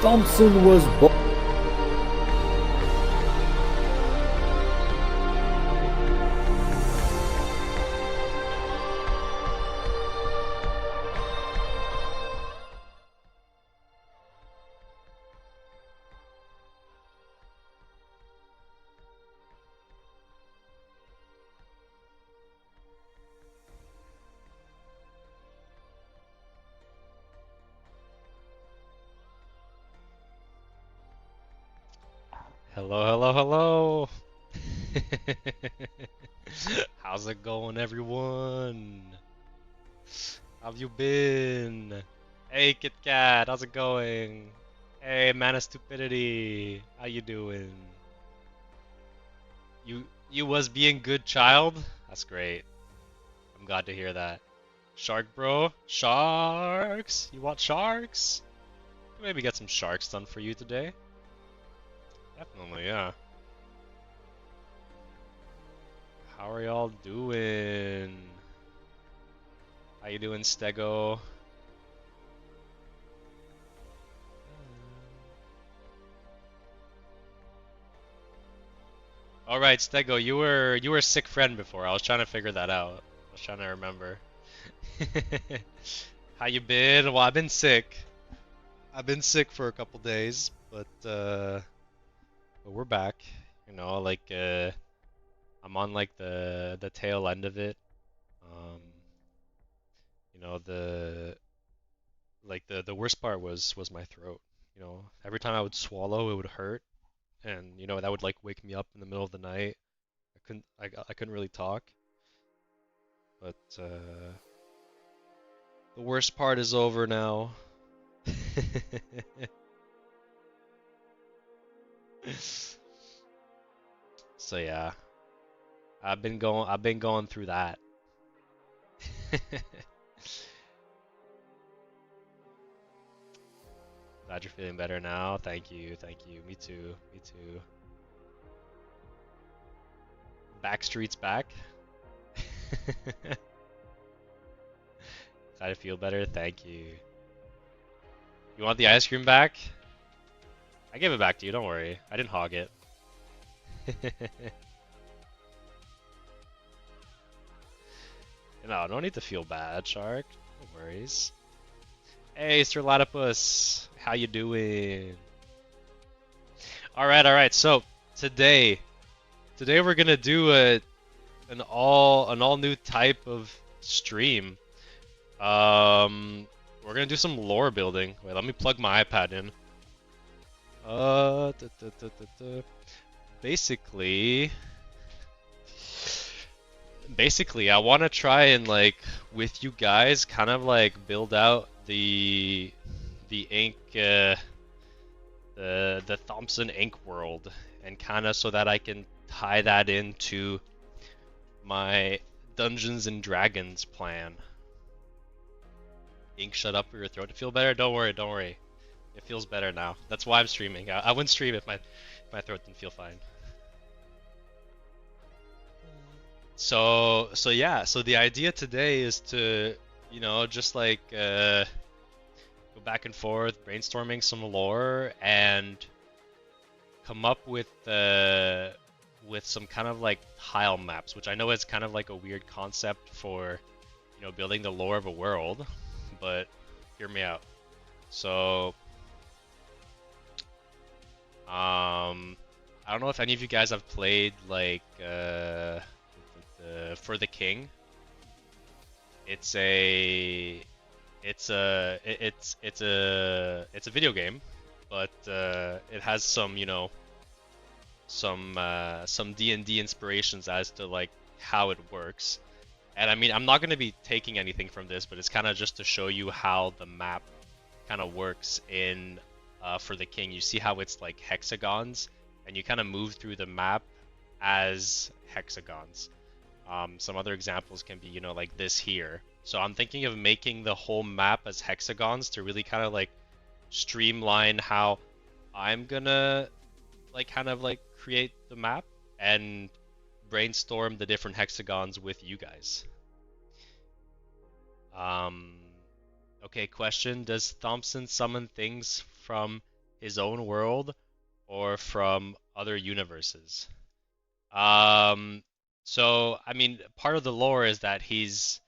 Thompson was born. Hello, hello, hello. How's it going, everyone? How have you been? Hey, Kit Kat, how's it going? Hey, Man of Stupidity, how you doing? You was being good child? That's great. I'm glad to hear that. Shark bro? Sharks? You want sharks? Maybe get some sharks done for you today. Definitely, yeah. How are y'all doing? How you doing, Stego? All right, Stego, you were a sick friend before. I was trying to figure that out. I was trying to remember. How you been? Well, I've been sick. I've been sick for a couple days, but we're back. You know, I'm on like the tail end of it. Um, you know, the worst part was my throat. You know, every time I would swallow, it would hurt, and you know that would like wake me up in the middle of the night. I couldn't really talk, but the worst part is over now. So yeah, I've been going through that. Glad you're feeling better now. Thank you, thank you. Me too, me too. Backstreet's back. Glad to feel better. Thank you. You want the ice cream back? I gave it back to you. Don't worry. I didn't hog it. No, no need to feel bad, Shark. No worries. Hey, Sir Platypus. How you doing? All right. So today, today we're gonna do an all new type of stream. We're gonna do some lore building. Wait, let me plug my iPad in. Da, da, da, da, da. Basically, basically, I want to try and like with you guys, kind of like build out the ink, the Thompson ink world, and kind of so that I can tie that into my Dungeons and Dragons plan. Ink, shut up for your throat to feel better. Don't worry, don't worry. It feels better now. That's why I'm streaming. I wouldn't stream if my throat didn't feel fine. So yeah. So the idea today is to, you know, just like go back and forth, brainstorming some lore, and come up with some kind of like tile maps, which I know is kind of like a weird concept for, you know, building the lore of a world, but hear me out. So, I don't know if any of you guys have played like For the King. It's a it's a video game, but it has some, you know, some D&D inspirations as to like how it works. And I mean, I'm not going to be taking anything from this, but it's kind of just to show you how the map kind of works in For the King. You see how it's like hexagons, and you kind of move through the map as hexagons. Some other examples can be, you know, like this here. So I'm thinking of making the whole map as hexagons to really kind of like streamline how I'm gonna like kind of like create the map and brainstorm the different hexagons with you guys. Um, okay, question. Does Thompson summon things from his own world or from other universes? Um, so I mean, part of the lore is that he's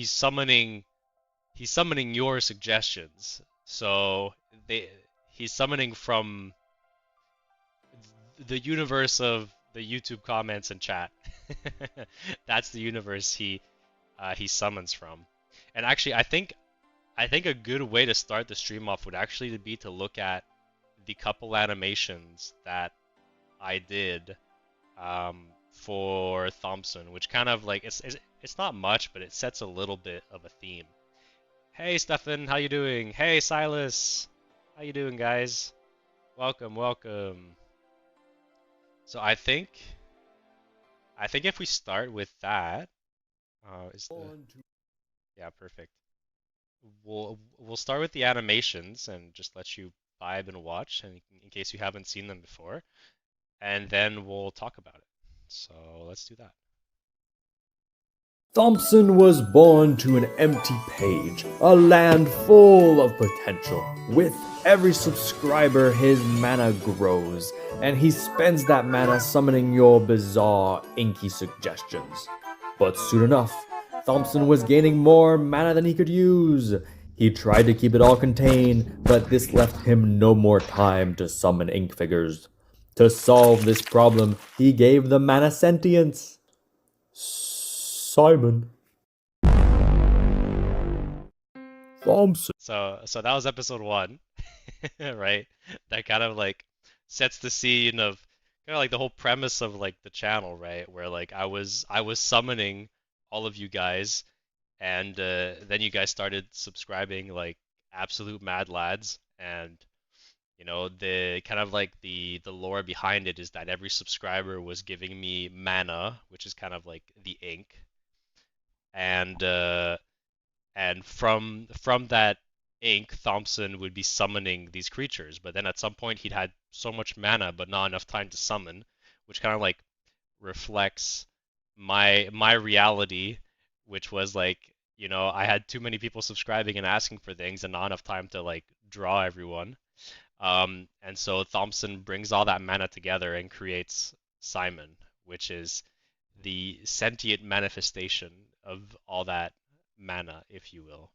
summoning your suggestions. So they he's summoning from the universe of the YouTube comments and chat. That's the universe he summons from. And actually, I think a good way to start the stream off would actually be to look at the couple animations that I did for Thompson, which kind of like it's not much, but it sets a little bit of a theme. Hey Stefan, how you doing? Hey Silas, how you doing, guys? Welcome, welcome. So I think if we start with that, is the yeah, perfect. We'll start with the animations and just let you vibe and watch, and in case you haven't seen them before, and then we'll talk about it. So let's do that. Thompson was born to an empty page, a land full of potential. With every subscriber, his mana grows, and he spends that mana summoning your bizarre, inky suggestions. But soon enough, Thompson was gaining more mana than he could use. He tried to keep it all contained, but this left him no more time to summon ink figures. To solve this problem, he gave the mana sentience. Simon. Thompson. So that was episode 1, right? That kind of like sets the scene of kind of like the whole premise of like the channel, right? Where like I was summoning all of you guys, and then you guys started subscribing like absolute mad lads, and you know the kind of like the lore behind it is that every subscriber was giving me mana, which is kind of like the ink, and from that ink, Thompson would be summoning these creatures. But then at some point he'd had so much mana but not enough time to summon, which kind of like reflects my reality, which was like, you know, I had too many people subscribing and asking for things and not enough time to like draw everyone. And so Thompson brings all that mana together and creates Simon, which is the sentient manifestation of all that mana, if you will.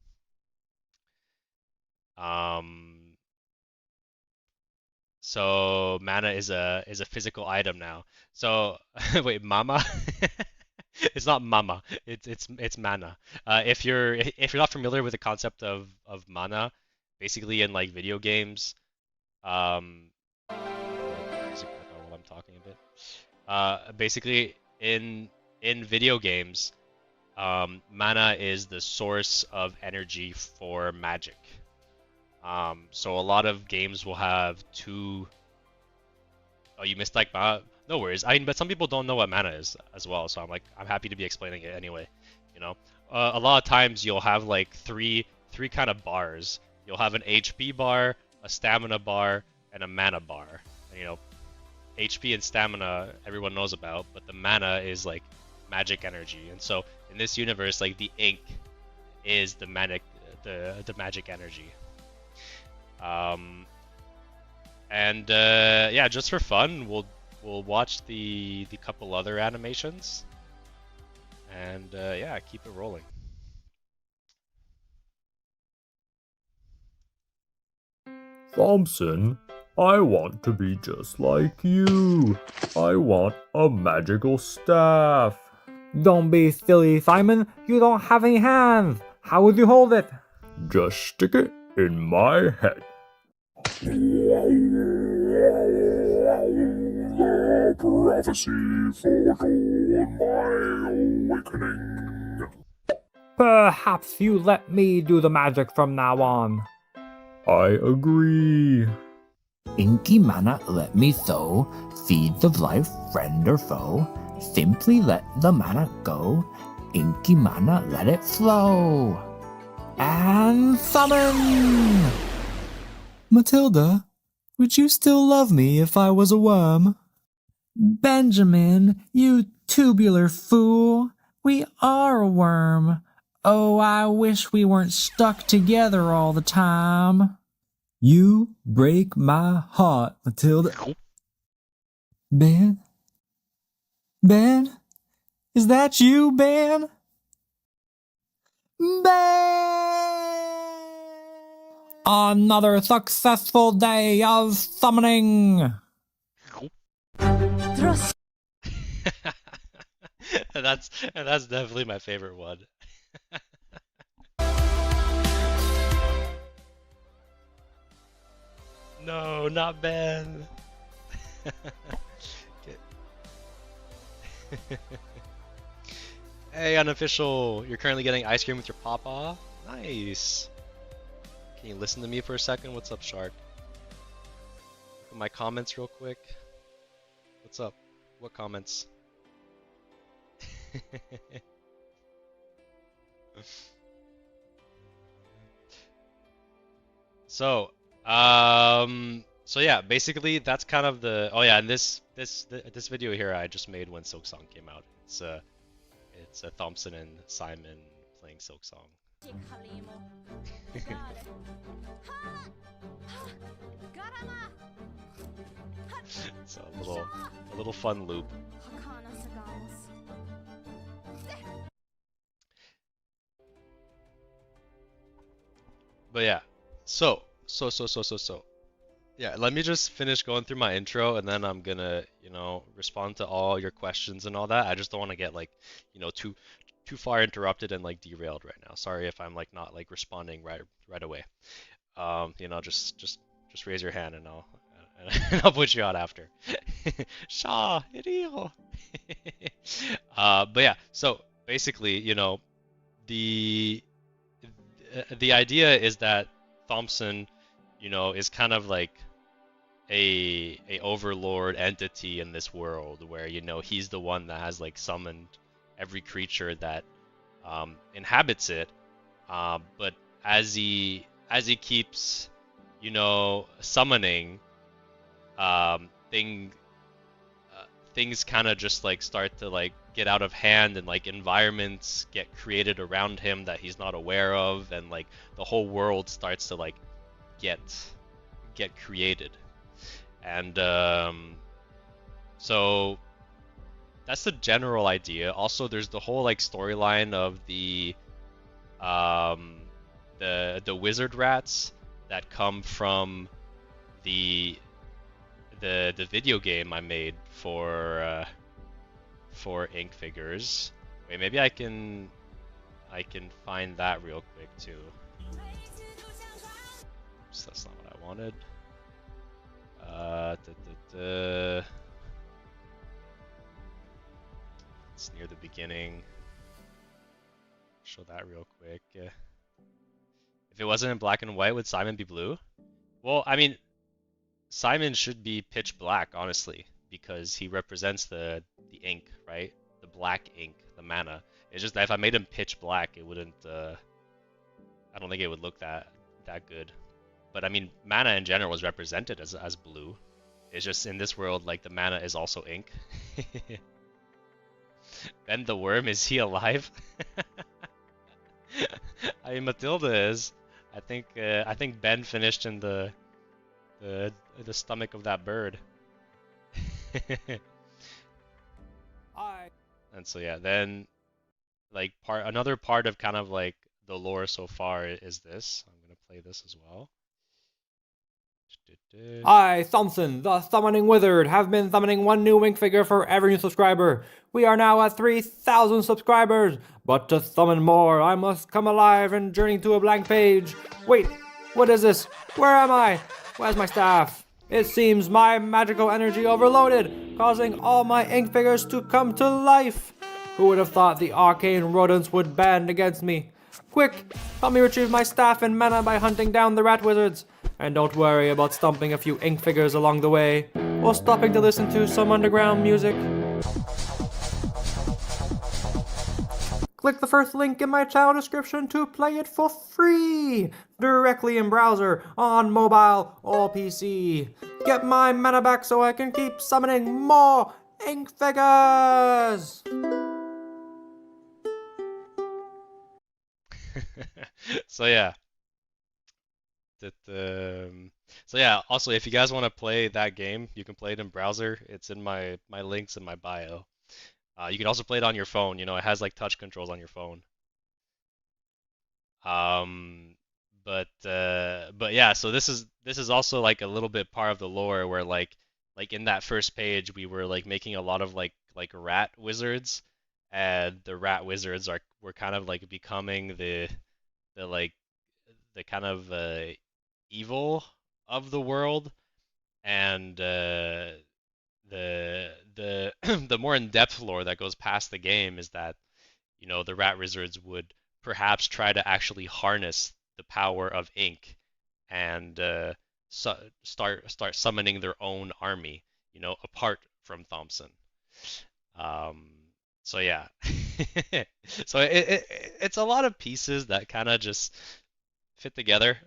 So mana is a physical item now. So wait, mama? It's not mama. It's mana. If you're not familiar with the concept of mana, basically in like video games, music while I'm talking a bit. Basically in video games, mana is the source of energy for magic. So a lot of games will have two. Oh, you missed like mana? No worries. But some people don't know what mana is as well, so I'm happy to be explaining it anyway. You know, a lot of times you'll have like three kind of bars. You'll have an HP bar, a stamina bar, and a mana bar. And, you know, HP and stamina everyone knows about, but the mana is like magic energy. And so in this universe, like the ink is the magic energy. Yeah, just for fun, we'll watch the couple other animations, and yeah, keep it rolling. Thompson, I want to be just like you. I want a magical staff. Don't be silly, Simon. You don't have any hands. How would you hold it? Just stick it in my head. Prophecy foretold my awakening. Perhaps you let me do the magic from now on. I agree. Inky mana let me sow, seeds of life, friend or foe. Simply let the mana go, inky mana let it flow. And summon! Matilda, would you still love me if I was a worm? Benjamin, you tubular fool, we are a worm. Oh, I wish we weren't stuck together all the time. You break my heart, Matilda. Ben? Ben? Is that you, Ben? Ben! Another successful day of summoning! That's definitely my favorite one. No, not Ben. Hey, unofficial, you're currently getting ice cream with your papa? Nice. Can you listen to me for a second? What's up, Shark? Look at my comments real quick. What's up? What comments? So yeah, basically that's kind of the. Oh yeah, and this video here I just made when Silksong came out. It's Thompson and Simon playing Silk Song. It's a little fun loop. But yeah, so. Yeah, let me just finish going through my intro and then I'm gonna, respond to all your questions and all that. I just don't want to get like, too far interrupted and like derailed right now. Sorry if I'm like not like responding right away. Just raise your hand and I'll put you on after. Shaw, idio. But yeah, so basically, the the idea is that Thompson, is kind of like a overlord entity in this world where he's the one that has like summoned every creature that inhabits it, but as he keeps summoning, things kind of just like start to like get out of hand, and like environments get created around him that he's not aware of, and like the whole world starts to like get created. And so that's the general idea. Also, there's the whole like storyline of the wizard rats that come from the video game I made for ink figures. Wait, maybe I can find that real quick too. Oops, that's not what I wanted. It's near the beginning. Show that real quick. If it wasn't in black and white, would Simon be blue? Well, I mean, Simon should be pitch black, honestly, because he represents the ink, right? The black ink, the mana. It's just that if I made him pitch black, it wouldn't. I don't think it would look that good. But I mean, mana in general is represented as blue. It's just in this world, like the mana is also ink. Ben the worm, is he alive? I mean, Matilda is. I think Ben finished in the stomach of that bird. And so yeah, then like another part of kind of like the lore so far is this. I'm gonna play this as well. I, Thompson, the Summoning Wizard, have been summoning one new ink figure for every new subscriber. We are now at 3,000 subscribers, but to summon more, I must come alive and journey to a blank page. Wait, what is this? Where am I? Where's my staff? It seems my magical energy overloaded, causing all my ink figures to come to life. Who would have thought the arcane rodents would band against me? Quick, help me retrieve my staff and mana by hunting down the rat wizards. And don't worry about stumping a few ink figures along the way, or stopping to listen to some underground music. Click the first link in my channel description to play it for free, directly in browser, on mobile or PC. Get my mana back so I can keep summoning more ink figures! So yeah. So yeah, also if you guys want to play that game, you can play it in browser. It's in my links in my bio. You can also play it on your phone. It has like touch controls on your phone. But yeah, so this is also like a little bit part of the lore where like in that first page we were like making a lot of like rat wizards, and the rat wizards were kind of like becoming the kind of evil of the world, and the the more in-depth lore that goes past the game is that the rat wizards would perhaps try to actually harness the power of ink and start summoning their own army, apart from Thompson. So yeah. So it's a lot of pieces that kind of just fit together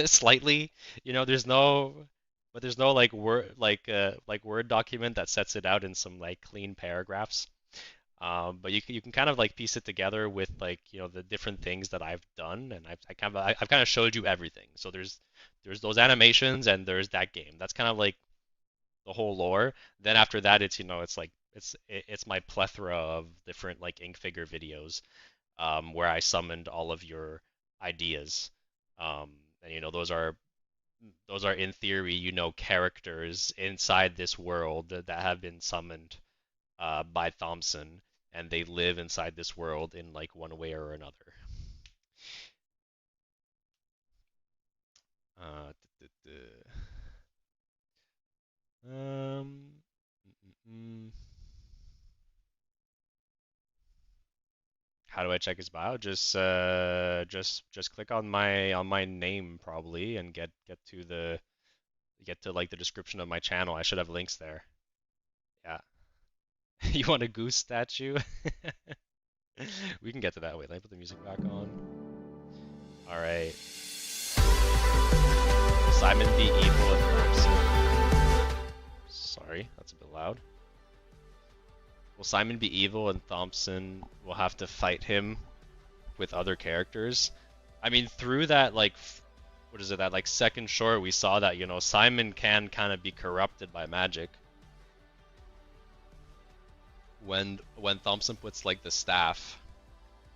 slightly. There's no like word document that sets it out in some like clean paragraphs. But you can kind of like piece it together with like the different things that I've done, and I've kind of showed you everything. So there's those animations and there's that game. That's kind of like the whole lore. Then after that, it's like it's my plethora of different like ink figure videos, where I summoned all of your ideas, and those are in theory characters inside this world that have been summoned by Thompson, and they live inside this world in like one way or another. Uh, duh, duh, duh. How do I check his bio? Just click on my name probably and get to like the description of my channel. I should have links there. Yeah. You want a goose statue? We can get to that. Wait, let me put the music back on. All right. Simon be evil and Thompson. Sorry, that's a bit loud. Will Simon be evil and Thompson will have to fight him with other characters? I mean, through that like what is it, that like second short, we saw that Simon can kind of be corrupted by magic. When Thompson puts like the staff,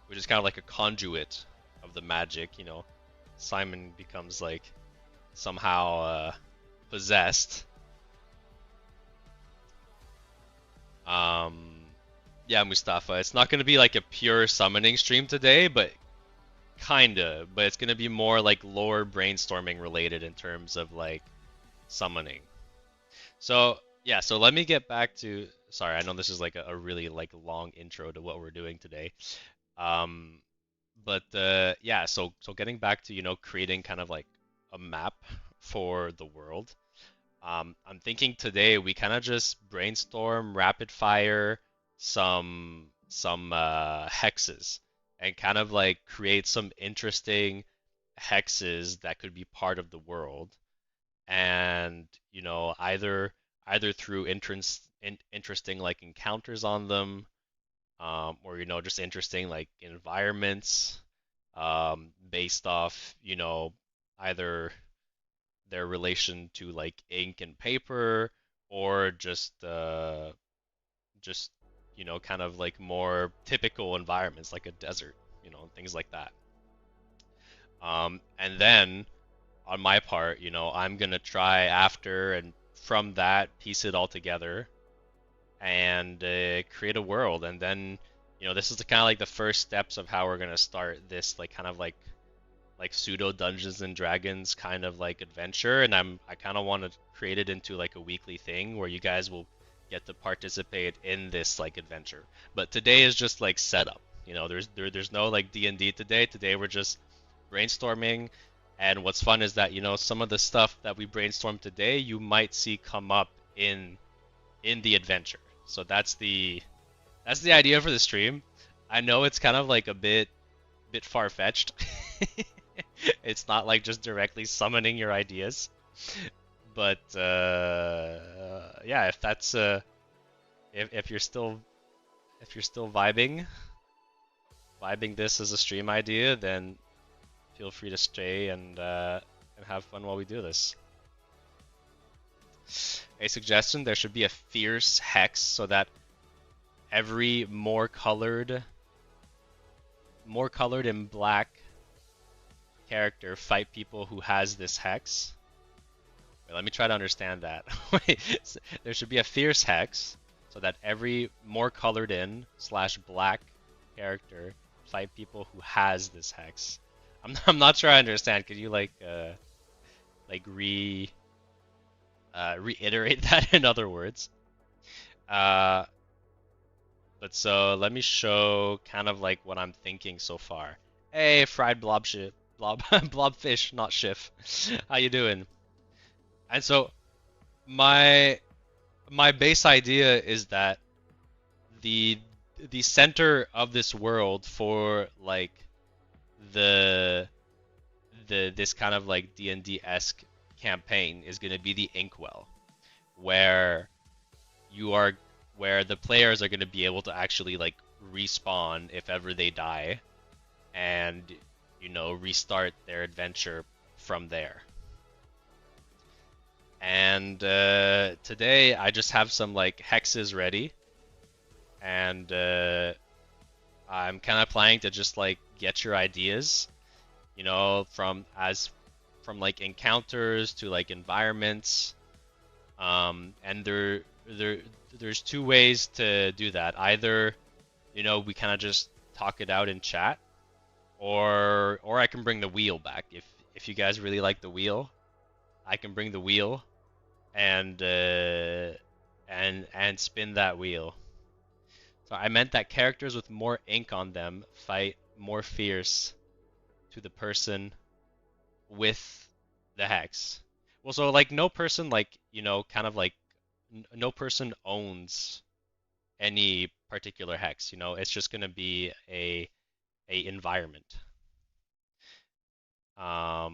which is kind of like a conduit of the magic, Simon becomes like somehow possessed. Yeah, Mustafa, it's not gonna be like a pure summoning stream today, but kinda. But it's gonna be more like lore brainstorming related in terms of like summoning. So yeah, so let me get back to. Sorry, I know this is like a really like long intro to what we're doing today. But yeah, so getting back to creating kind of like a map for the world. I'm thinking today we kind of just brainstorm, rapid fire some hexes and kind of like create some interesting hexes that could be part of the world, and either through interesting like encounters on them, or just interesting like environments, based off either their relation to like ink and paper, or just kind of like more typical environments like a desert, things like that. And then on my part, I'm gonna try after and from that piece it all together and create a world. And then this is the kind of like the first steps of how we're gonna start this like kind of like pseudo Dungeons and Dragons kind of like adventure. And I kind of want to create it into like a weekly thing where you guys will get to participate in this like adventure. But today is just like setup. There's no like D&D today. Today we're just brainstorming. And what's fun is that some of the stuff that we brainstorm today you might see come up in the adventure. So that's the idea for the stream. I know it's kind of like a bit far-fetched. It's not like just directly summoning your ideas, but yeah, if that's if you're still vibing this as a stream idea, then feel free to stay and have fun while we do this. A suggestion: there should be a fierce hex so that every more colored in black character fight people who has this hex. Wait, let me try to understand that. Wait, there should be a fierce hex so that every more colored in / black character fight people who has this hex. I'm not sure I understand. Could you reiterate that in other words? But so let me show kind of like what I'm thinking so far. Hey, fried blobfish, not Schiff. How you doing? And so my base idea is that the center of this world for like this kind of like D&D-esque campaign is going to be the Inkwell, where you are where the players are going to be able to actually like respawn if ever they die, and you know, restart their adventure from there. And today I just have some like hexes ready, and I'm kind of planning to just like get your ideas, you know, from like encounters to like environments, and there's two ways to do that. Either, you know, we kind of just talk it out in chat, or I can bring the wheel back. If you guys really like the wheel, I can bring the wheel and spin that wheel. So I meant that characters with more ink on them fight more fierce to the person with the hex. Well, so like no person, like, you know, kind of like no person owns any particular hex, you know, it's just gonna be a environment. All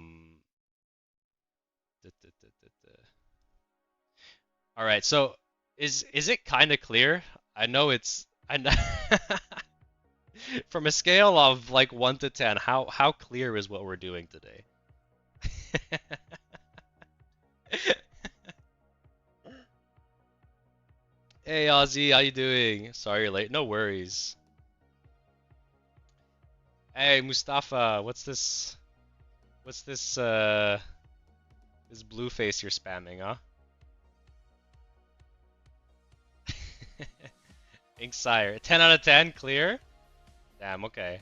right, so is it kind of clear? I know from a scale of like 1 to 10, how clear is what we're doing today? Hey Ozzy, how you doing? Sorry you're late. No worries. Hey Mustafa, what's this? What's this this blue face you're spamming, huh? Inksire, 10 out of 10, clear? Damn, okay.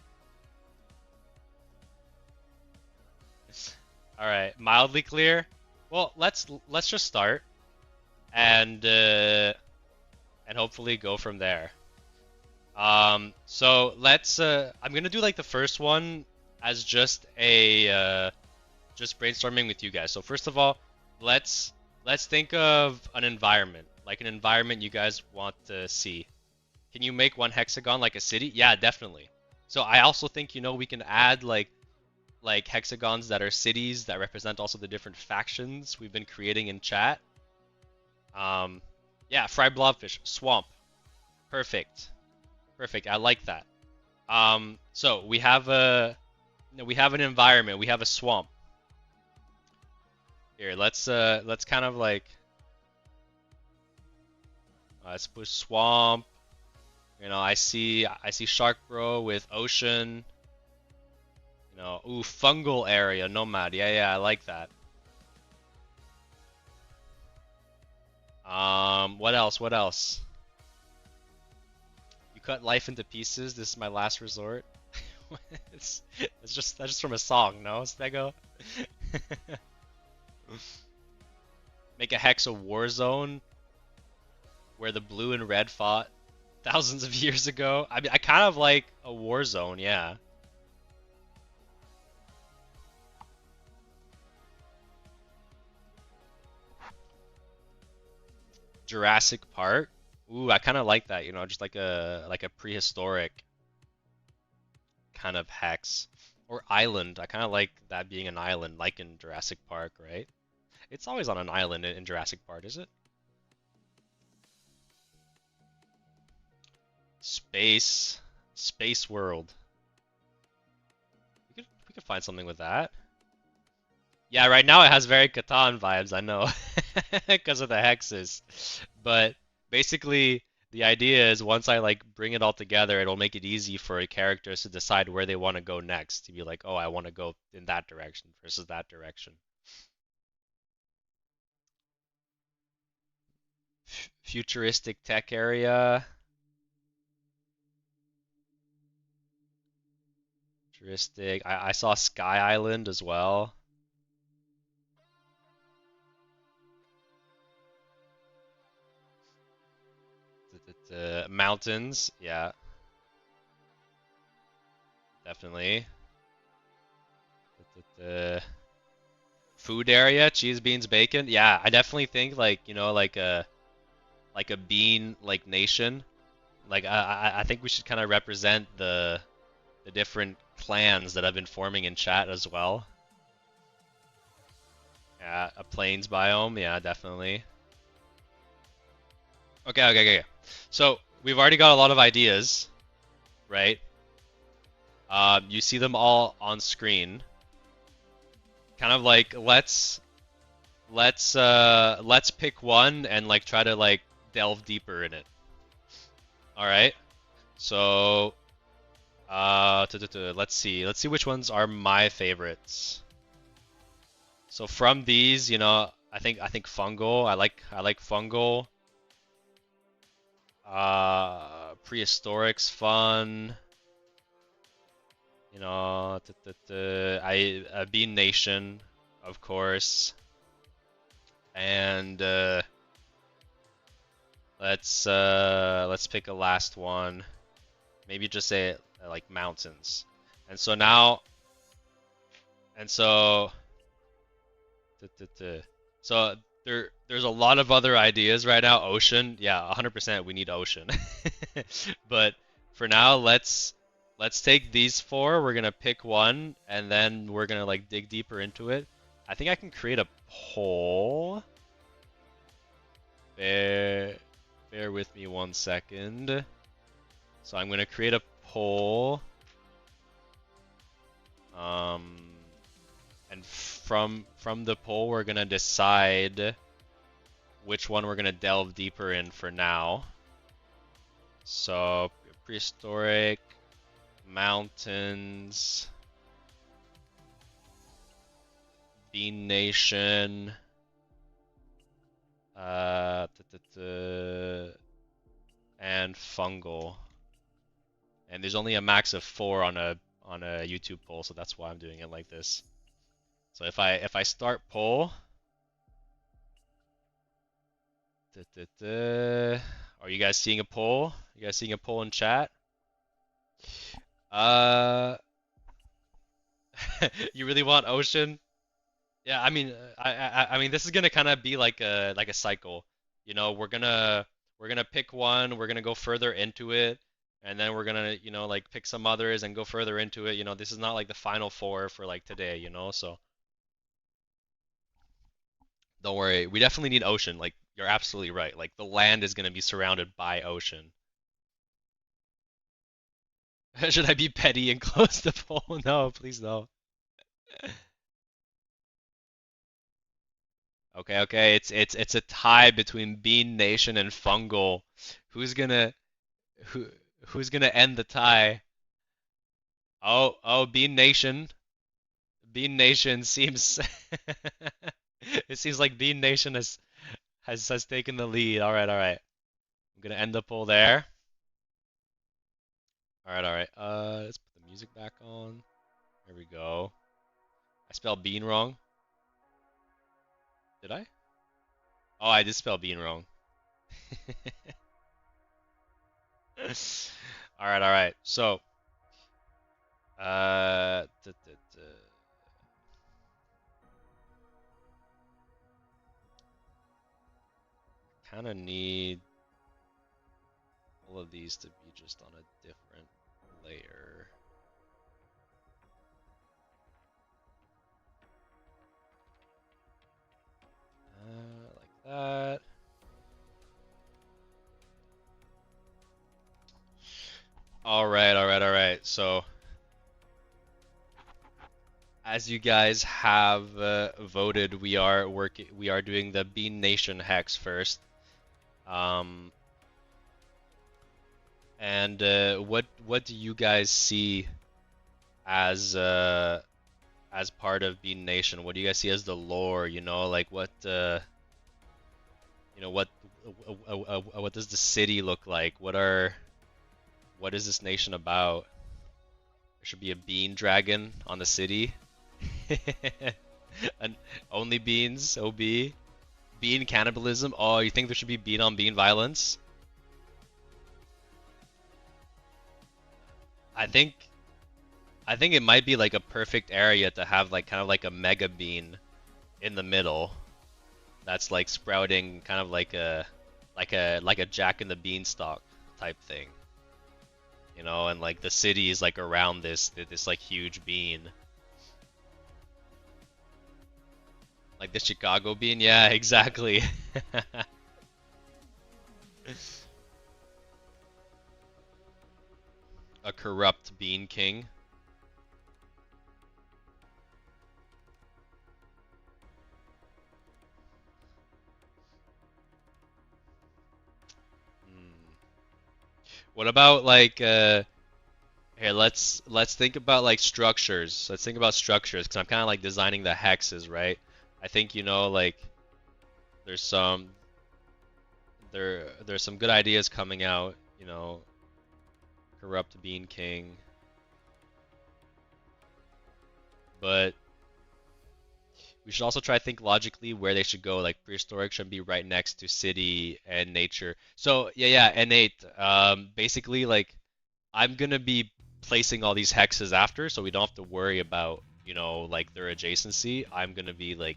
All right, mildly clear. Well, let's just start, and hopefully go from there. So let's. I'm gonna do like the first one as just a just brainstorming with you guys. So first of all, let's think of an environment, like an environment you guys want to see. Can you make one hexagon like a city? Yeah, definitely. So I also think, you know, we can add like hexagons that are cities that represent also the different factions we've been creating in chat. Yeah, fried blobfish, swamp. Perfect. Perfect. I like that. So we have an environment, we have a swamp. Here, let's kind of like let's push swamp. You know, I see Shark Bro with ocean. You know, ooh, fungal area, nomad. Yeah, I like that. What else? What else? You cut life into pieces. This is my last resort. That's just from a song, no, Stego? Make a hex a war zone where the blue and red fought thousands of years ago. I mean, I kind of like a war zone, yeah. Jurassic Park. Ooh, I kind of like that, you know, just like a prehistoric kind of hex. Or island. I kind of like that being an island, like in Jurassic Park, right? It's always on an island in Jurassic Park, is it? Space world. We could find something with that. Yeah, right now it has very Catan vibes, I know, because of the hexes. But basically, the idea is once I like bring it all together, it'll make it easy for characters to decide where they want to go next. To be like, oh, I want to go in that direction versus that direction. Futuristic tech area. Futuristic. I saw Sky Island as well. Mountains, yeah. Definitely. Food area, cheese, beans, bacon. Yeah, I definitely think like, you know, like a bean like nation. Like I think we should kind of represent the different clans that have been forming in chat as well. Yeah, a plains biome, yeah, definitely. Okay. So we've already got a lot of ideas, right? You see them all on screen. Kind of like let's pick one and like try to like delve deeper in it. All right. So let's see which ones are my favorites. So from these, you know, I think fungal. I like fungal. Prehistoric's fun. You know, Bean Nation, of course. And let's pick a last one. Maybe just say like mountains. And so now, so there's a lot of other ideas right now. Ocean, yeah, 100% we need ocean. But for now, let's take these four. We're gonna pick one, and then we're gonna like dig deeper into it. I think I can create a poll. Bear with me 1 second. So I'm gonna create a poll. And from the poll, we're gonna decide which one we're gonna delve deeper in for now. So prehistoric, mountains, Bean Nation, and fungal. And there's only a max of 4 on a YouTube poll, so that's why I'm doing it like this. So if I start poll, are you guys seeing a poll? You guys seeing a poll in chat? You really want ocean? Yeah, I mean, I mean, this is gonna kind of be like a cycle. You know, we're gonna pick one, we're gonna go further into it, and then we're gonna, you know, like pick some others and go further into it. You know, this is not like the final 4 for like today, you know, so don't worry. We definitely need ocean. Like, you're absolutely right. Like, the land is gonna be surrounded by ocean. Should I be petty and close the poll? No, please no. Okay, it's a tie between Bean Nation and Fungal. Who's gonna who's gonna end the tie? Oh, Bean Nation. Bean Nation seems it seems like Bean Nation has taken the lead. All right. I'm gonna end the poll there. All right. Let's put the music back on. There we go. I spelled bean wrong. Did I? Oh, I did spell bean wrong. All right. So, kind of need all of these to be just on a different layer. Like that. All right. So, as you guys have voted, we are doing the Bean Nation hex first. And what do you guys see as part of Bean Nation? What do you guys see as the lore? You know, like what you know, what does the city look like? What is this nation about? There should be a bean dragon on the city. And only beans, OB. Bean cannibalism. Oh, you think there should be bean on bean violence? I think it might be like a perfect area to have like kind of like a mega bean in the middle that's like sprouting kind of like a Jack and the Beanstalk type thing. You know, and like the city is like around this like huge bean. Like the Chicago bean? Yeah, exactly. a corrupt bean king. Hmm. What about like here, let's think about like structures. Let's think about structures because I'm kind of like designing the hexes, right? I think you know like there's some there's some good ideas coming out, you know, corrupt bean king. But we should also try to think logically where they should go. Like prehistoric should be right next to city and nature. So yeah, innate. Basically like I'm gonna be placing all these hexes after, so we don't have to worry about, you know, like their adjacency. I'm gonna be like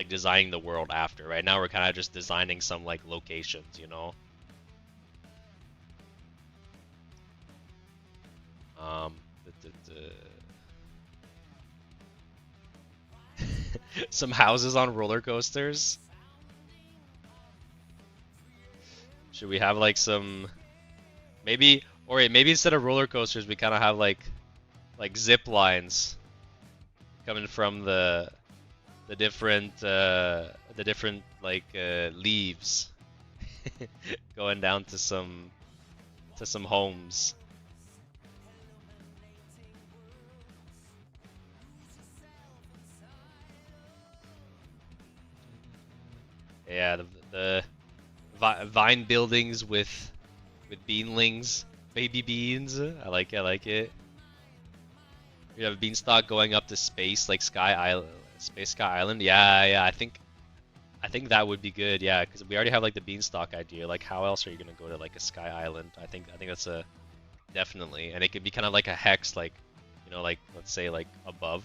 designing the world after. Right now we're kind of just designing some like locations, you know. Um, some houses on roller coasters. Should we have like some maybe, or wait, maybe instead of roller coasters we kind of have like zip lines coming from the different like leaves going down to some homes. Yeah, the vine buildings with beanlings, baby beans. I like it. You have a beanstalk going up to space, like Sky Island, Space Sky Island. Yeah. I think that would be good. Yeah, because we already have like the beanstalk idea. Like, how else are you gonna go to like a Sky Island? I think that's a definitely, and it could be kind of like a hex, like you know, like let's say like above.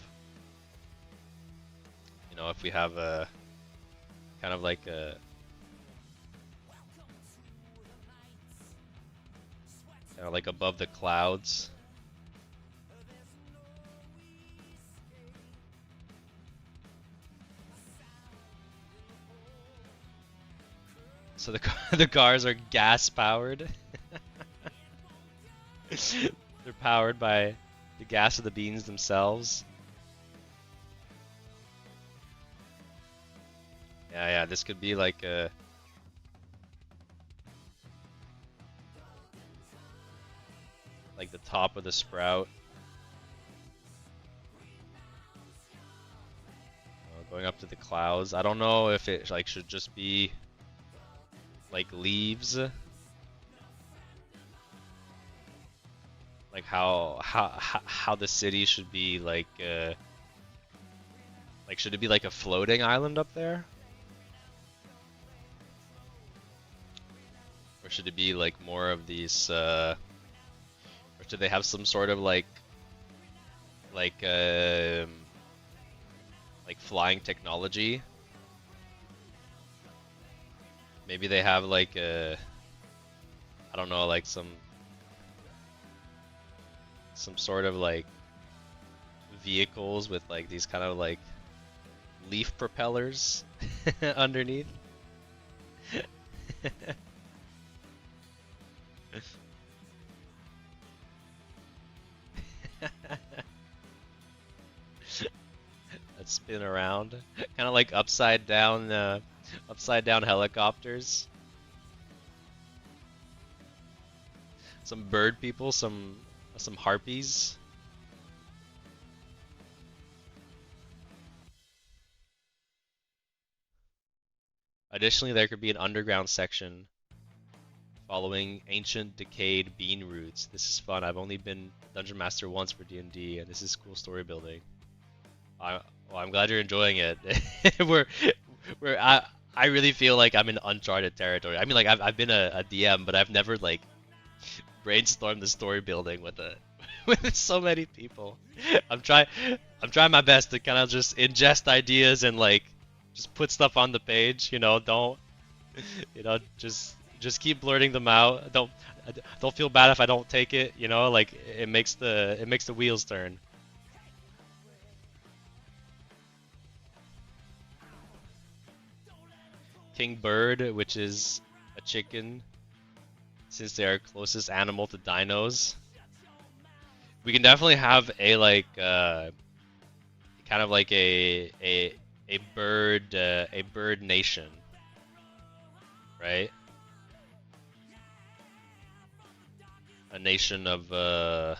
You know, if we have a kind of like a like above the clouds. So the cars are gas powered. They're powered by the gas of the beans themselves. Yeah, this could be like a the top of the sprout. Going up to the clouds. I don't know if it like should just be like leaves. Like how the city should be like should it be like a floating island up there? Or should it be like more of these or should they have some sort of like flying technology? Maybe they have like I don't know, like some sort of like vehicles with like these kind of like leaf propellers underneath. That spin around, kind of like upside down helicopters. Some bird people, some harpies. Additionally, there could be an underground section following ancient decayed bean roots. This is fun. I've only been Dungeon Master once for D&D, and this is cool story building. Well, I'm glad you're enjoying it. I really feel like I'm in uncharted territory. I mean, like I've been a DM, but I've never like brainstormed the story building with with so many people. I'm trying my best to kind of just ingest ideas and like just put stuff on the page. You know, don't just keep blurting them out. Don't feel bad if I don't take it. You know, like it makes the wheels turn. King Bird, which is a chicken, since they are closest animal to dinos. We can definitely have a like kind of like a bird nation, right? A nation of all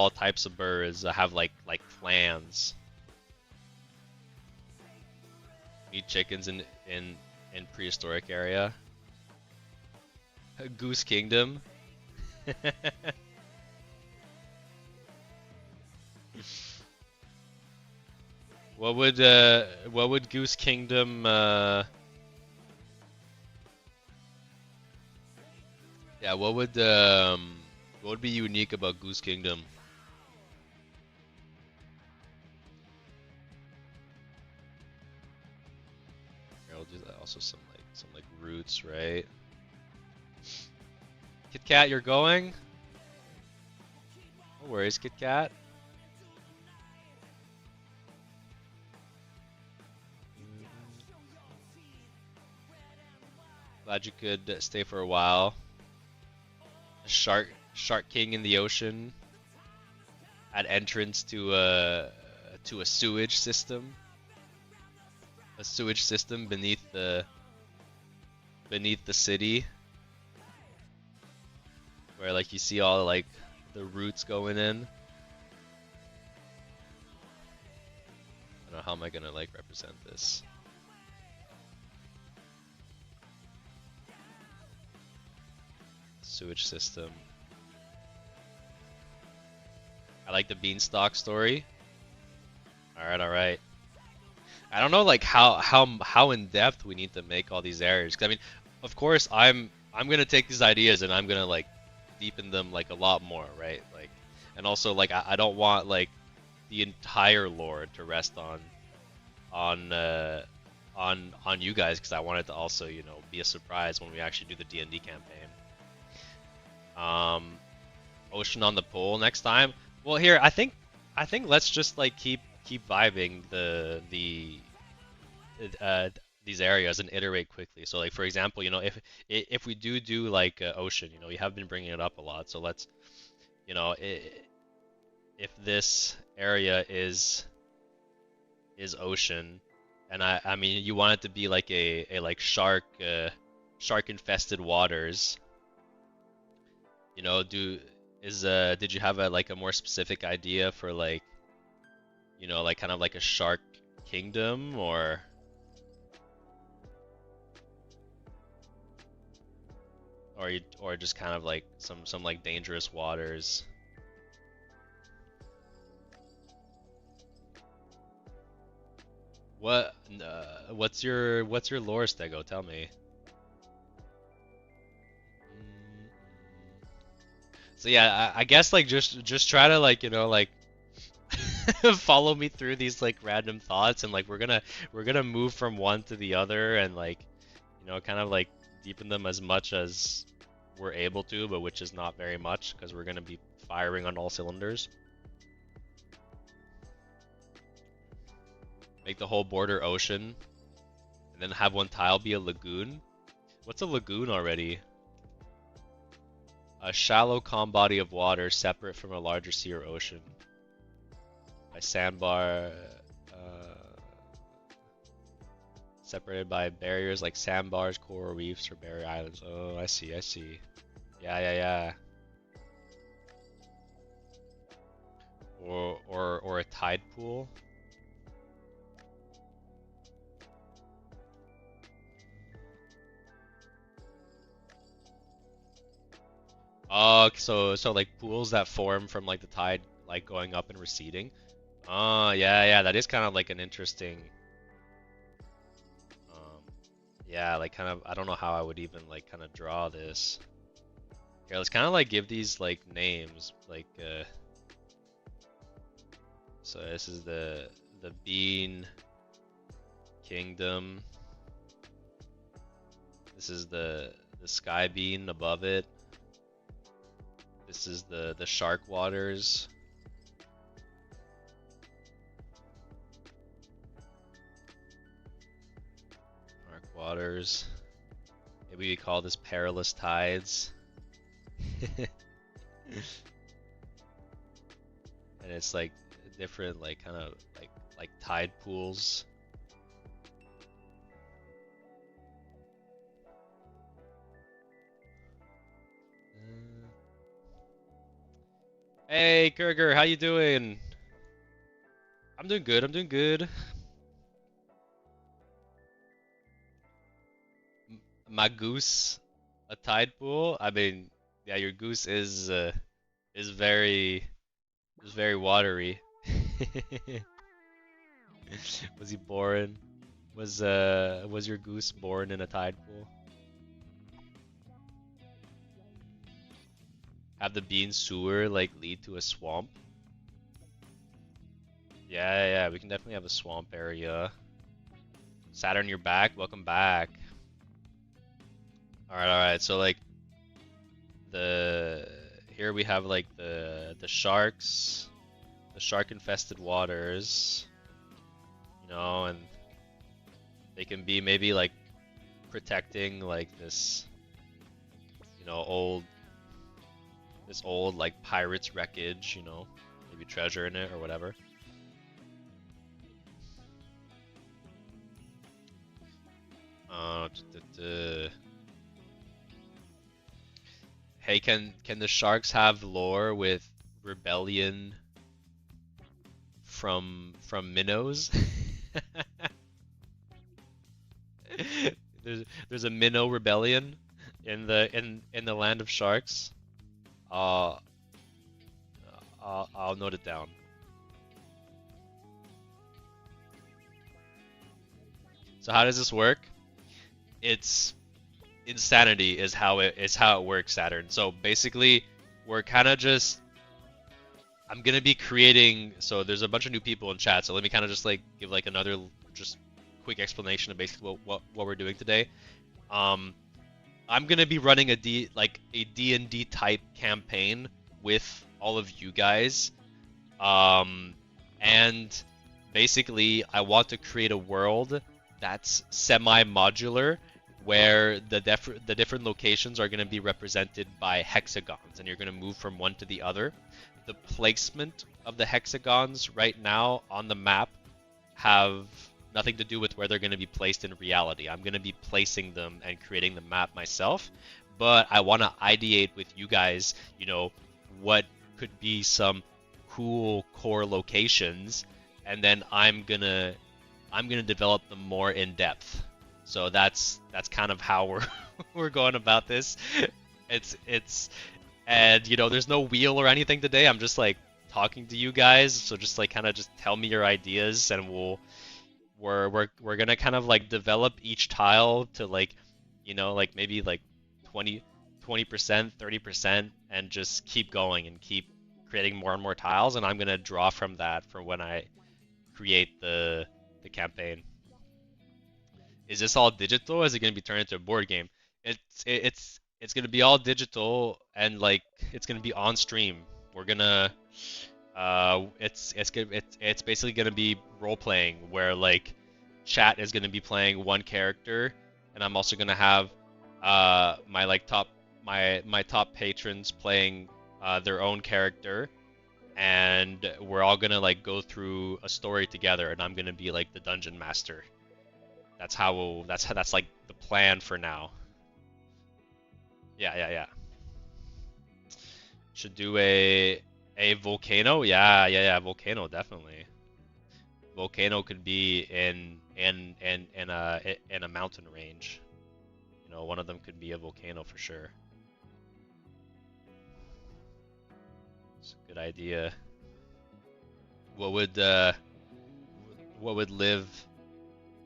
types of birds that have like clans. Meat chickens in prehistoric area. Goose Kingdom. What would Goose Kingdom yeah, what would be unique about Goose Kingdom? Here, I'll do that. Also some like roots, right? Kit Kat, you're going? No worries, Kit Kat. Glad you could stay for a while. Shark King in the ocean. At entrance to a sewage system. A sewage system beneath the city. Where like you see all like the roots going in. I don't know how am I gonna like represent this. Sewage system. I like the beanstalk story. Alright, alright. I don't know like how in depth we need to make all these areas. 'Cause I mean, of course I'm gonna take these ideas and I'm gonna like deepen them like a lot more, right? Like, and also like I don't want like the entire lore to rest on you guys, because I want it to also, you know, be a surprise when we actually do the D&D campaign. Ocean on the Pole next time. Well, here I think let's just like keep vibing these areas and iterate quickly. So like for example, you know, if we do like ocean, you know, we have been bringing it up a lot. So let's, you know, if this area is ocean, and I mean you want it to be like a like shark infested waters. You know, did you have a more specific idea for like, you know, like kind of like a shark kingdom or just kind of like some like dangerous waters? What's your lore, Stego? Tell me. So yeah, I guess like just try to like, you know, like follow me through these like random thoughts, and like we're gonna move from one to the other and like, you know, kind of like deepen them as much as we're able to, but which is not very much because we're gonna be firing on all cylinders. Make the whole border ocean, and then have one tile be a lagoon. What's a lagoon already? A shallow calm body of water separate from a larger sea or ocean. By sandbar, separated by barriers like sandbars, coral reefs, or barrier islands. Oh, I see. Yeah. Or a tide pool. Oh, so like pools that form from like the tide like going up and receding. Oh, yeah, that is kind of like an interesting yeah, like kind of I don't know how I would even like kind of draw this. Here, let's kind of like give these like names like so this is the Bean Kingdom. This is the Sky Bean above it. This is the Shark Waters. Shark Waters. Maybe we call this Perilous Tides. and it's like different like kind of like tide pools. Hey, Kurger, how you doing? I'm doing good. I'm doing good. My goose, a tide pool. I mean, yeah, your goose is very watery. Was he born? Was your goose born in a tide pool? Have the bean sewer like lead to a swamp? Yeah, we can definitely have a swamp area. Saturn, you're back. Welcome back. All right. So like here we have like the sharks, the shark-infested waters, you know, and they can be maybe like protecting like this, you know, this old like pirates wreckage, you know, maybe treasure in it or whatever. Hey, can the sharks have lore with rebellion from minnows? There's a minnow rebellion in the land of sharks. I'll note it down. So how does this work? It's insanity is how it works, Saturn. So basically, we're kind of just I'm gonna be creating. So there's a bunch of new people in chat. So let me kind of just like give like another just quick explanation of basically what we're doing today. I'm gonna be running a D&D type campaign with all of you guys, and basically I want to create a world that's semi-modular, where the different locations are going to be represented by hexagons, and you're going to move from one to the other. The placement of the hexagons right now on the map have nothing to do with where they're going to be placed in reality. I'm going to be placing them and creating the map myself, but I want to ideate with you guys, you know, what could be some cool core locations, and then I'm gonna develop them more in depth. So that's kind of how we're going about this. It's and you know, there's no wheel or anything today. I'm just like talking to you guys, so just like kind of just tell me your ideas, and we're gonna kind of like develop each tile to like, you know, like maybe like 20%, 30%, and just keep going and keep creating more and more tiles, and I'm gonna draw from that for when I create the campaign. Is this all digital, or is it gonna be turned into a board game? It's gonna be all digital, and like it's gonna be on stream. We're gonna it's basically gonna be role playing, where like chat is gonna be playing one character, and I'm also gonna have my top patrons playing their own character, and we're all gonna like go through a story together, and I'm gonna be like the dungeon master. That's like the plan for now. Yeah. Should do a volcano. Yeah. Volcano, definitely. Volcano could be in a mountain range. You know, one of them could be a volcano for sure. It's a good idea. What would live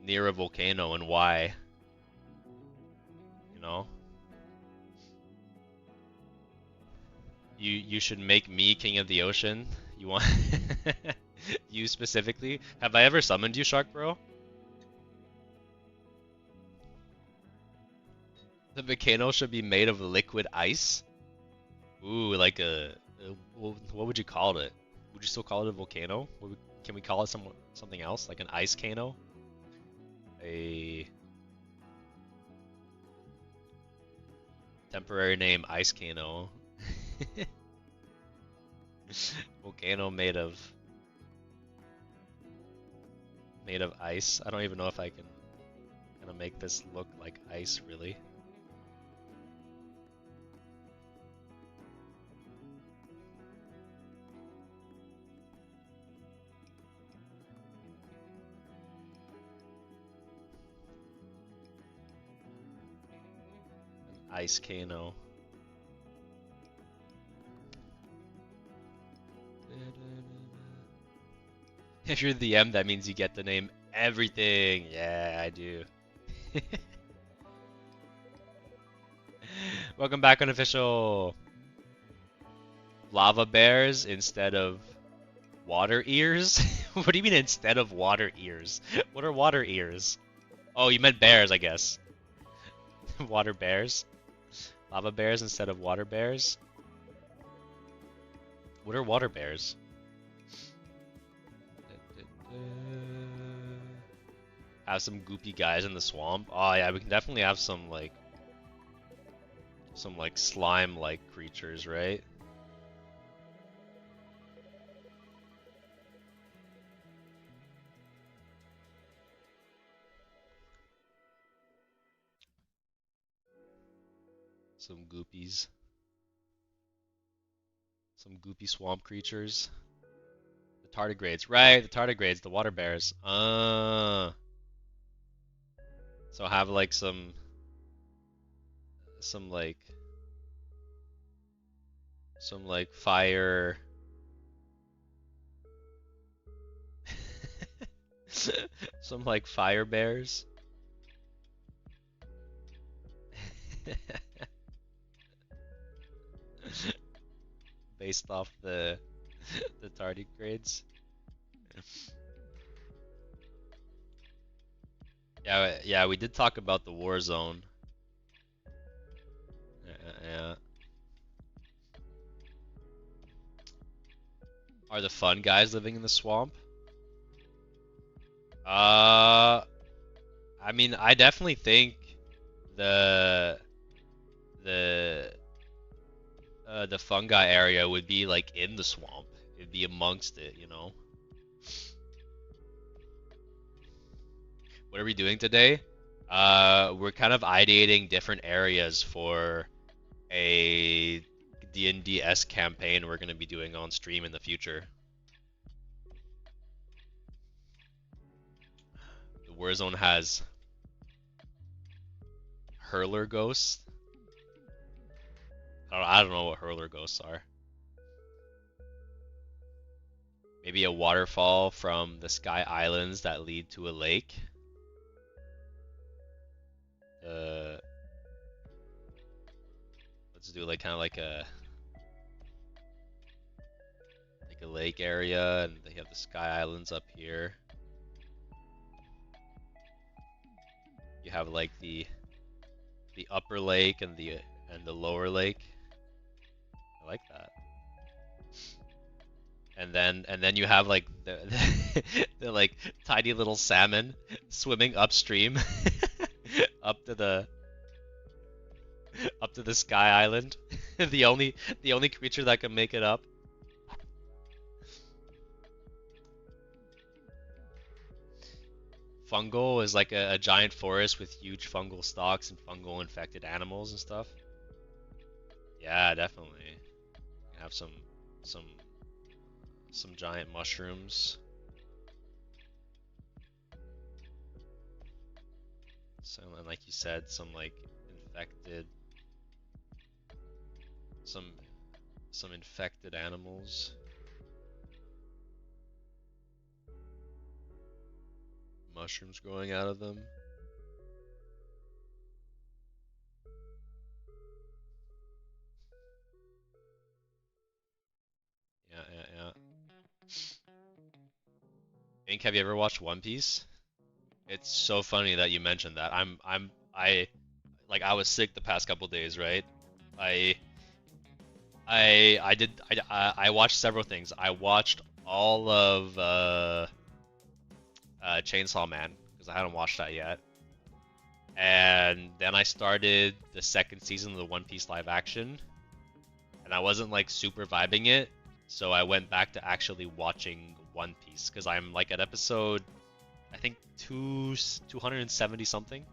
near a volcano, and why? You know? You should make me king of the ocean. You want you specifically? Have I ever summoned you, Shark Bro? The volcano should be made of liquid ice. Ooh, like what would you call it? Would you still call it a volcano? Can we call it something else, like an ice cano? A temporary name, Ice Cano. Volcano made of ice. I don't even know if I can kind of make this look like ice, really. An ice cano. If you're the M, that means you get to name everything. Yeah, I do. Welcome back, Unofficial. Lava bears instead of water ears? What do you mean instead of water ears? What are water ears? Oh, you meant bears, I guess. Water bears? Lava bears instead of water bears? What are water bears? Have some goopy guys in the swamp. Oh yeah, we can definitely have some like slime-like creatures, right? Some goopies. Some goopy swamp creatures. The tardigrades, right? The tardigrades, the water bears. So have like some fire. Some like fire bears. Based off the tardigrades. Yeah, we did talk about the war zone. Yeah. Are the fun guys living in the swamp? I mean, I definitely think the fungi area would be like in the swamp. It'd be amongst it, you know. What are we doing today? We're kind of ideating different areas for a D&D-esque campaign we're going to be doing on stream in the future. The Warzone has hurler ghosts. I don't know what hurler ghosts are. Maybe a waterfall from the Sky Islands that lead to a lake. Let's do like kind of like a lake area, and they have the Sky Islands up here. You have like the upper lake and the lower lake. I like that. And then you have like the like tiny little salmon swimming upstream up to the Sky Island. the only creature that can make it up. Fungal is like a giant forest with huge fungal stalks and fungal infected animals and stuff. Yeah, definitely. Have some giant mushrooms. And like you said, some like infected, some infected animals. Mushrooms growing out of them. Yeah. Ink, have you ever watched One Piece? It's so funny that you mentioned that. I was sick the past couple days, right? I watched several things. I watched all of Chainsaw Man because I hadn't watched that yet, and then I started the second season of the One Piece live action, and I wasn't like super vibing it, so I went back to actually watching One Piece because I'm like at episode, I think 270 something.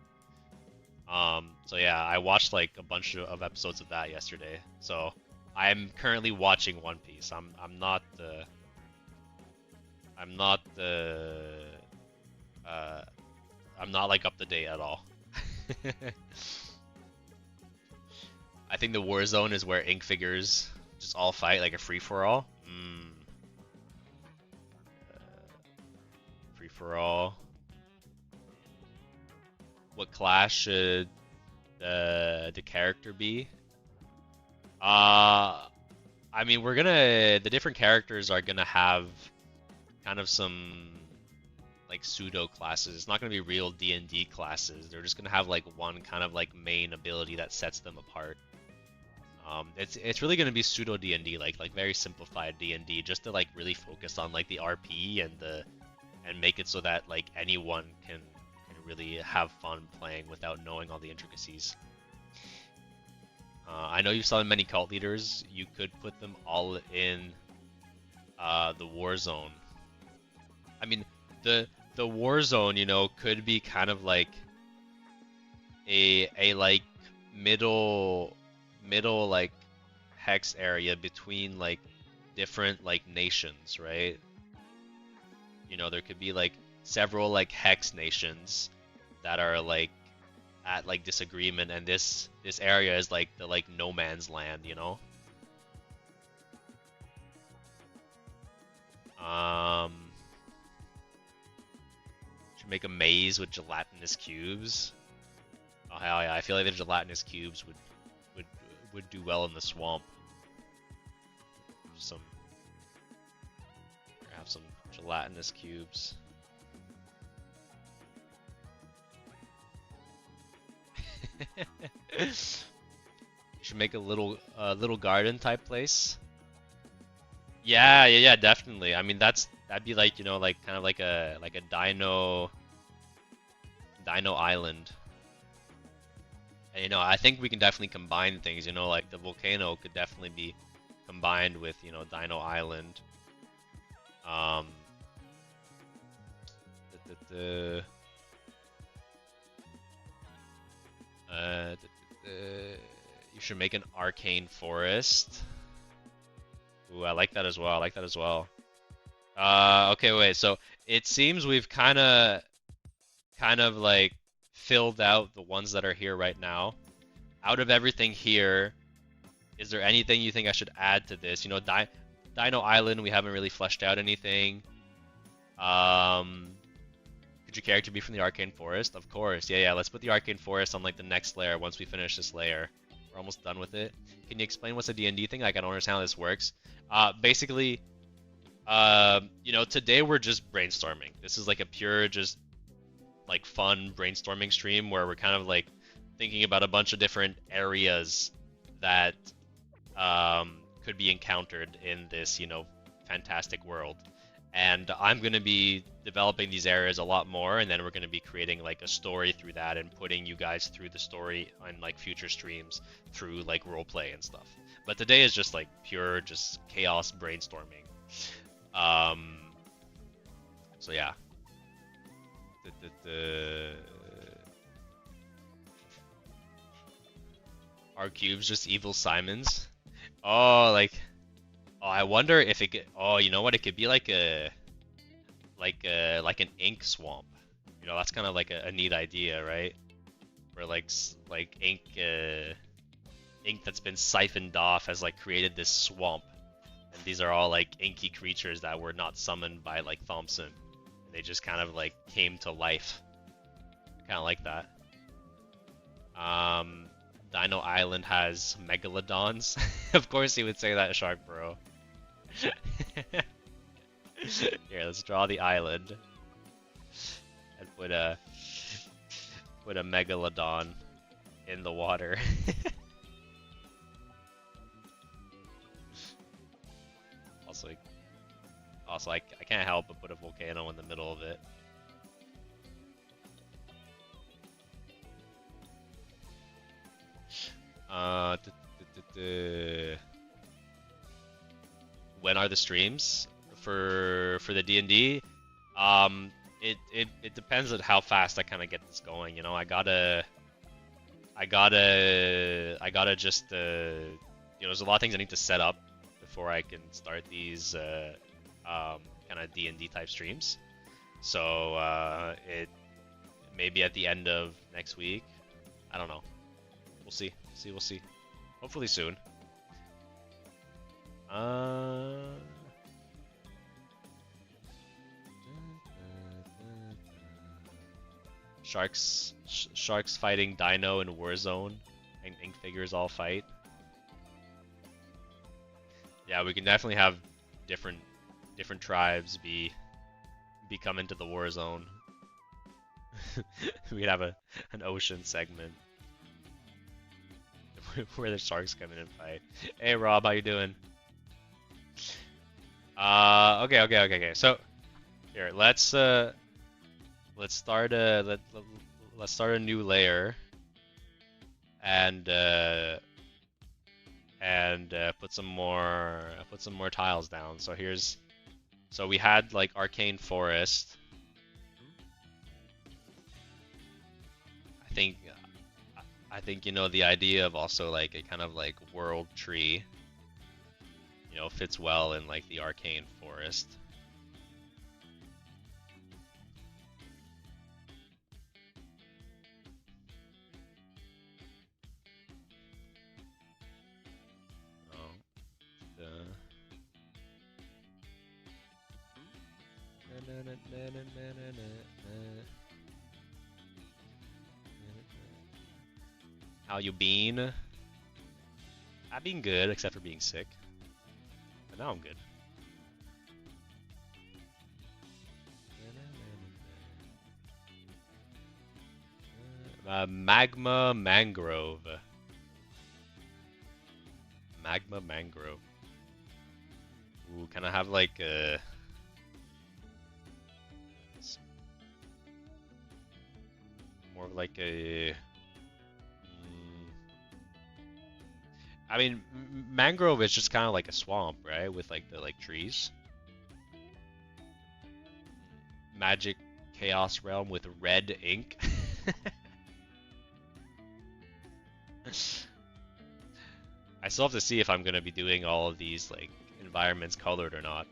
So yeah, I watched like a bunch of episodes of that yesterday. So I'm currently watching One Piece. I'm not like up to date at all. I think the war zone is where ink figures just all fight like a free for all. Free for all. What class should the character be? I mean, the different characters are gonna have kind of some like pseudo classes. It's not gonna be real D&D classes. They're just gonna have like one kind of like main ability that sets them apart. It's really gonna be pseudo D&D, like very simplified D&D, just to like really focus on like the RP and make it so that like anyone can really have fun playing without knowing all the intricacies. I know you saw many cult leaders. You could put them all in the war zone. I mean, the war zone, you know, could be kind of like a like middle like hex area between like different like nations, right? You know, there could be like several like hex nations that are like at like disagreement, and this area is like the like no man's land, you know. Should make a maze with gelatinous cubes. Oh hell yeah! I feel like the gelatinous cubes would do well in the swamp. Have some gelatinous cubes. You should make a little garden type place. Yeah, definitely. I mean, that'd be like, you know, like kind of like a dino island. And, you know, I think we can definitely combine things. You know, like the volcano could definitely be combined with, you know, Dino Island. You should make an arcane forest. Ooh, I like that as well. Okay, wait. So it seems we've kind of like filled out the ones that are here right now. Out of everything here, is there anything you think I should add to this? You know, Dino Island, we haven't really fleshed out anything. Could your character be from the Arcane Forest? Of course. Yeah. Let's put the Arcane Forest on like the next layer once we finish this layer. We're almost done with it. Can you explain what's a D&D thing? Like, I don't understand how this works. Basically, you know, today we're just brainstorming. This is like a pure, just like fun brainstorming stream where we're kind of like thinking about a bunch of different areas that could be encountered in this, you know, fantastic world. And I'm going to be developing these areas a lot more, and then we're going to be creating like a story through that and putting you guys through the story on like future streams through like roleplay and stuff. But today is just like pure just chaos brainstorming. So yeah. Are cubes just evil Simons? Oh, like... Oh, I wonder if it could... Oh, you know what? It could be like an ink swamp. You know, that's kind of like a neat idea, right? Where like ink that's been siphoned off has like created this swamp, and these are all like inky creatures that were not summoned by like Thompson. They just kind of like came to life. Kind of like that. Dino Island has megalodons. Of course he would say that, Shark Bro. Here, let's draw the island and put a megalodon in the water. Also, I can't help but put a volcano in the middle of it. when are the streams for the D&D? It depends on how fast I kind of get this going. You know, I gotta just you know, there's a lot of things I need to set up before I can start these kind of D&D type streams. So it maybe at the end of next week. I don't know. We'll see. We'll see. Hopefully soon. Sharks fighting Dino in Warzone, and ink figures all fight. Yeah, we can definitely have different tribes be come into the Warzone. We'd have an ocean segment where the sharks come in and fight. Hey Rob, how you doing? Okay. So here, let's start a new layer and put some more tiles down. So we had like Arcane Forest. I think you know the idea of also like a kind of like world tree, you know, fits well in like the Arcane Forest. How you been? I've been good, except for being sick. But now I'm good. Magma Mangrove. Magma Mangrove. Ooh, can I have like a... more of like a... I mean, mangrove is just kind of like a swamp, right? With like the trees. Magic Chaos Realm with red ink. I still have to see if I'm gonna be doing all of these like environments colored or not.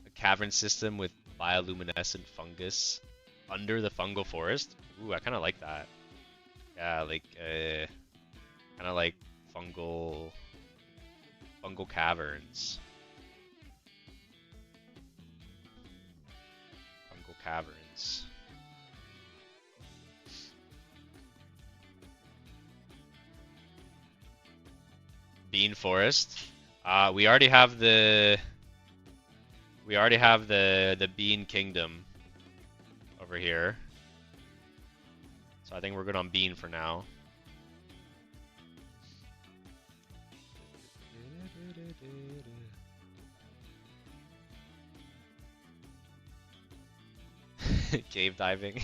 A cavern system with bioluminescent fungus under the fungal forest. Ooh, I kind of like that. Yeah, like kind of like fungal caverns. Fungal caverns. Bean forest. We already have the Bean Kingdom over here. So I think we're good on Bean for now. Cave diving.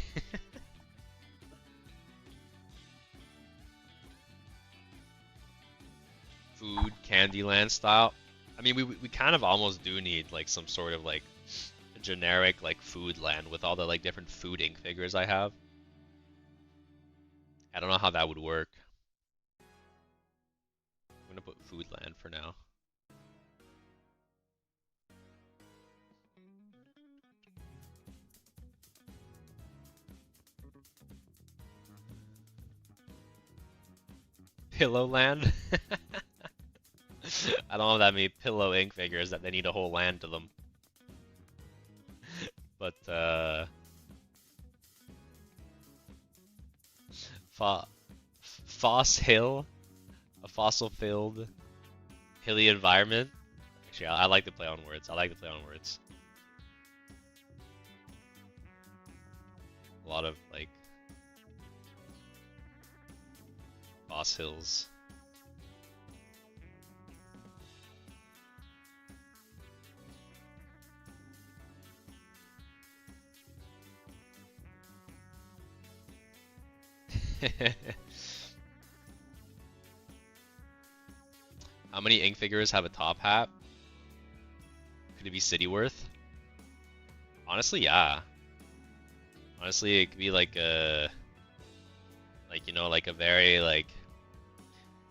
Food, Candyland style. I mean, we kind of almost do need like some sort of like generic like food land with all the like different food ink figures I have. I don't know how that would work. I'm gonna put food land for now. Pillow land? I don't know that many pillow ink figures that they need a whole land to them. But Foss Hill, a fossil-filled hilly environment. Actually, I like to play on words. A lot of like Foss Hills. How many ink figures have a top hat? Could it be Cityworth? Honestly, yeah. Honestly, it could be like a, like, you know, like a very like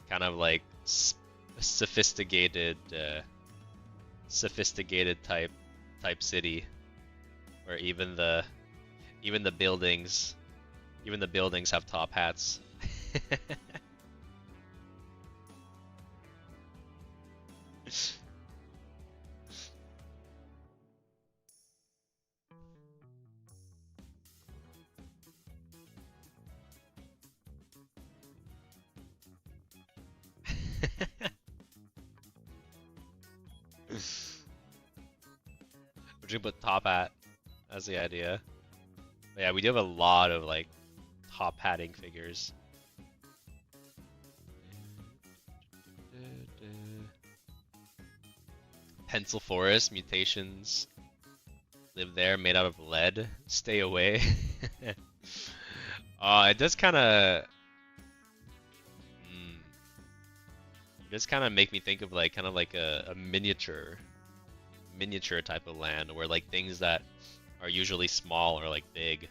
kind of like sophisticated type city, where even the buildings have top hats. Would you put top hat as the idea? But yeah, we do have a lot of like top hatting figures. Pencil Forest mutations live there, made out of lead. Stay away. It does kind of. It does kind of make me think of like kind of like a miniature type of land where like things that are usually small are like big.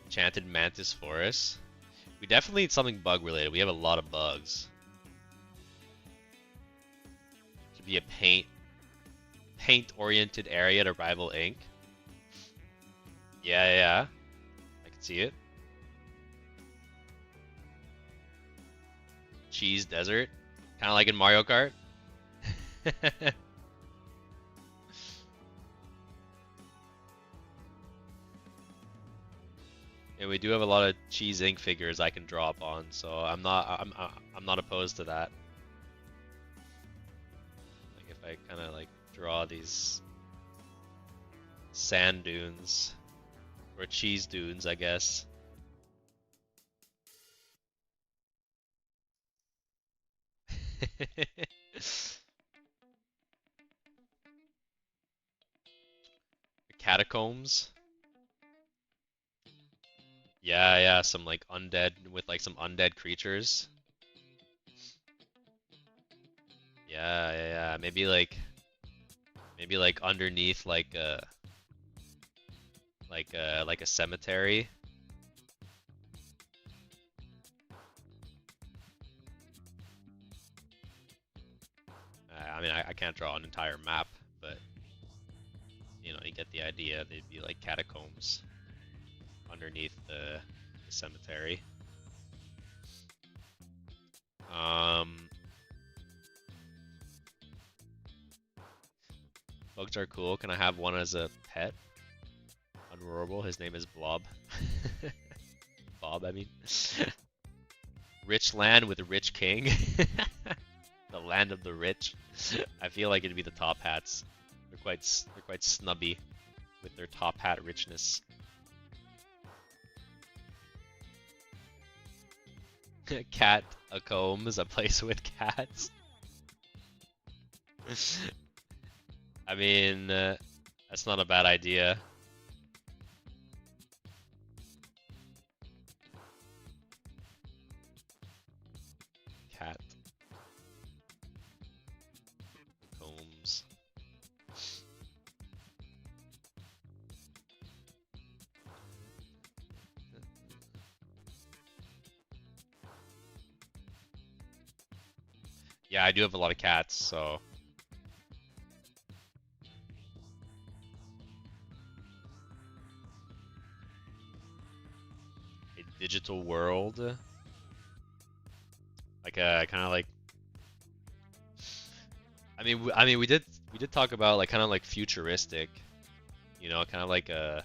Enchanted Mantis Forest. We definitely need something bug related. We have a lot of bugs. To be a paint oriented area to rival ink. Yeah. I can see it. Cheese desert. Kinda like in Mario Kart. And we do have a lot of cheese ink figures I can drop on, so I'm not opposed to that. Like if I kind of like draw these sand dunes or cheese dunes, I guess. Catacombs. Yeah, some like undead with like some undead creatures. Yeah. Maybe like underneath like a cemetery. I mean, I can't draw an entire map, but you know, you get the idea. They'd be like catacombs underneath the cemetery. Bugs are cool. Can I have one as a pet? Unroarable. His name is Blob. Bob, I mean. Rich land with a rich king. The land of the rich. I feel like it'd be the top hats. They're quite snubby with their top hat richness. Cat a comb is a place with cats. I mean, that's not a bad idea. Cat combs. Yeah, I do have a lot of cats, so. A digital world. Like a kind of like. I mean, we did talk about like kind of like futuristic, you know, kind of like a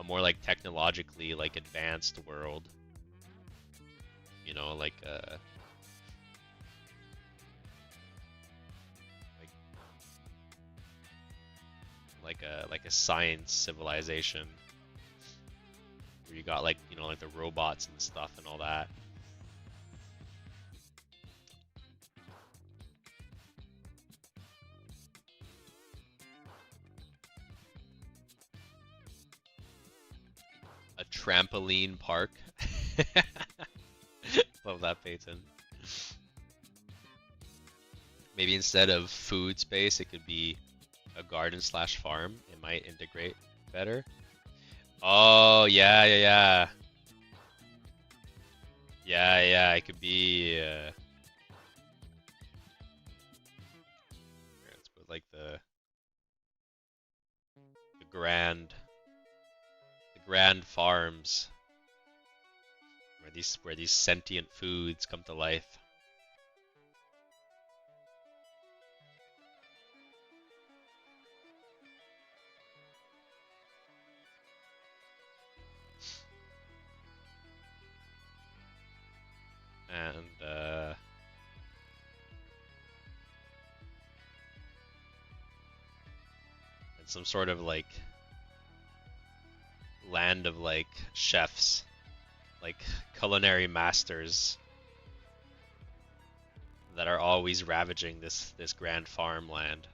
more like technologically like advanced world. You know, like a science civilization where you got like, you know, like the robots and stuff and all that. trampoline park. Love that, Peyton. Maybe instead of food space, it could be a garden slash farm. It might integrate better. Oh, yeah, yeah, yeah. Yeah, yeah, it could be, let's put like the grand farms where these sentient foods come to life. And some sort of like land of like chefs, like culinary masters that are always ravaging this grand farmland.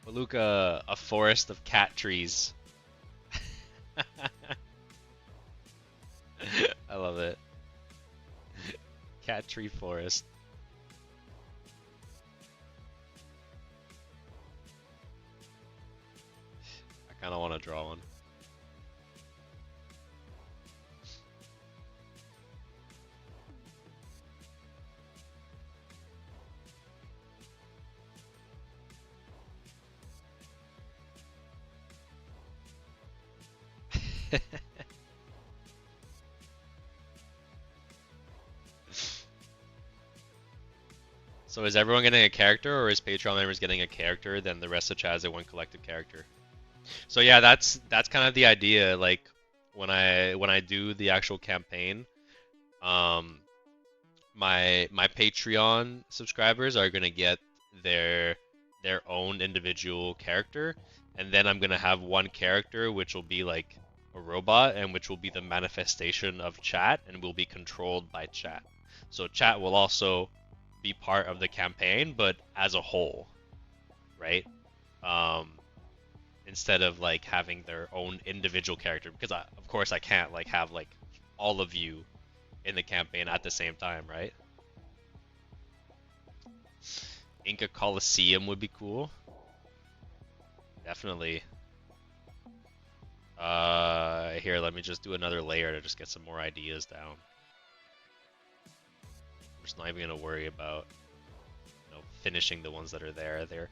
Maluka, a forest of cat trees. I love it. Cat tree forest. I kind of want to draw one. So is everyone getting a character, or is Patreon members getting a character, then the rest of chat has a one collective character? So yeah, that's kind of the idea. Like when I do the actual campaign, my Patreon subscribers are gonna get their own individual character, and then I'm gonna have one character which will be like a robot, and which will be the manifestation of chat, and will be controlled by chat. So chat will also be part of the campaign, but as a whole, right? Instead of like having their own individual character, because of course I can't like have like all of you in the campaign at the same time, right? Inca Coliseum would be cool. Definitely. Here, let me just do another layer to just get some more ideas down. I'm just not even gonna worry about, you know, finishing the ones that are there. They're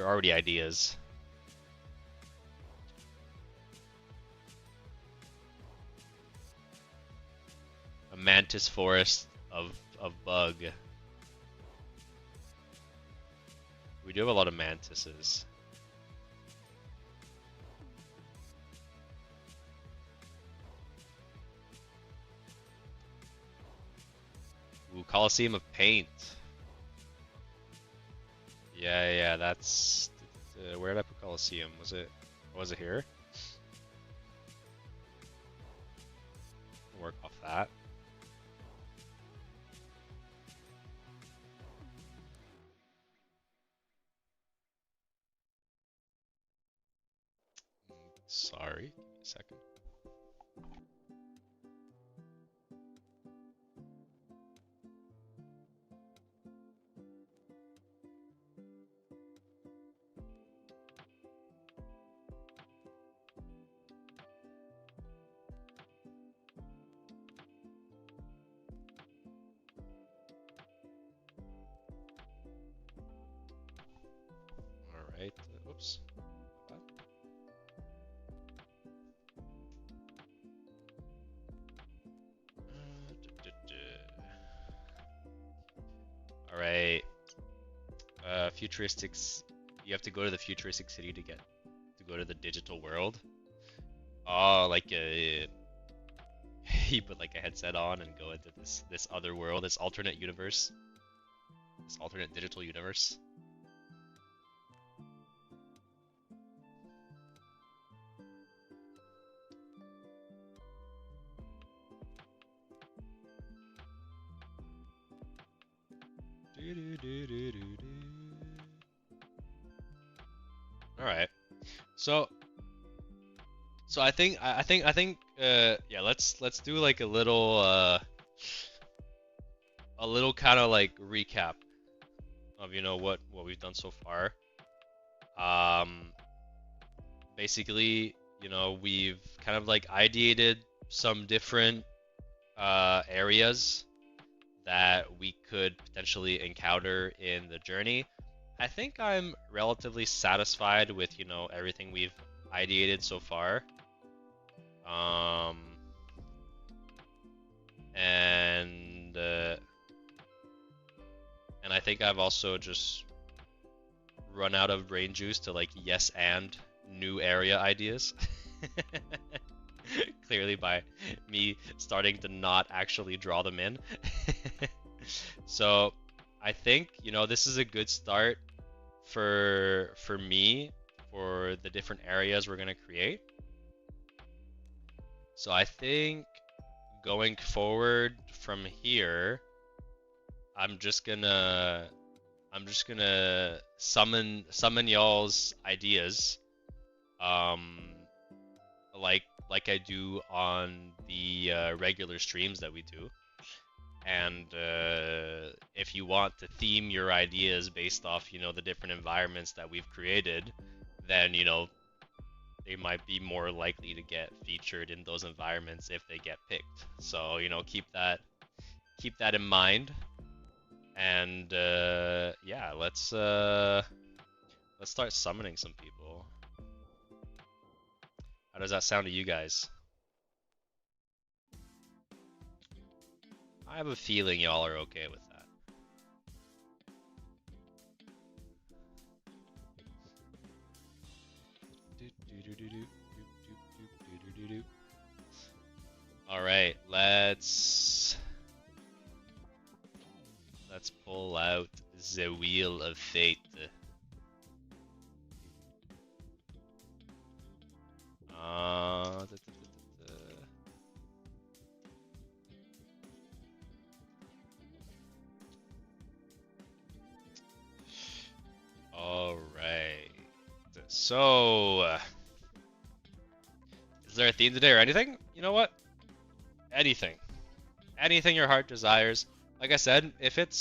already ideas. A mantis forest of bug. We do have a lot of mantises. Ooh, Coliseum of Paint. Yeah, that's... where did I put Coliseum? Was it here? Work off that. Sorry, give me a second. Alright, oops. Alright. Futuristics. You have to go to the futuristic city to go to the digital world. Oh, like you put like a headset on and go into this other world, this alternate universe, this alternate digital universe. All right. So I think yeah, let's do like a little kind of like recap of what we've done so far. Basically, we've kind of like ideated some different areas that we could potentially encounter in the journey. I think I'm relatively satisfied with, everything we've ideated so far. And I think I've also just run out of brain juice to like yes and new area ideas. Clearly by me starting to not actually draw them in. So I think, this is a good start for me for the different areas we're gonna create. So I think going forward from here, I'm just gonna summon y'all's ideas, like I do on the regular streams that we do. And if you want to theme your ideas based off, the different environments that we've created, then they might be more likely to get featured in those environments if they get picked. So keep that in mind. And yeah, let's start summoning some people. How does that sound to you guys? I have a feeling y'all are okay with that. All right, let's pull out the Wheel of Fate. All right. So, is there a theme today or anything? You know what? Anything. Anything your heart desires. Like I said, if it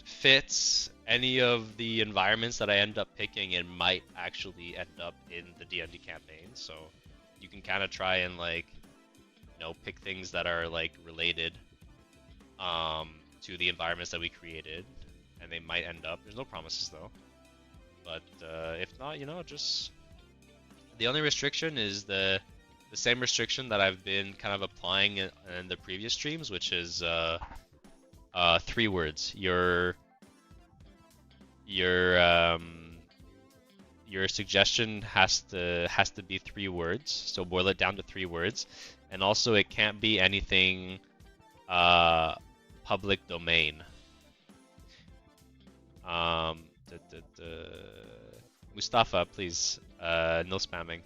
fits any of the environments that I end up picking, it might actually end up in the D&D campaign. So you can kind of try and like, pick things that are like related to the environments that we created, and they might end up. There's no promises though. But if not, just the only restriction is the same restriction that I've been kind of applying in the previous streams, which is 3 words. Your suggestion has to be 3 words, so boil it down to 3 words, and also it can't be anything public domain. Mustafa, please, no spamming.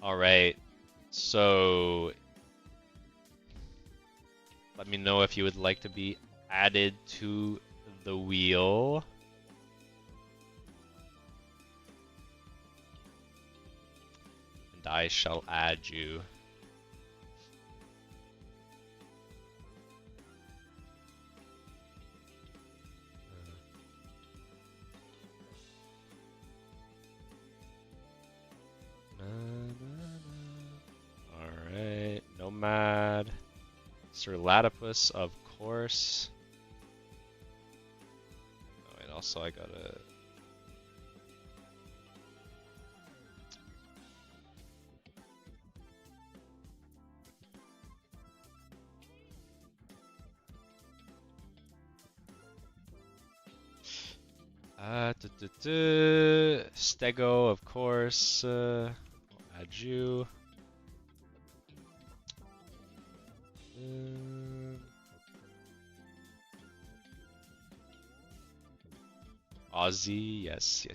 All right, so let me know if you would like to be added to the wheel. And I shall add you. Alright, Nomad, Sir Latipus, of course. Oh, and also I gotta... Stego, of course. I'll add you. Ozzy, yes.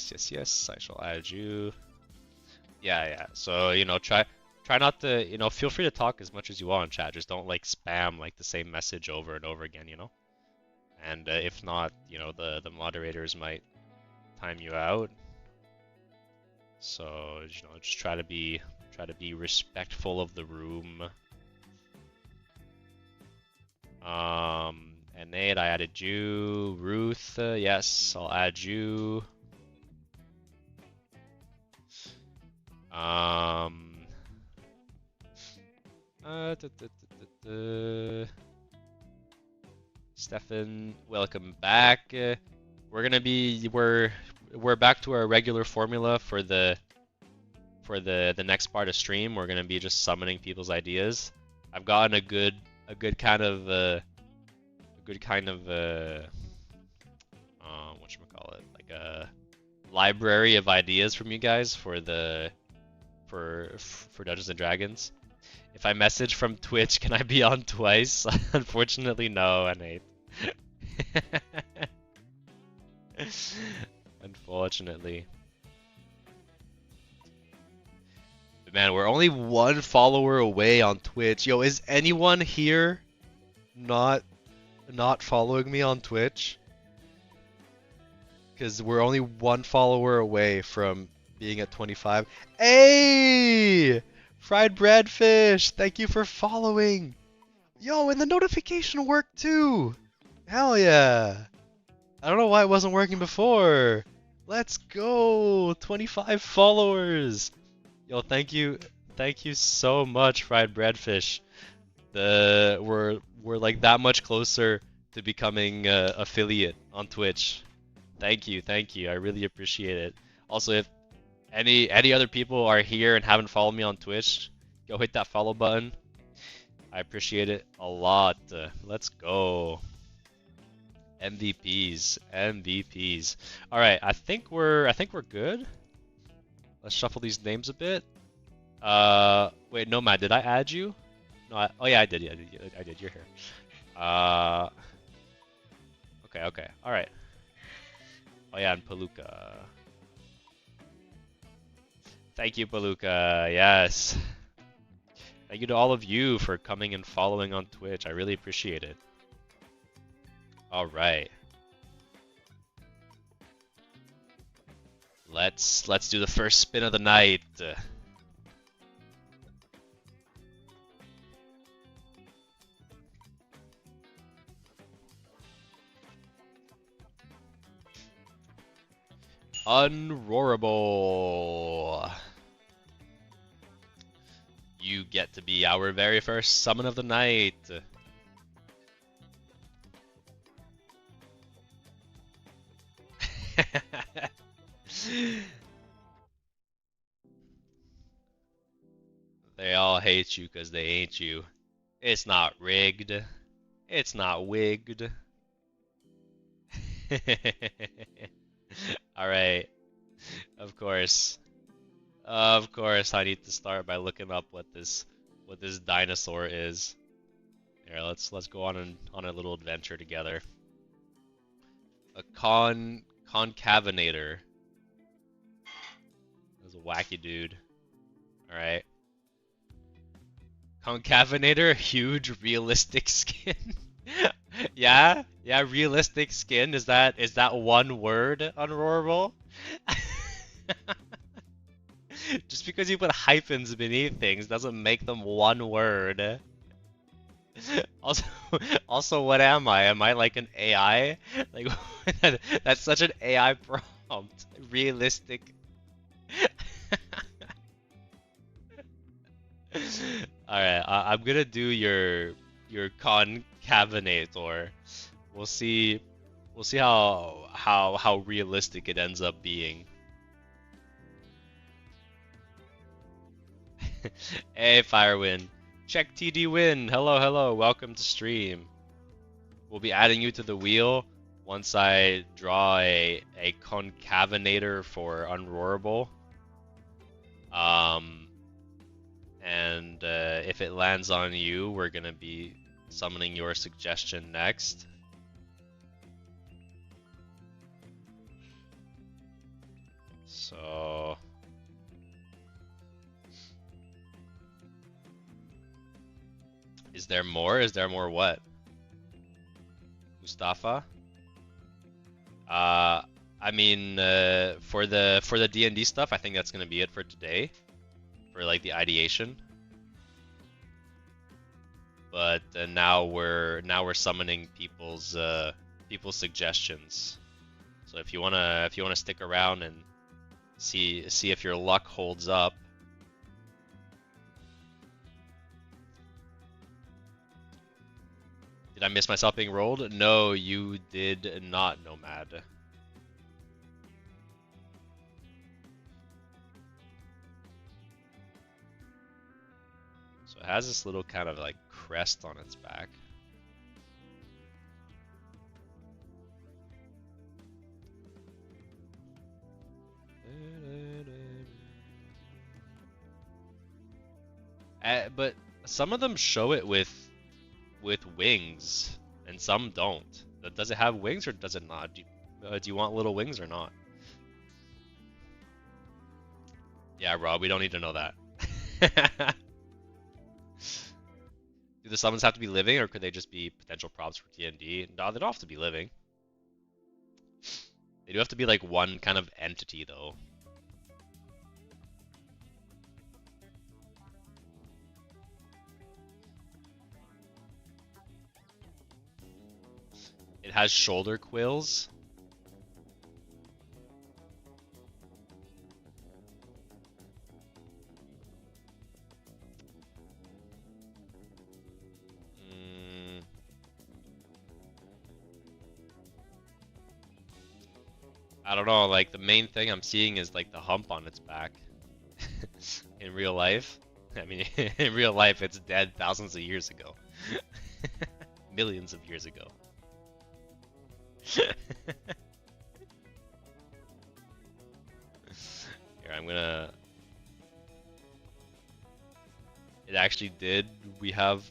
I shall add you. Yeah. So try try not to, feel free to talk as much as you want in chat. Just don't like spam like the same message over and over again, And if not, the moderators might time you out. So, just try to be respectful of the room. And Nate, I added you. Ruth, yes, I'll add you. Stefan, welcome back. We're back to our regular formula for the next part of stream. We're gonna be just summoning people's ideas. I've gotten a good kind of whatchamacallit, like a library of ideas from you guys for Dungeons and Dragons. If I message from Twitch, can I be on twice? Unfortunately, no, Nate. Unfortunately. But man, we're only one follower away on Twitch. Yo, is anyone here not following me on Twitch? Because we're only one follower away from being at 25. Hey! Fried Breadfish, thank you for following. Yo, and the notification worked too. Hell yeah. I don't know why it wasn't working before. Let's go. 25 followers. Yo, thank you so much, Fried Breadfish. We're like that much closer to becoming affiliate on Twitch. Thank you. I really appreciate it. Also, if any other people are here and haven't followed me on Twitch, go hit that follow button. I appreciate it a lot. Let's go. MVPs. All right, I think we're good. Let's shuffle these names a bit. Wait, Nomad, did I add you? No, oh yeah, I did. Yeah, I did. You're here. Okay. All right. Oh yeah, and Palooka. Thank you, Palooka. Yes. Thank you to all of you for coming and following on Twitch. I really appreciate it. All right. Let's do the first spin of the night. Unroarable. You get to be our very first summon of the night. They all hate you because they ain't you. It's not rigged. It's not wigged. Alright. Of course, I need to start by looking up what this dinosaur is. Here, let's go on a little adventure together. A concavinator. That's a wacky dude. Alright. Concavinator, huge realistic skin. Yeah, realistic skin. Is that one word, Unroarable? Just because you put hyphens beneath things doesn't make them one word. Also, what am I? Am I like an AI? Like, that's such an AI prompt. Realistic. Alright, I'm gonna do your concavinator. We'll see how realistic it ends up being. Hey, Firewind. Check TD Win. Hello. Welcome to stream. We'll be adding you to the wheel once I draw a concavinator for Unroarable. And if it lands on you, we're gonna be summoning your suggestion next. So Is there more? Is there more what? Mustafa? I mean, for the D&D stuff, I think that's gonna be it for today, for like the ideation. But now we're summoning people's suggestions. So if you wanna stick around and see if your luck holds up. Did I miss myself being rolled? No, you did not, Nomad. So it has this little kind of like crest on its back. But some of them show it with wings, and some don't. Does it have wings or does it not? Do you want little wings or not? Yeah, Rob, we don't need to know that. Do the summons have to be living, or could they just be potential props for D&D? No, they don't have to be living. They do have to be like one kind of entity, though. It has shoulder quills. I don't know, like the main thing I'm seeing is like the hump on its back. In real life. I mean, in real life it's dead thousands of years ago. Millions of years ago. Here, I'm gonna... It actually did. We have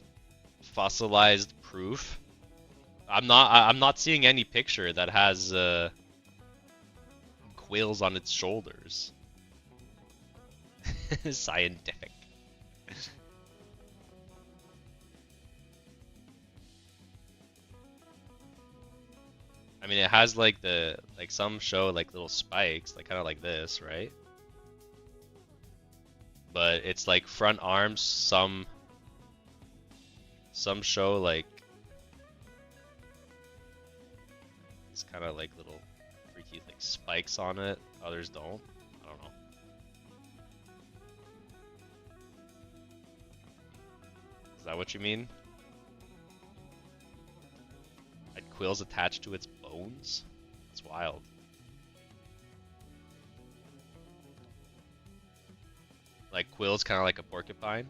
fossilized proof. I'm not seeing any picture that has quills on its shoulders. Scientific. I mean, it has like some show like little spikes, like kind of like this, right? But it's like front arms. Some show like it's kind of like little freaky like spikes on it. Others don't. I don't know. Is that what you mean? Like quills attached to its bones? It's wild. Like quills, kind of like a porcupine.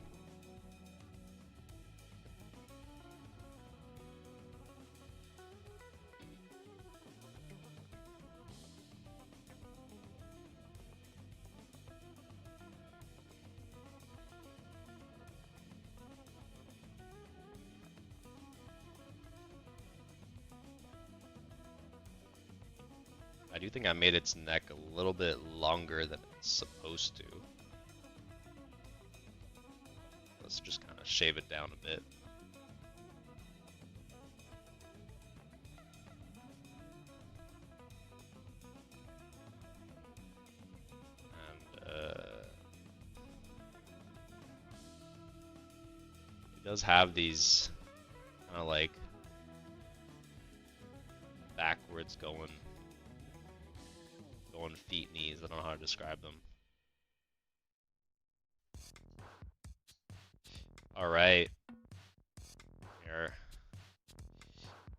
I do think I made its neck a little bit longer than it's supposed to. Let's just kind of shave it down a bit. And it does have these kind of like backwards going feet, knees. I don't know how to describe them. Alright. Here.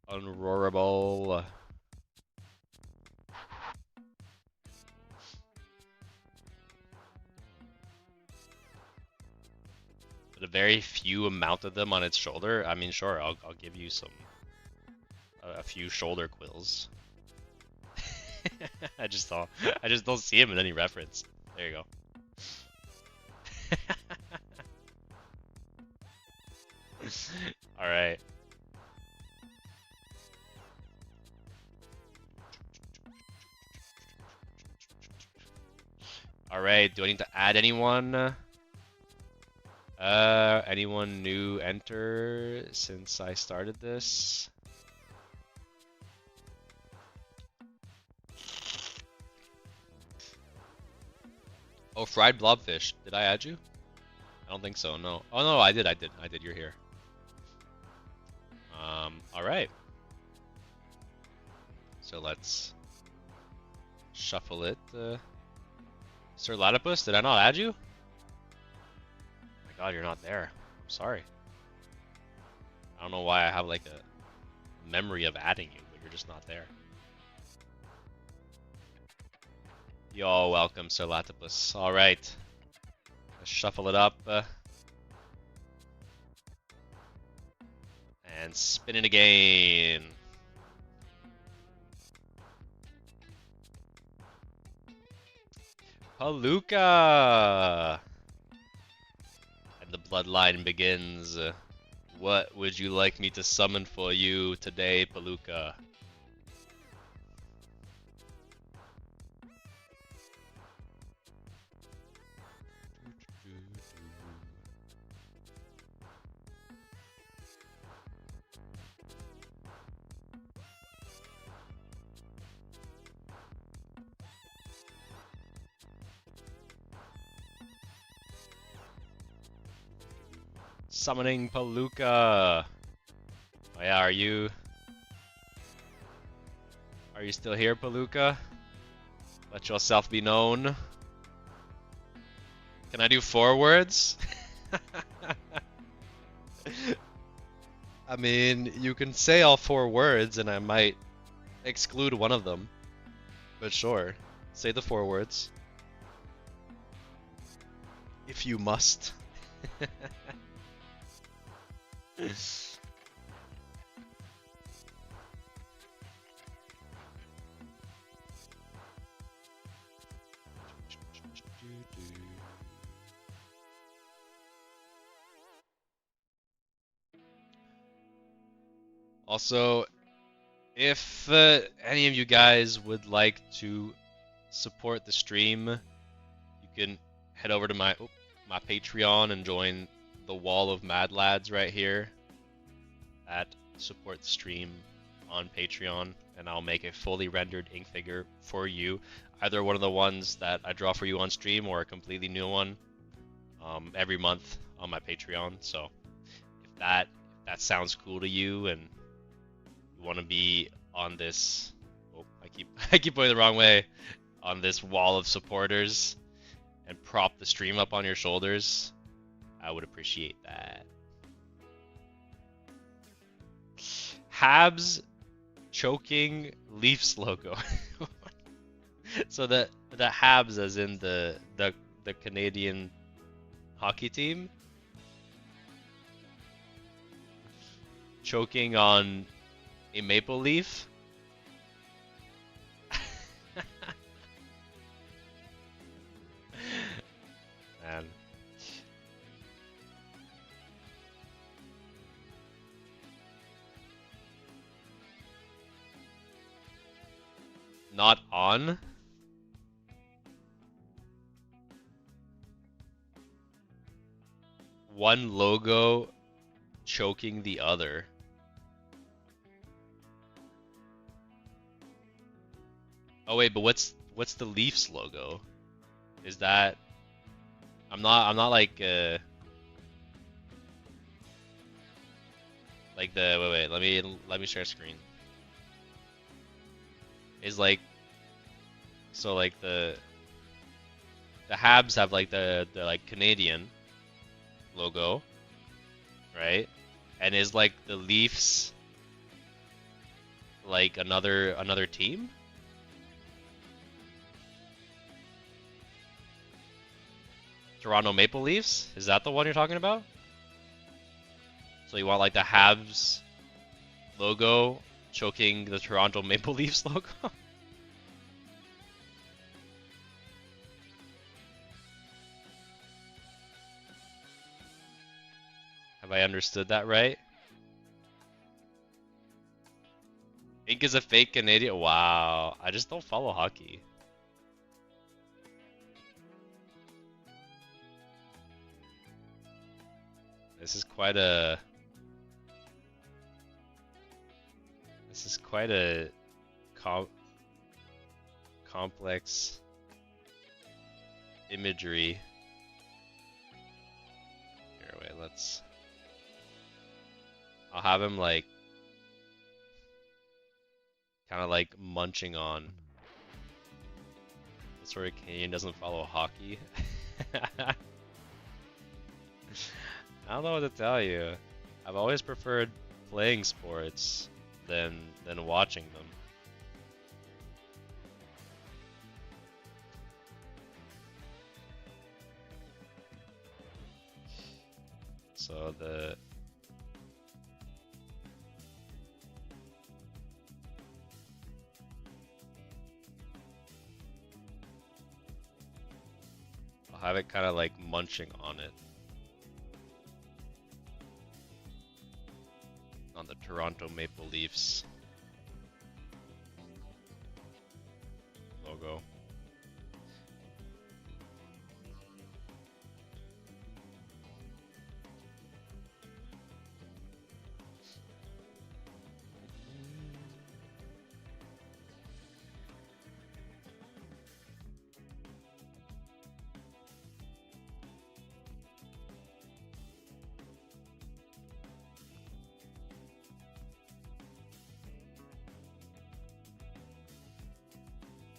Unroarable. But a very few amount of them on its shoulder. I mean, sure, I'll give you some a few shoulder quills. I just don't see him in any reference. There you go. All right. All right. Do I need to add anyone? Anyone new enter since I started this? Oh, fried blobfish. Did I add you? I don't think so, no. Oh no, I did, you're here. Alright. So let's shuffle it. Sir Latipus, did I not add you? Oh my god, you're not there. I'm sorry. I don't know why I have like a memory of adding you, but you're just not there. Yo, welcome, Sir Latipus. Alright. Let's shuffle it up. And spin it again. Palooka! And the bloodline begins. What would you like me to summon for you today, Palooka? Summoning Palooka. Oh yeah, are you still here, Palooka? Let yourself be known. Can I do 4 words? I mean, you can say all 4 words and I might exclude one of them. But sure, say the 4 words. If you must. Also, if any of you guys would like to support the stream, you can head over to my Patreon and join the wall of Mad Lads right here at support the stream on Patreon, and I'll make a fully rendered ink figure for you, either one of the ones that I draw for you on stream or a completely new one every month on my Patreon. So if that sounds cool to you and you want to be on this, I keep going the wrong way, on this wall of supporters and prop the stream up on your shoulders, I would appreciate that. Habs choking Leafs logo. So the Habs, as in the Canadian hockey team, choking on a maple leaf. Man. Not on? One logo choking the other. Oh wait, but what's the Leafs logo? Is that I'm not like the wait, let me share screen. Is like, so like the Habs have like the like Canadian logo, right? And is like the Leafs like another team? Toronto Maple Leafs? Is that the one you're talking about? So you want like the Habs logo choking the Toronto Maple Leafs logo? Have I understood that right? Ink is a fake Canadian? Wow, I just don't follow hockey. This is quite a... This is quite a complex imagery. Here, wait, let's... I'll have him like... kind of like munching on... The sort of Canadian doesn't follow hockey. I don't know what to tell you. I've always preferred playing sports than watching them. So I'll have it kind of like munching on it. On the Toronto Maple Leafs logo.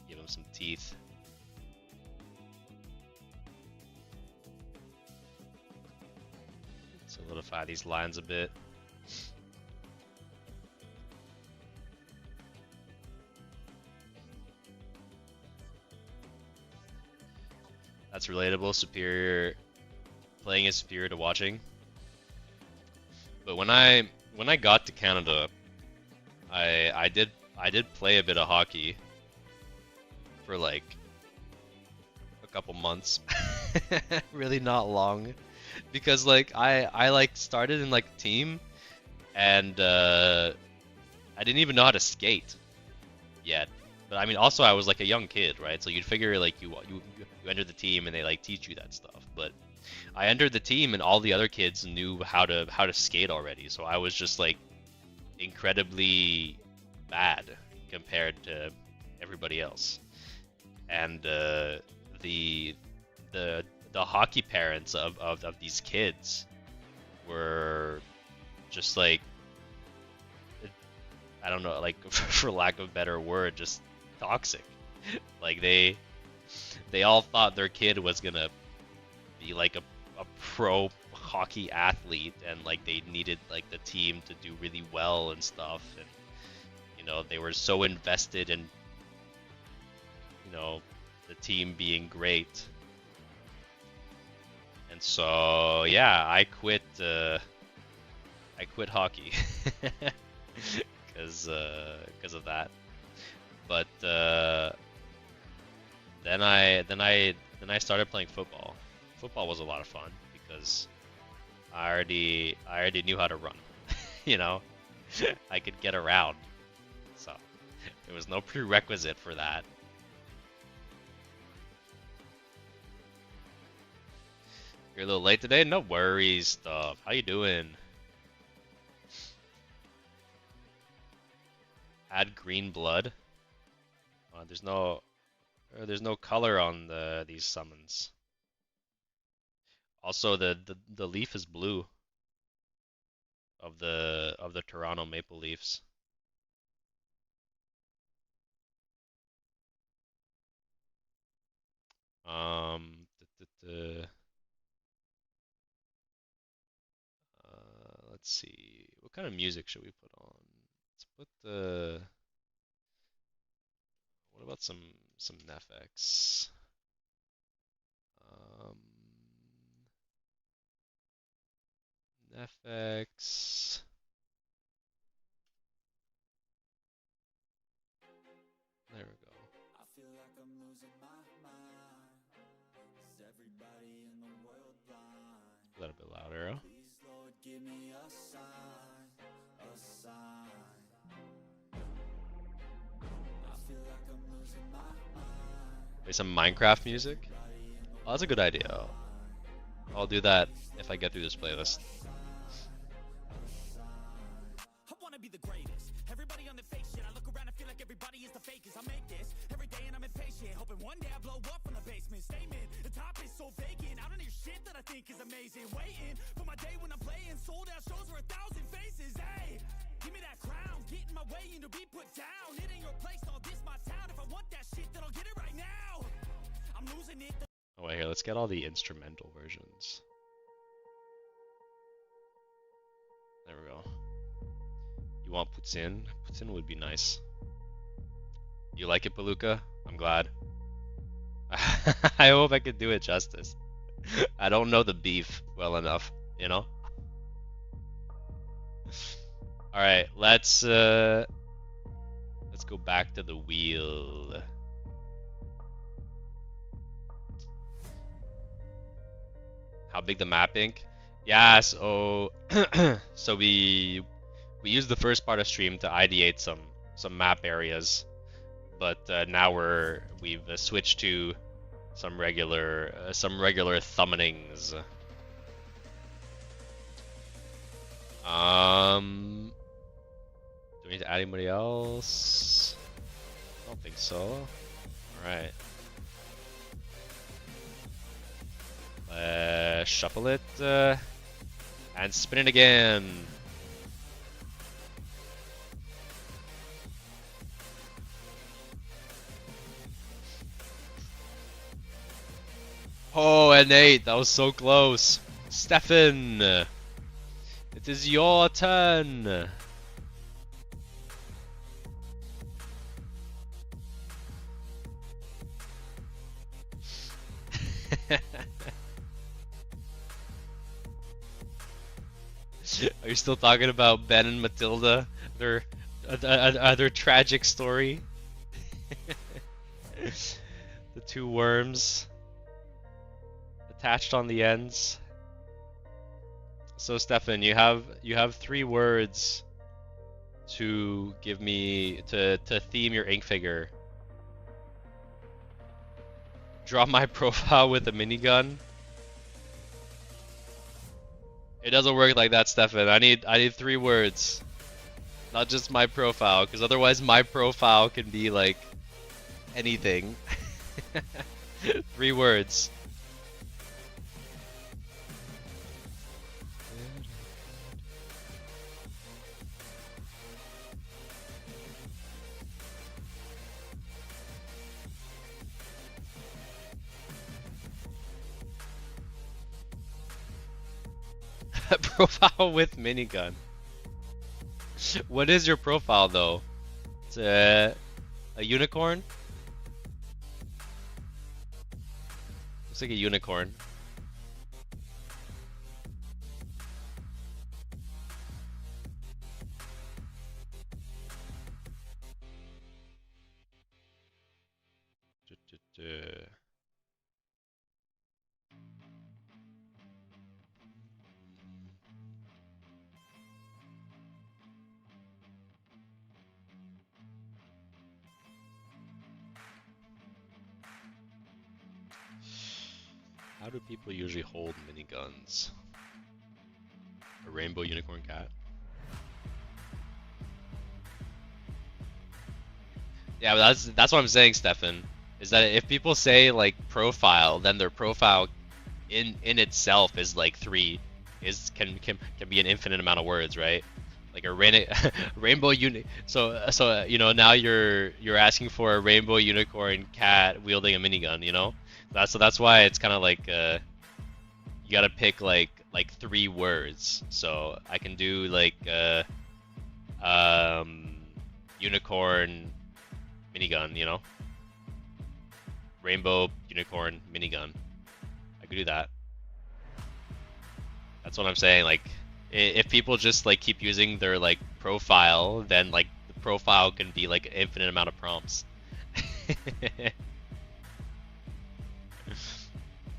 Give him some teeth. Solidify these lines a bit. That's relatable. Superior playing is superior to watching. But when I got to Canada, I did play a bit of hockey for like a couple months. Really not long, because like I like started in like a team, and I didn't even know how to skate yet. But I mean, also I was like a young kid, right? So you'd figure like you enter the team and they like teach you that stuff. But I entered the team and all the other kids knew how to skate already. So I was just like incredibly bad compared to everybody else. And the hockey parents of these kids were just like, I don't know, like for lack of a better word, just toxic. Like they all thought their kid was gonna be like a pro hockey athlete, and like they needed like the team to do really well and stuff, and you know, they were so invested in, you know, the team being great. And so yeah, I quit hockey because of that. But then I started playing football. Football was a lot of fun because I already knew how to run. You know, I could get around, so there was no prerequisite for that. You're a little late today? No worries, stuff. How you doing? Add green blood. There's no color on these summons. Also, the leaf is blue of the Toronto Maple Leafs. Let's see. What kind of music should we put on? Let's put the... What about some Nefx? Nefx. There we go. I feel like I'm losing my mind. Is everybody in the world blind? A little bit louder. Please, Lord, give me a sign, a sign. I feel like I'm losing my mind. Wait, some Minecraft music? Oh, that's a good idea. I'll do that if I get through this playlist. be the greatest. Everybody on the fake shit, I look around and feel like everybody is the fakest. I make this every day and I'm impatient, hoping one day I blow up from the basement. Statement, the top is so vacant, I don't hear shit that I think is amazing. Waiting for my day when I'm playing sold out shows for 1,000 faces. Hey, give me that crown, get in my way and to be put down. It ain't your place, all this my town. If I want that shit, then I'll get it right now. I'm losing it. Oh wait, here, let's get all the instrumental versions. There we go. You want Putin? Putin would be nice. You like it, Palooka? I'm glad. I hope I could do it justice. I don't know the beef well enough, you know? Alright, let's go back to the wheel. How big the map ink? Yeah, so so we used the first part of stream to ideate some map areas, but now we've switced to some regular thumbenings. Do we need to add anybody else? I don't think so. All right. Shuffle it and spin it again. Oh, and 8, that was so close. Stefan, it is your turn. Are you still talking about Ben and Matilda? Their tragic story. The two worms attached on the ends. So Stefan, you have 3 words to give me to theme your ink figure. Draw my profile with a minigun. It doesn't work like that, Stefan. I need 3 words. Not just my profile, because otherwise my profile can be like anything. 3 words. Profile with minigun. What is your profile though? It's a unicorn? Looks like a unicorn. How do people usually hold miniguns? A rainbow unicorn cat? Yeah, but that's what I'm saying, Stefan. Is that if people say like profile, then their profile in itself is like 3 can be an infinite amount of words, right? Like a rainbow so you know, now you're asking for a rainbow unicorn cat wielding a minigun, you know? That's why it's kind of like you gotta pick like 3 words. So I can do like unicorn minigun, you know, rainbow unicorn minigun. I could do that. That's what I'm saying. Like if people just like keep using their like profile, then like the profile can be like an infinite amount of prompts.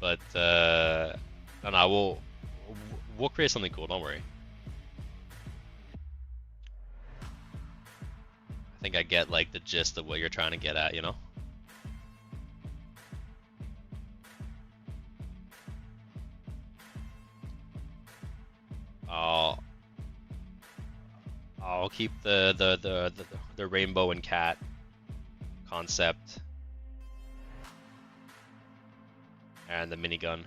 But no, we'll create something cool. Don't worry. I think I get like the gist of what you're trying to get at, you know. I'll I'll keep the rainbow and cat concept and the minigun.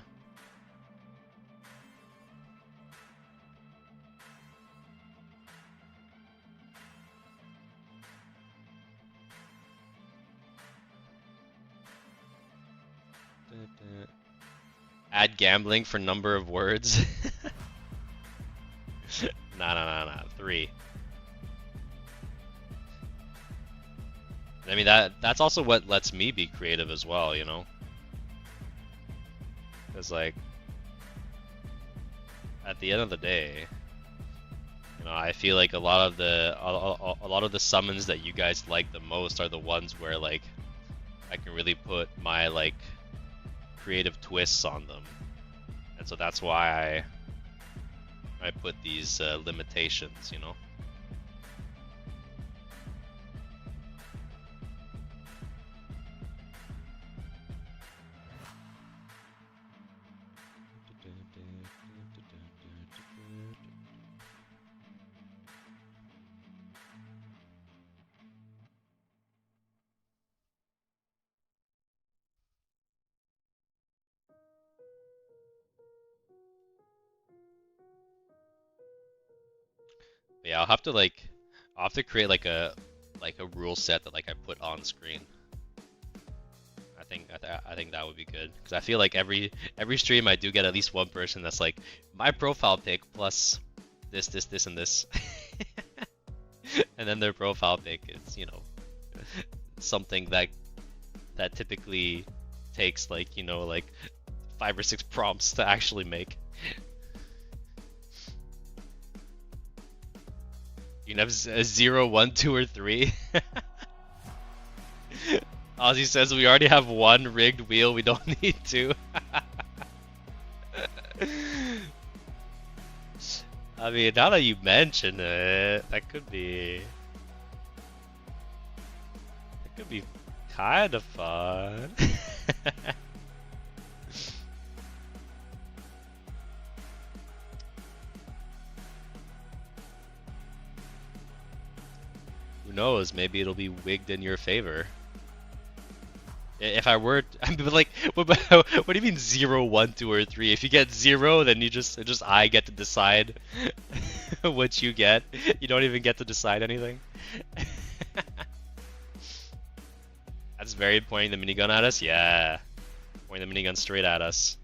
Add gambling for number of words. Nah. 3. I mean that's also what lets me be creative as well, you know. Cause like at the end of the day, you know, I feel like a lot of the summons that you guys like the most are the ones where like I can really put my like creative twists on them, and so that's why I put these limitations, you know. Yeah, I'll have to create like a rule set that like I put on screen. I think that would be good, because I feel like every stream I do get at least one person that's like my profile pic plus this and this, and then their profile pic is, you know, something that typically takes like, you know, like 5 or 6 prompts to actually make. You can have a 0, 1, 2, or 3. Ozzy says we already have 1 rigged wheel, we don't need 2. I mean, now that you mention it, that could be kind of fun. Who knows? Maybe it'll be wigged in your favor. If I were, I'd be like, what do you mean 0, 1, 2, or 3? If you get 0, then you just I get to decide what you get. You don't even get to decide anything. That's very pointing the minigun at us. Yeah, pointing the minigun straight at us.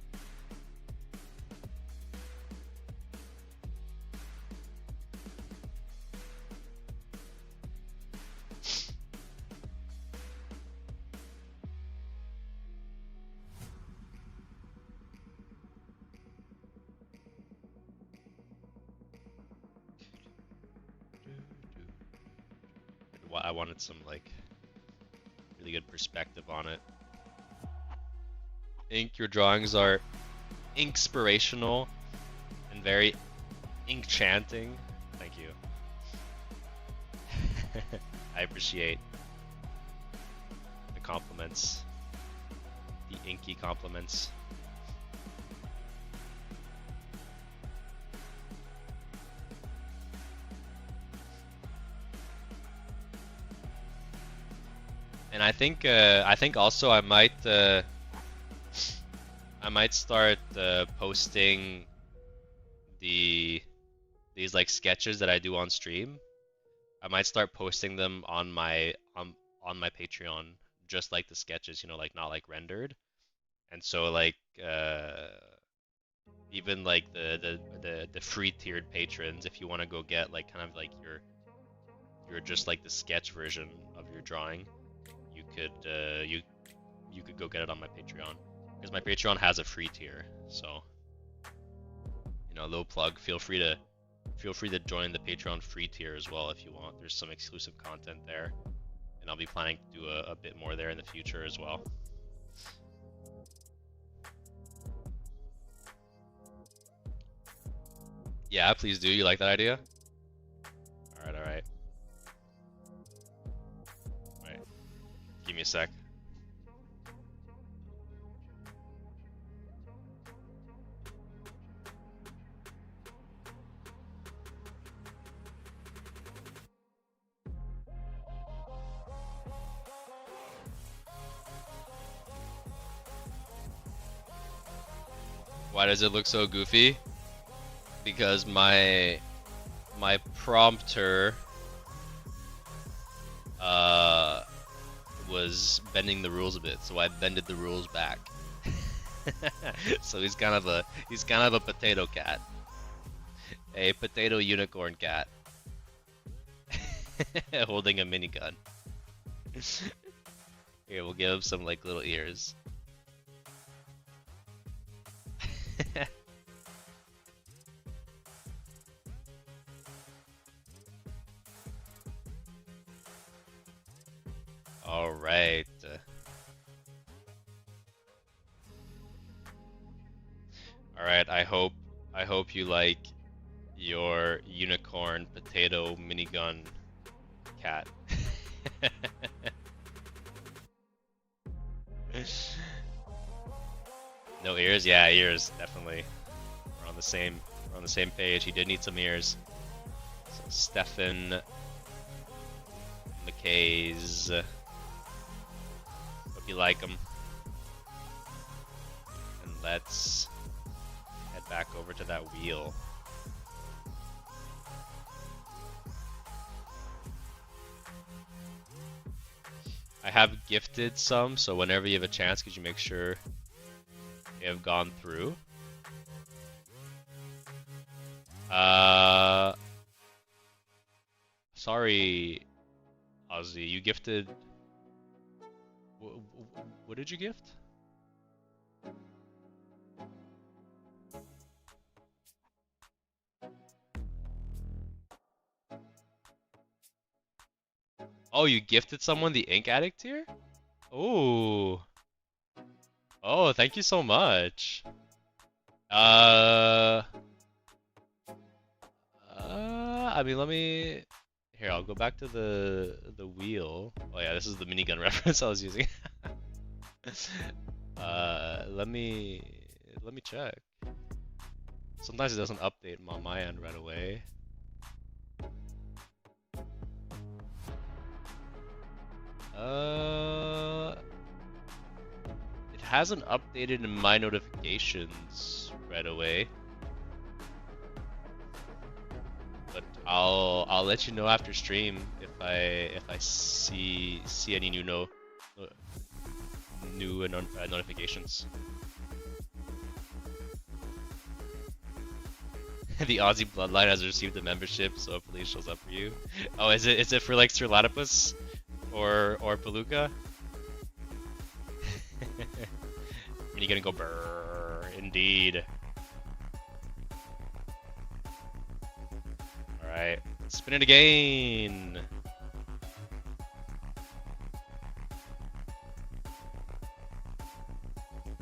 I wanted some like really good perspective on it. Ink, your drawings are inspirational and very enchanting. Thank you. I appreciate the compliments, the inky compliments. And I think also I might start posting these like sketches that I do on stream. I might start posting them on my Patreon, just like the sketches, you know, like not like rendered. And so like even like the free tiered patrons, if you want to go get like kind of like your just like the sketch version of your drawing, you could you could go get it on my Patreon, because my Patreon has a free tier. So, you know, little plug, feel free to join the Patreon free tier as well if you want. There's some exclusive content there, and I'll be planning to do a bit more there in the future as well. Yeah, please do. You like that idea? Alright, alright. Alright. Give me a sec. Why does it look so goofy? Because my prompter was bending the rules a bit, so I bended the rules back. So he's kind of a potato cat. A potato unicorn cat. Holding a minigun. Here, we'll give him some like little ears. All right. All right. I hope you like your unicorn potato minigun cat. No ears? Yeah, ears definitely. We're on the same page. He did need some ears. So Stefan McKay's. Hope you like them. And let's head back over to that wheel. I have gifted some, so whenever you have a chance, could you make sure they have gone through? Sorry, Ozzy, you gifted. What did you gift? Oh, you gifted someone the Ink Addict here? Oh. Oh, thank you so much. I mean, let me. Here, I'll go back to the wheel. Oh yeah, this is the minigun reference I was using. Let me check. Sometimes it doesn't update on my end right away. It hasn't updated in my notifications right away. But I'll let you know after stream if I see any new notifications. The Aussie Bloodline has received a membership, so hopefully it shows up for you. Oh, is it for like Sir Latipus or Palooka? You're gonna go brrr, indeed. Alright, spin it again.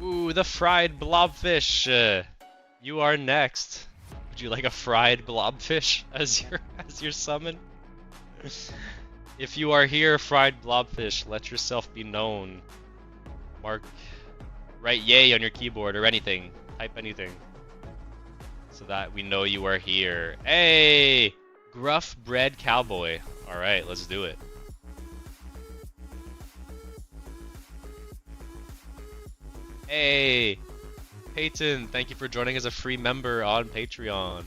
Ooh, the fried blobfish. You are next. Would you like a fried blobfish as your summon? If you are here, fried blobfish, let yourself be known. Write yay on your keyboard or anything. Type anything. So that we know you are here. Hey! Gruff Bread Cowboy. Alright, let's do it. Hey! Peyton, thank you for joining as a free member on Patreon.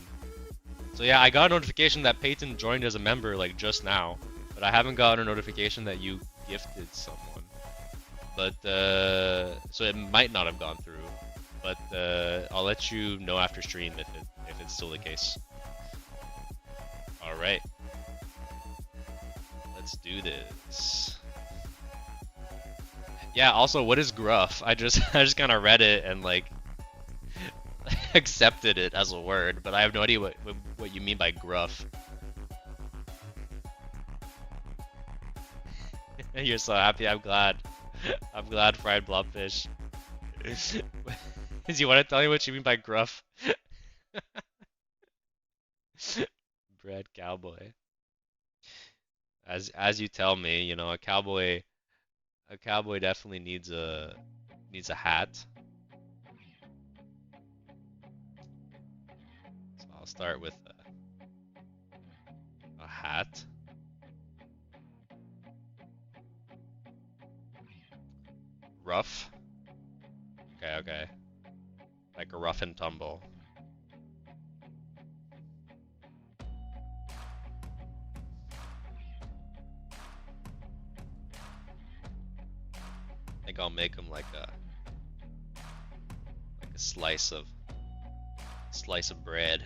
So yeah, I got a notification that Peyton joined as a member like just now. But I haven't gotten a notification that you gifted someone. But, so it might not have gone through. But, I'll let you know after stream if it's still the case. Alright. Let's do this. Yeah, also, what is gruff? I just kind of read it and, like, accepted it as a word, but I have no idea what you mean by gruff. You're so happy, I'm glad. I'm glad, fried blobfish. Do you want to tell me what you mean by gruff? Bread cowboy. As you tell me, you know, a cowboy definitely needs a hat. So I'll start with a hat. Rough. Okay. Like Like a rough and tumble. I think I'll make him like a slice of bread.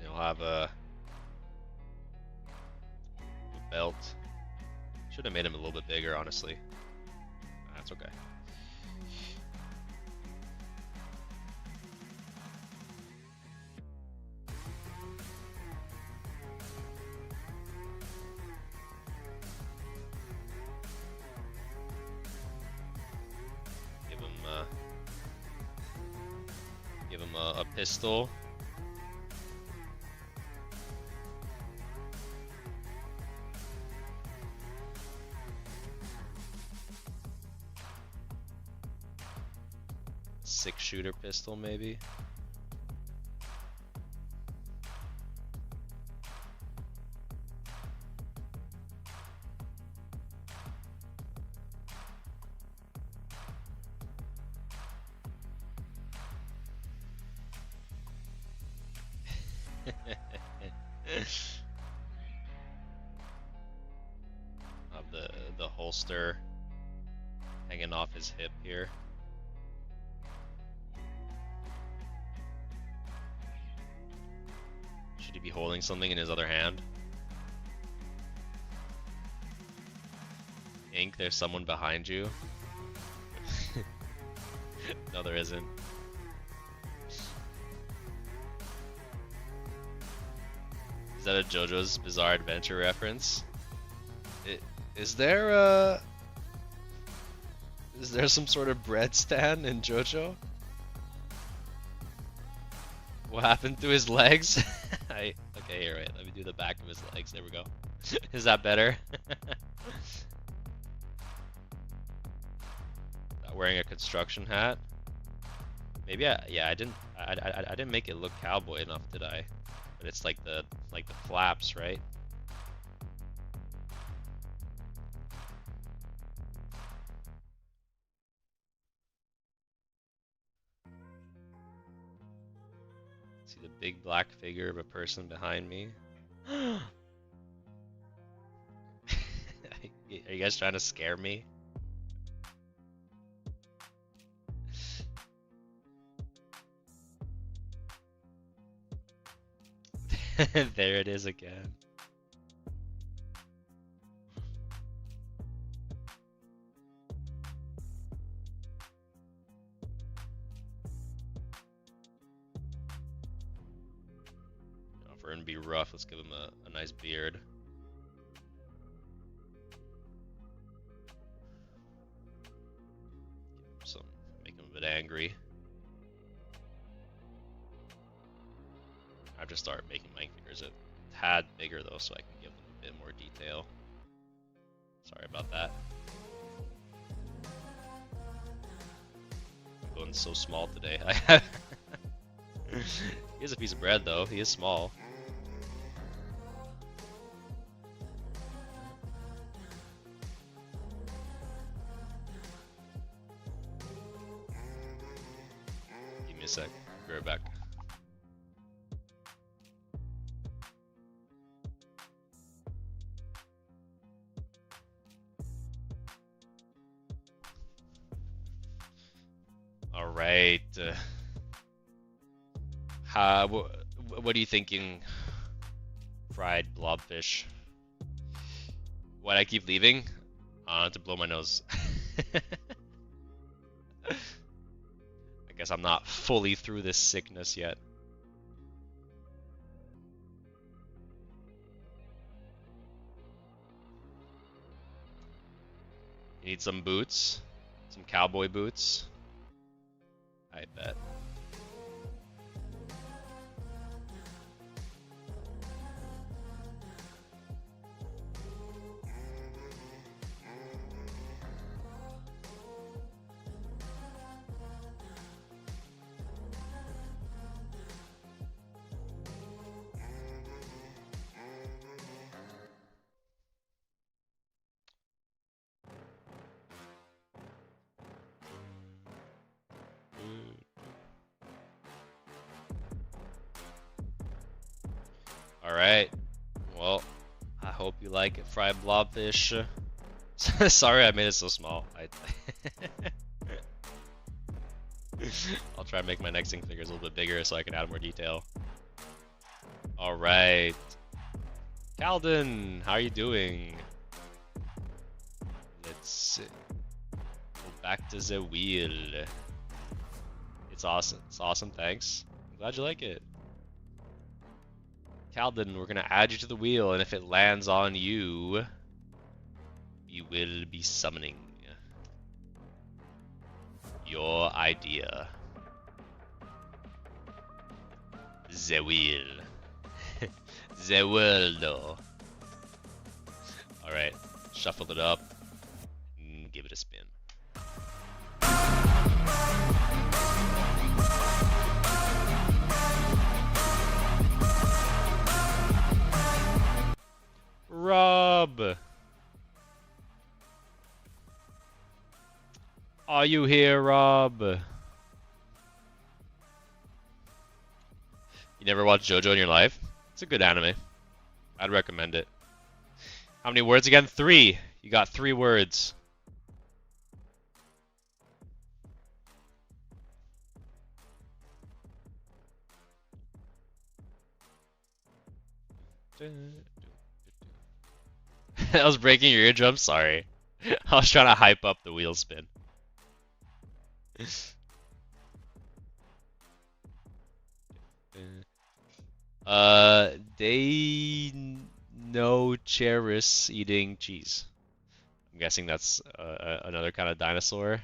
He'll have a belt. Should have made him a little bit bigger, honestly. That's okay. Give him a pistol. Six-shooter pistol, maybe. Of the holster hanging off his hip here. Should he be holding something in his other hand? Ink, there's someone behind you. No, there isn't. Is that a JoJo's Bizarre Adventure reference? Is there some sort of bread stand in JoJo? What happened to his legs? Okay, here, wait, let me do the back of his legs. There we go. Is that better? Wearing a construction hat? Maybe I didn't make it look cowboy enough, did I? But it's like the flaps, right? See the big black figure of a person behind me. Are you guys trying to scare me? There it is again. If we're gonna be rough, let's give him a nice beard. Make him a bit angry. I have to start making my fingers a tad bigger though, so I can give them a bit more detail. Sorry about that. I'm going so small today. He is a piece of bread though. He is small. Give me a sec. Be right back. All right. What are you thinking? Fried blobfish. Why'd I keep leaving? To blow my nose. I guess I'm not fully through this sickness yet. You need some boots? Some cowboy boots? I bet. Alright. Well, I hope you like it, fried blobfish. Sorry I made it so small. I'll try and make my next ink figures a little bit bigger so I can add more detail. Alright. Calden, how are you doing? Let's go back to the wheel. It's awesome. It's awesome, thanks. I'm glad you like it. Calden, we're gonna add you to the wheel, and if it lands on you, you will be summoning your idea. The wheel. The world. Alright, shuffle it up and give it a spin. Rob! Are you here, Rob? You never watched JoJo in your life? It's a good anime. I'd recommend it. How many words again? 3. You got 3 words. I was breaking your eardrum, sorry. I was trying to hype up the wheel spin. They know Cheris eating cheese. I'm guessing that's another kind of dinosaur.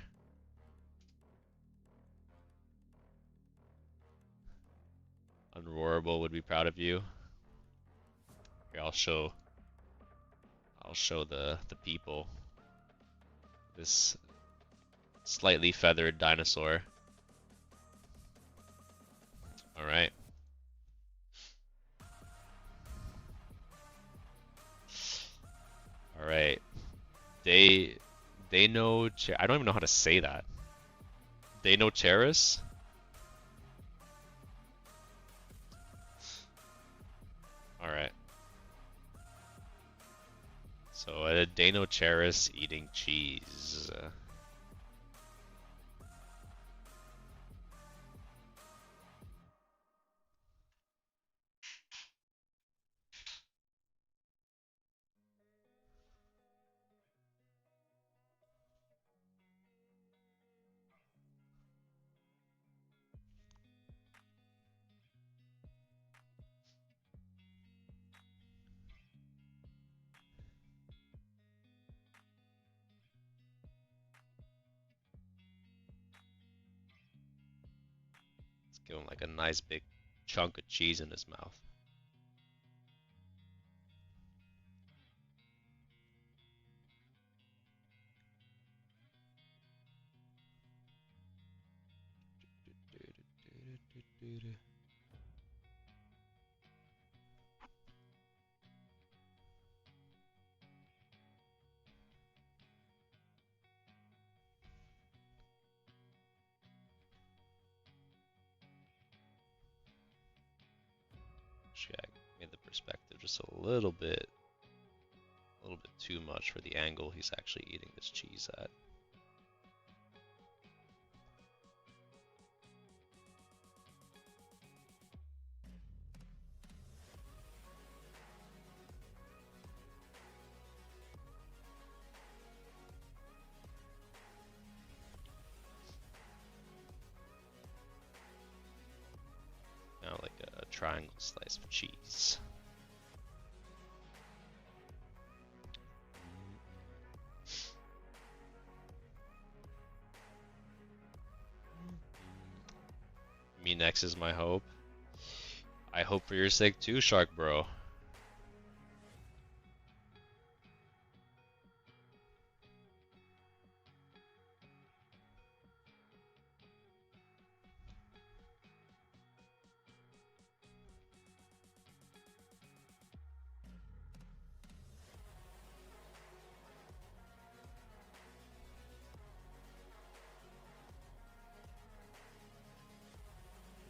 Unroarable would be proud of you. Here, I'll show the people this slightly feathered dinosaur. All right. All right. They know I don't even know how to say that. They know Cheris? All right. So a Deinocheirus eating cheese. Give him like a nice big chunk of cheese in his mouth. Actually, I made the perspective just a little bit too much for the angle he's actually eating this cheese at. Now like a triangle slice of cheese. Me next is my hope. I hope for your sake too, Shark Bro.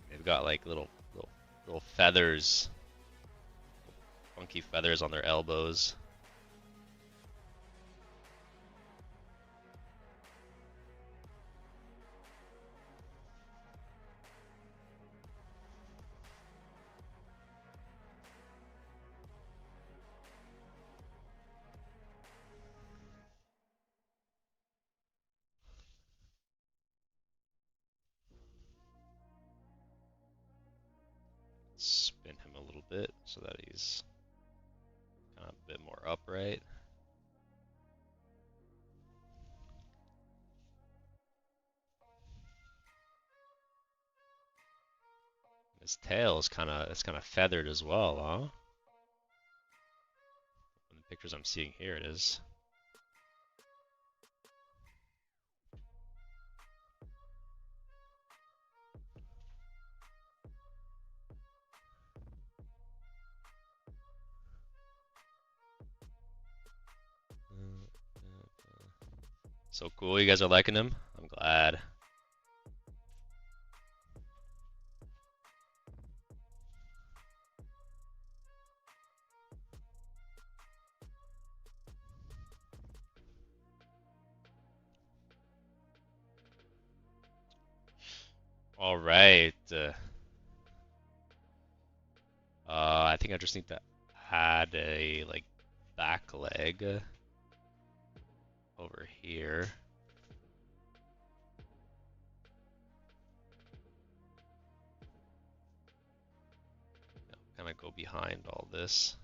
They've got like little feathers Funky feathers on their elbows. Spin him a little bit so that he's kind of a bit more upright. His tail is kind of feathered as well, huh? In the pictures I'm seeing here, it is. So cool, you guys are liking him? I'm glad. All right. I think I just need to add a like back leg over here. Kind of go behind all this.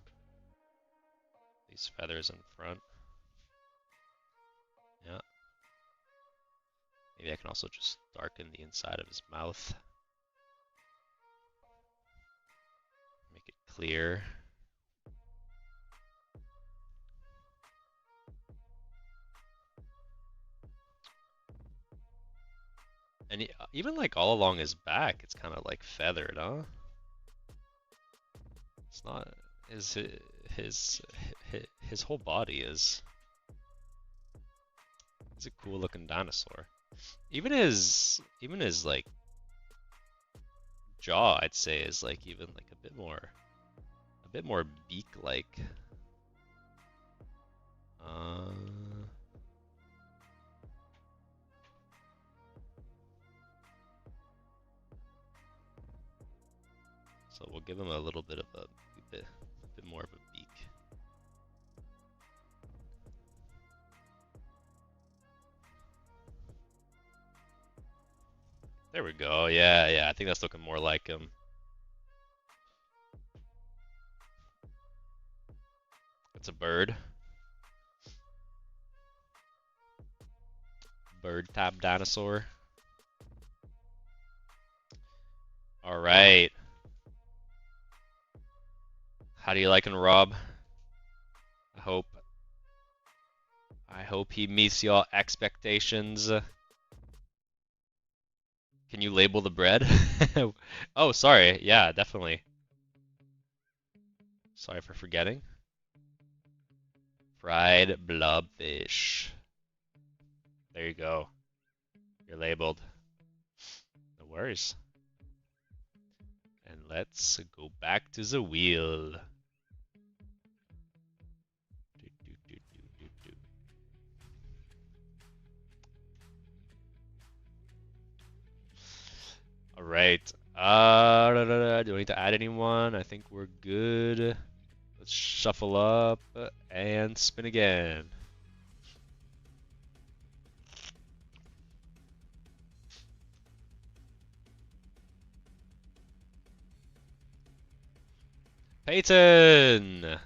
These feathers in front. Yeah. Maybe I can also just darken the inside of his mouth. Make it clear. And even like all along his back, it's kind of like feathered, huh? It's not his whole body is. He's a cool looking dinosaur. Even his like jaw, I'd say, is like even like a bit more beak like. So we'll give him a little bit of a bit more of a beak. There we go. Yeah, I think that's looking more like him. It's a bird. Bird type dinosaur. All right. How do you like him, Rob? I hope he meets your expectations. Can you label the bread? Oh, sorry. Yeah, definitely. Sorry for forgetting. Fried blobfish. There you go. You're labeled. No worries. And let's go back to the wheel. All right. Do I need to add anyone? I think we're good. Let's shuffle up and spin again. Peyton!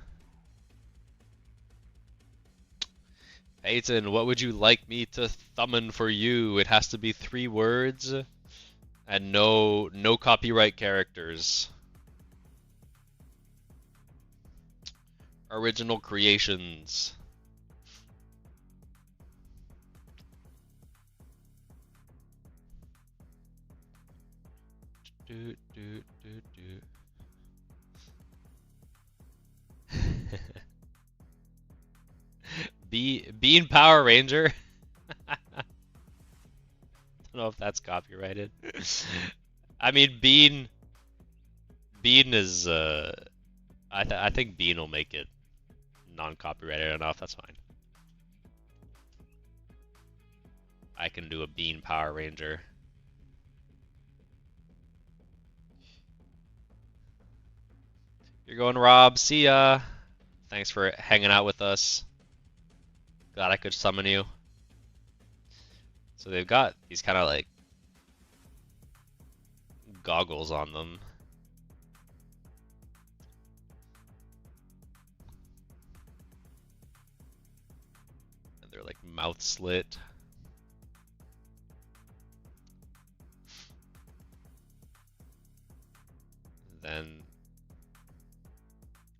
Peyton, what would you like me to thumbin for you? It has to be 3 words and no copyright characters. Original creations. Bean Power Ranger. I don't know if that's copyrighted. I mean, Bean is I I think Bean will make it non-copyrighted enough. That's fine. I can do a Bean Power Ranger. You're going, Rob. See ya. Thanks for hanging out with us. Glad I could summon you. So they've got these kind of like goggles on them. And they're like mouth slit. Then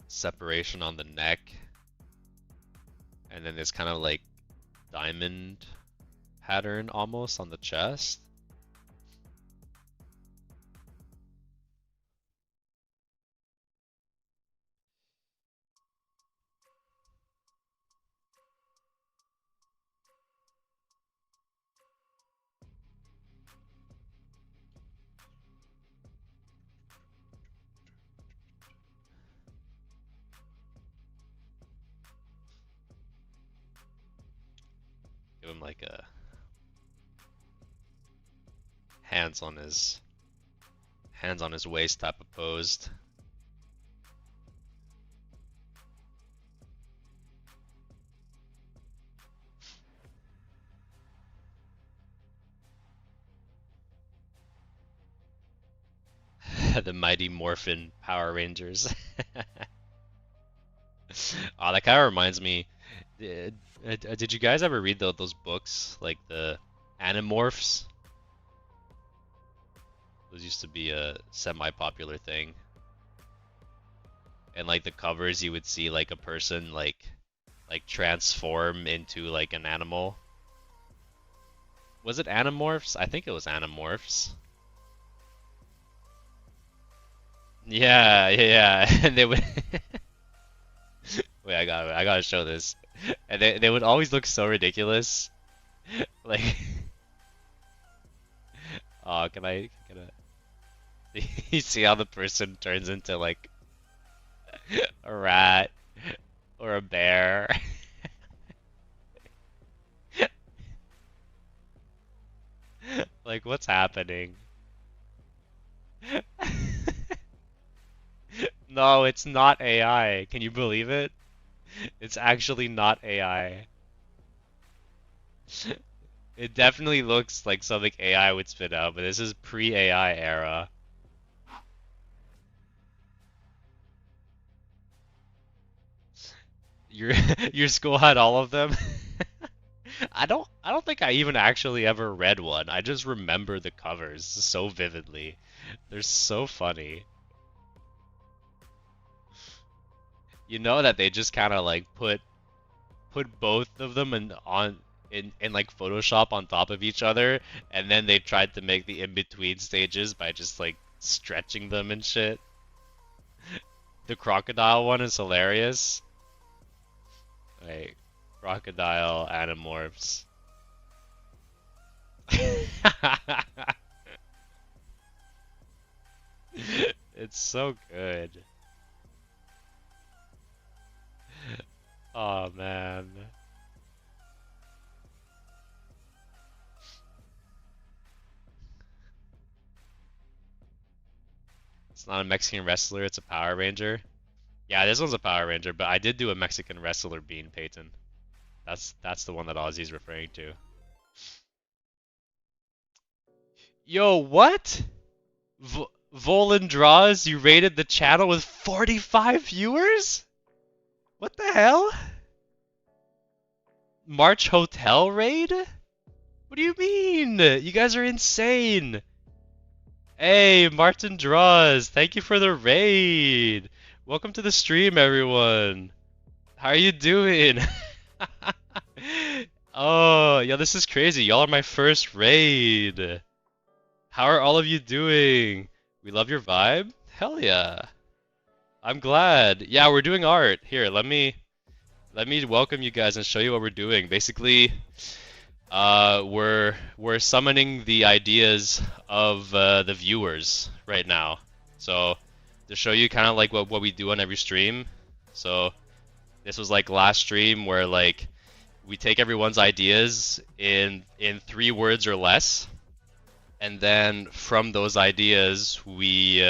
separation on the neck. And then this kind of like diamond pattern almost on the chest. Give him like a hands on his waist type of posed. The Mighty Morphin Power Rangers. Oh, that kind of reminds me. Did you guys ever read those books, like the Animorphs? Those used to be a semi-popular thing. And like the covers, you would see like a person like transform into like an animal. Was it Animorphs? I think it was Animorphs. Yeah. And they would. Wait, I gotta show this. And they would always look so ridiculous. Like, oh, can I? You see how the person turns into like a rat or a bear? Like, what's happening? No, it's not AI. Can you believe it? It's actually not AI. It definitely looks like something AI would spit out, but this is pre-AI era. Your school had all of them? I don't think I even actually ever read one. I just remember the covers so vividly. They're so funny. You know that they just kind of like put both of them in like Photoshop on top of each other, and then they tried to make the in-between stages by just like stretching them and shit. The crocodile one is hilarious. Like, crocodile Animorphs. It's so good. Oh man. It's not a Mexican wrestler, it's a Power Ranger. Yeah, this one's a Power Ranger, but I did do a Mexican wrestler Bean Payton. That's the one that Ozzy's referring to. Yo, what? Volan Draws, you rated the channel with 45 viewers? What the hell? March Hotel raid? What do you mean? You guys are insane. Hey, Martin Draws, thank you for the raid. Welcome to the stream, everyone. How are you doing? Oh, yeah, this is crazy. Y'all are my first raid. How are all of you doing? We love your vibe? Hell yeah. I'm glad. Yeah, we're doing art. Here, let me welcome you guys and show you what we're doing. Basically, we're summoning the ideas of the viewers right now. So to show you kind of like what we do on every stream. So this was like last stream where like we take everyone's ideas in 3 words or less, and then from those ideas we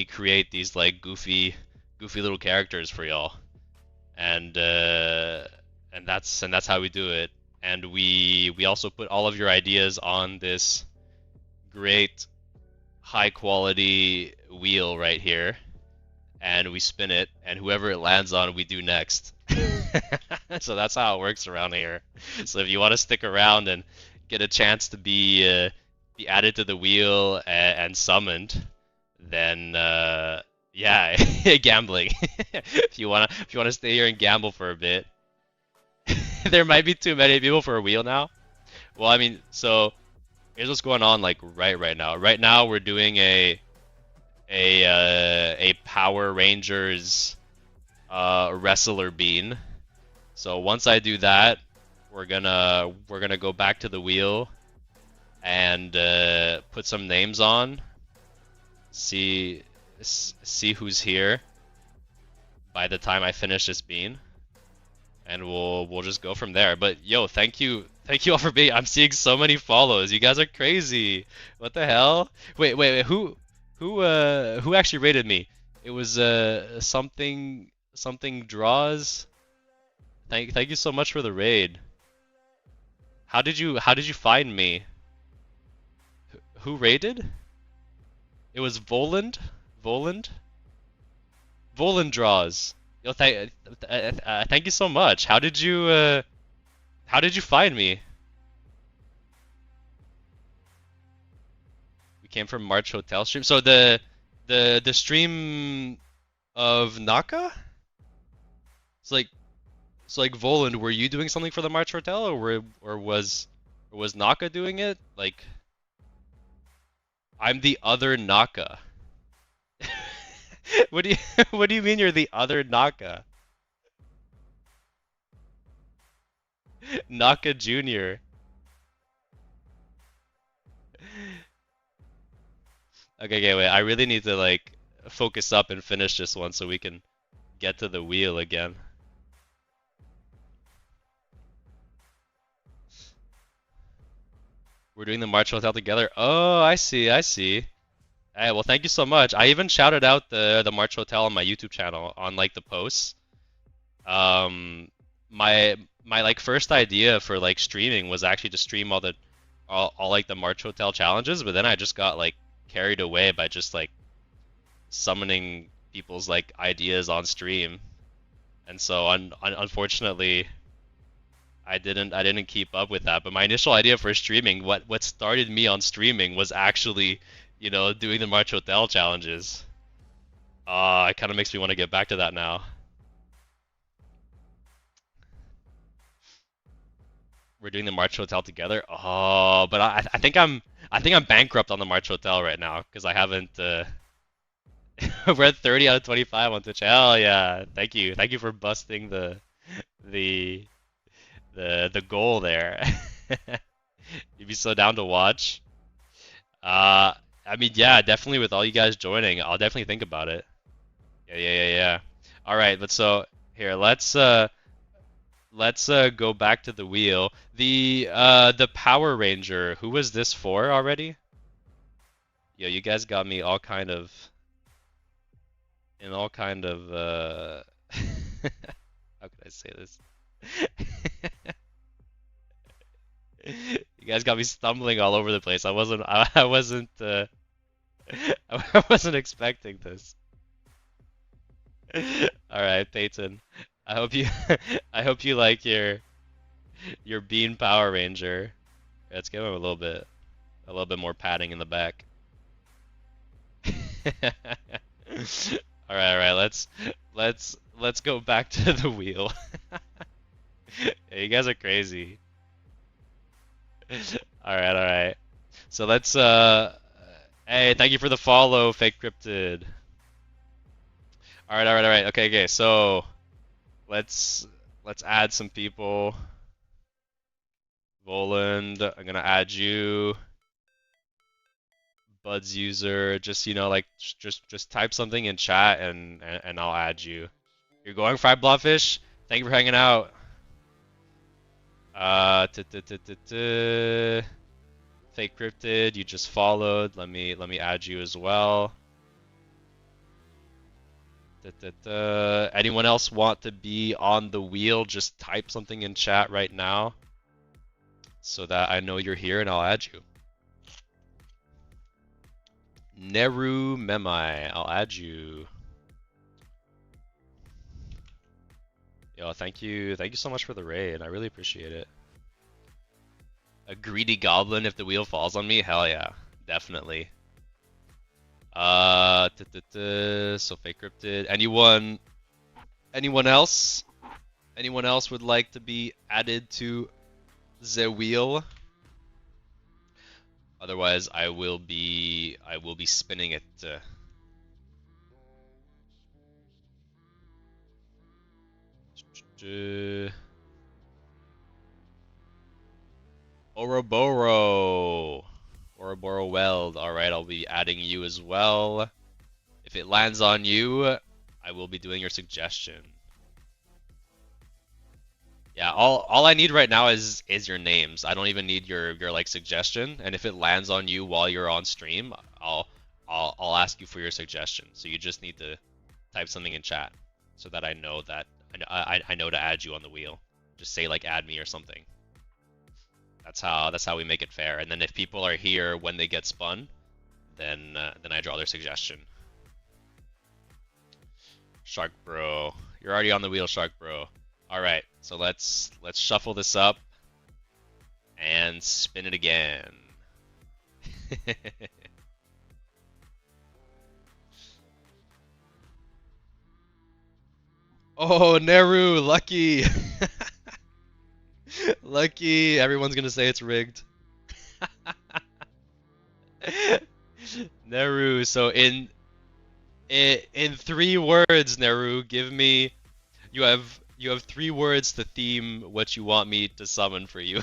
create these like goofy little characters for y'all, and that's how we do it. And we also put all of your ideas on this great high quality wheel right here, and we spin it, and whoever it lands on we do next. So that's how it works around here. So if you want to stick around and get a chance to be added to the wheel and summoned, then yeah, gambling. If you wanna stay here and gamble for a bit. There might be too many people for a wheel now. Well, I mean, so here's what's going on like right now. Right now we're doing a Power Rangers wrestler bean. So once I do that, we're gonna go back to the wheel and put some names on. See who's here by the time I finish this bean, and we'll just go from there. But yo, thank you all for being. I'm seeing so many follows. You guys are crazy. What the hell? Wait. Who actually rated me? It was something draws. Thank you so much for the raid. How did you find me? Who raided? It was Voland draws. Yo, thank you so much. How did you find me? We came from March Hotel stream. So the stream of Naka? It's like Voland, were you doing something for the March Hotel, or was Naka doing it? Like, I'm the other Naka. What do you mean you're the other Naka? Naka Jr. Okay, wait. I really need to like focus up and finish this one so we can get to the wheel again. We're doing the March Hotel together. Oh, I see. Hey, well, thank you so much. I even shouted out the March Hotel on my YouTube channel on like the posts. My like first idea for like streaming was actually to stream all like the March Hotel challenges, but then I just got like carried away by just like summoning people's like ideas on stream, and so unfortunately I didn't keep up with that. But my initial idea for streaming, what started me on streaming, was actually, you know, doing the March Hotel challenges. It kind of makes me want to get back to that now. We're doing the March Hotel together. Oh, but I think I'm bankrupt on the March Hotel right now because I haven't. We're at 30 out of 25 on Twitch. Hell yeah! Thank you for busting the goal there. You'd be so down to watch. I mean, yeah, definitely with all you guys joining, I'll definitely think about it. Yeah. All right, but so here, let's go back to the wheel. The Power Ranger. Who was this for already? Yo, you guys got me all kind of how could I say this? You guys got me stumbling all over the place. I wasn't expecting this. All right, Peyton. I hope you like your Bean Power Ranger. Let's give him a little bit more padding in the back. All right. Let's go back to the wheel. Yeah, you guys are crazy. All right. So let's hey, thank you for the follow, Fake Cryptid. All right. Okay. So let's add some people. Voland, I'm gonna add you. Buds user, just like just type something in chat and I'll add you. You're going Fried Blobfish? Thank you for hanging out. Fake Cryptid, you just followed. Let me add you as well. Anyone else want to be on the wheel? Just type something in chat right now so that I know you're here and I'll add you. Neru Memai, I'll add you. Yo, thank you so much for the raid. I really appreciate it. A greedy goblin if the wheel falls on me? Hell yeah, definitely. So Fake Cryptid. Anyone else? Anyone else would like to be added to the wheel? Otherwise, I will be spinning it. Ouroboros Weld. Alright, I'll be adding you as well. If it lands on you, I will be doing your suggestion. Yeah, all I need right now is your names. I don't even need your like suggestion. And if it lands on you while you're on stream, I'll ask you for your suggestion. So you just need to type something in chat so that I know that I know to add you on the wheel. Just say like add me or something. That's how we make it fair. And then if people are here when they get spun, then I draw their suggestion. Shark Bro, you're already on the wheel, Shark Bro. All right, so let's shuffle this up and spin it again. Oh, Neru, lucky. Lucky. Everyone's gonna say it's rigged. Neru, so in 3 words, Neru, give me. You have 3 words to theme what you want me to summon for you.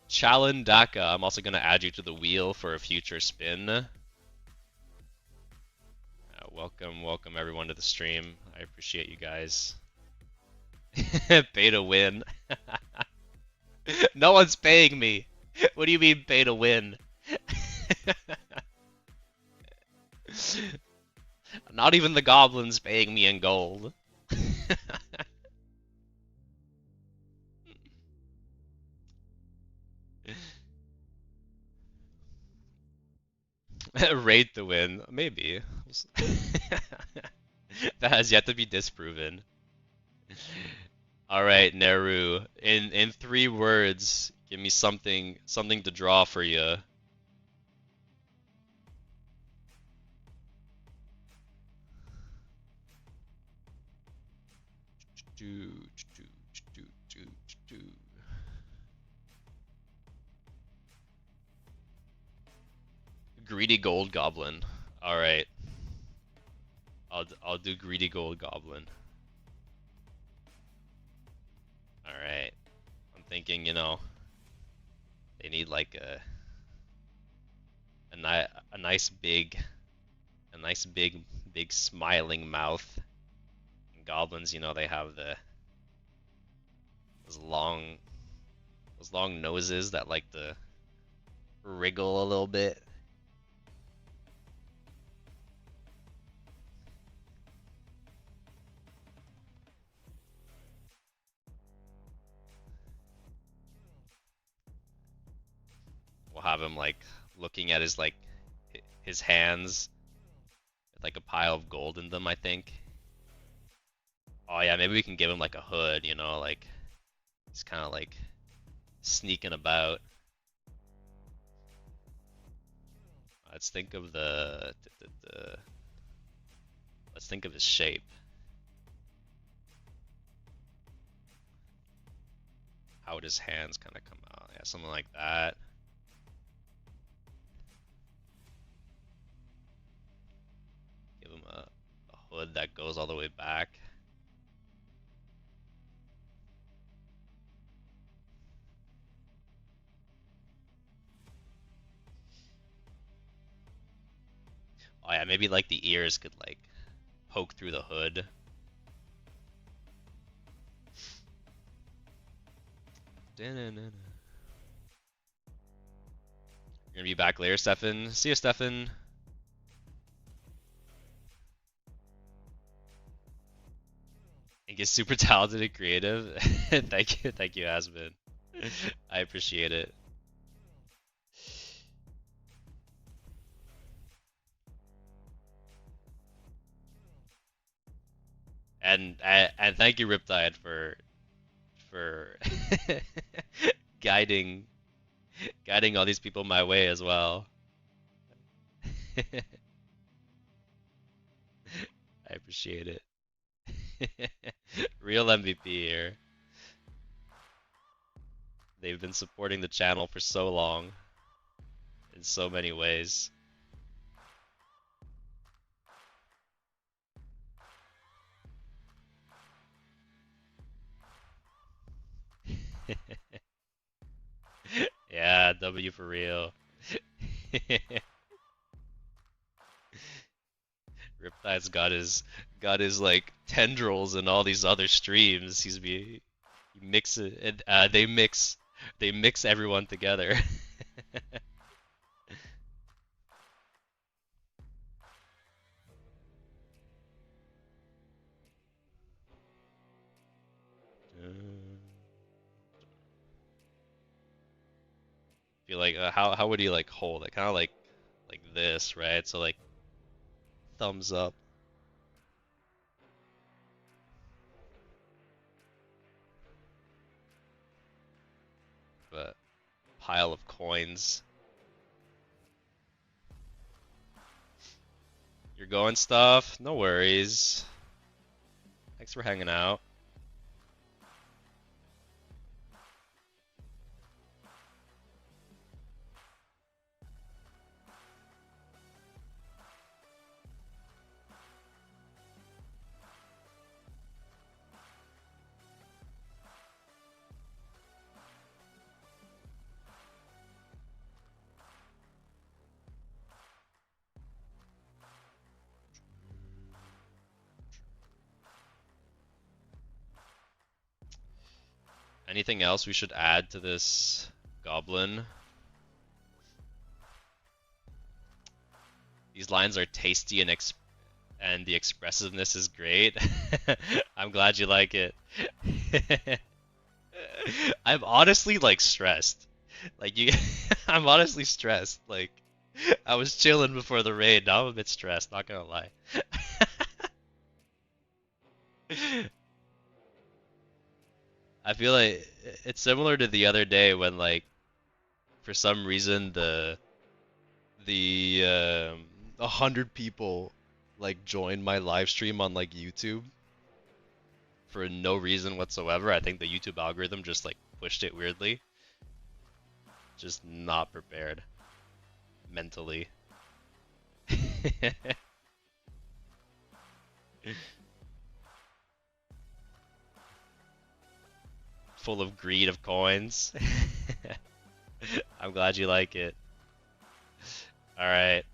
Chalandaka. I'm also gonna add you to the wheel for a future spin. Welcome everyone to the stream. I appreciate you guys. Pay to win. No one's paying me. What do you mean pay to win? Not even the goblins paying me in gold. Rate to win. Maybe. That has yet to be disproven. Alright, Neru. In 3 words, give me something to draw for you. Greedy Gold Goblin. Alright. I'll do Greedy Gold Goblin. Alright. I'm thinking, they need like a nice big smiling mouth. And goblins, they have those long noses that like to wriggle a little bit. We'll have him like looking at his hands with like a pile of gold in them, I think. Oh yeah, maybe we can give him like a hood, like he's kind of like sneaking about. Let's think of let's think of his shape. How would his hands kind of come out? Yeah, something like that. Give him a hood that goes all the way back. Oh yeah, maybe like the ears could like poke through the hood. You're gonna be back later, Stefan. See you, Stefan. I think he's super talented and creative. Thank you, Asmin. I appreciate it. And thank you, Riptide, for guiding all these people my way as well. I appreciate it. Real MVP here. They've been supporting the channel for so long in so many ways. Yeah, W for real. Riptide's got his like tendrils and all these other streams. He mix it and they mix everyone together. Feel like how would he like hold it? Kind of like this, right? So like thumbs up. But pile of coins. You're going stuff? No worries. Thanks for hanging out. Anything else we should add to this goblin? These lines are tasty and the expressiveness is great. I'm glad you like it. I'm honestly like stressed. Like you I'm honestly stressed. Like I was chilling before the raid, now I'm a bit stressed, not gonna lie. I feel like it's similar to the other day when like for some reason the 100 people like joined my live stream on like YouTube for no reason whatsoever. I think the YouTube algorithm just like pushed it weirdly. Just not prepared mentally. Full of greed of coins. I'm glad you like it. Alright.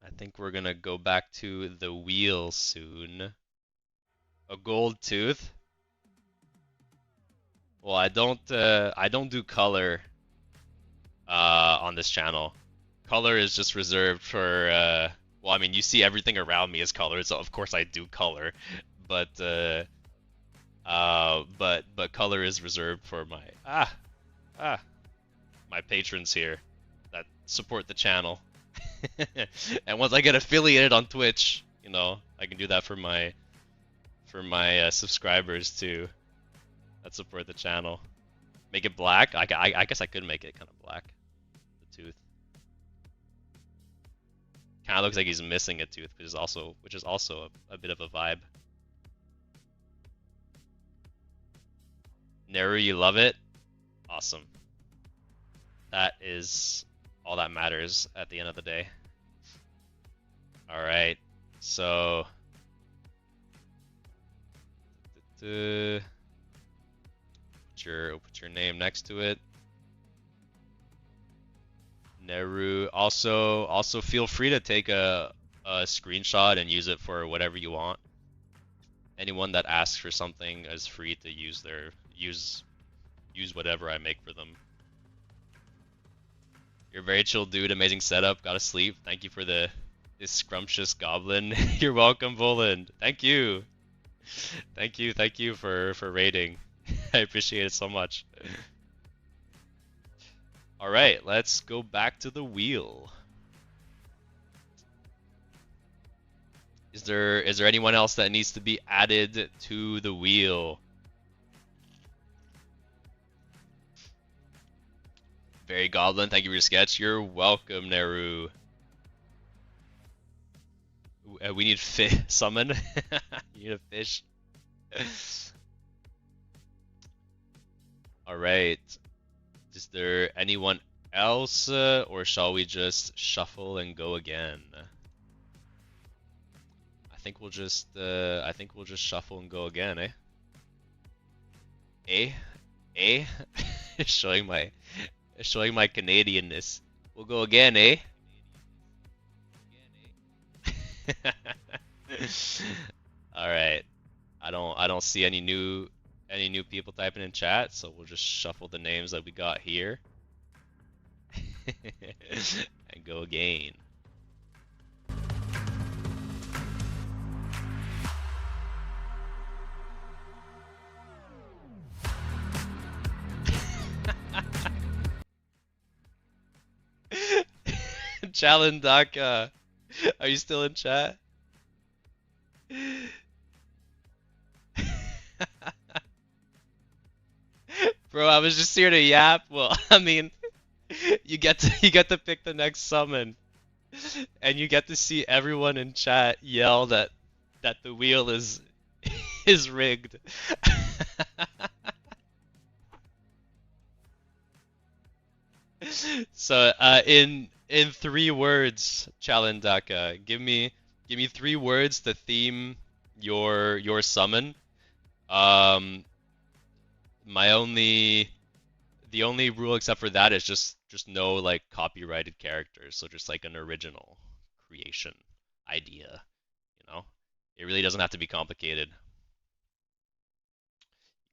I think we're gonna go back to the wheel soon. A gold tooth? Well, I don't do color on this channel. Color is just reserved for well, I mean, you see everything around me is color, so of course I do color, but color is reserved for my my patrons here that support the channel. And once I get affiliated on Twitch, you know, I can do that for my subscribers too that support the channel. Make it black. I guess I could make it kind of black. The tooth. Kind of looks like he's missing a tooth, which is also a bit of a vibe. Neru, you love it? Awesome. That is all that matters at the end of the day. Alright, so put your name next to it. Neru. Also feel free to take a screenshot and use it for whatever you want. Anyone that asks for something is free to use whatever I make for them. You're a very chill dude, amazing setup, gotta sleep. Thank you for this scrumptious goblin. You're welcome, Voland. Thank you. Thank you for raiding. I appreciate it so much. Alright, let's go back to the wheel. Is there anyone else that needs to be added to the wheel? Very Goblin, thank you for your sketch. You're welcome, Neru. We need summon. You need a fish. Alright. Is there anyone else, or shall we just shuffle and go again? I think we'll just shuffle and go again, eh? showing my Canadianness. We'll go again, eh? All right. I don't see any new people typing in chat, so we'll just shuffle the names that we got here and go again. Chalandaka, are you still in chat? Bro, I was just here to yap. Well, I mean, you get to pick the next summon, and you get to see everyone in chat yell that the wheel is rigged. So, in 3 words, Chalandaka, give me 3 words to theme your summon. The only rule except for that is just no like copyrighted characters, so just like an original creation idea, you know? It really doesn't have to be complicated.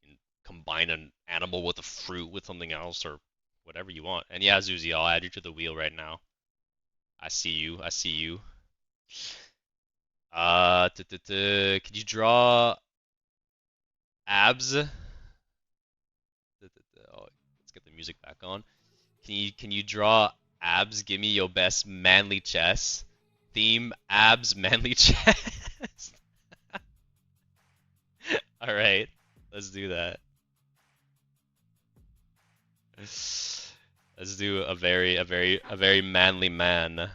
You can combine an animal with a fruit with something else or whatever you want. And yeah, Zuzi, I'll add you to the wheel right now. I see you. Could you draw abs? Oh, let's get the music back on. Can you draw abs? Give me your best manly chess. Theme abs manly chess. All right, let's do that. Let's do a very manly man.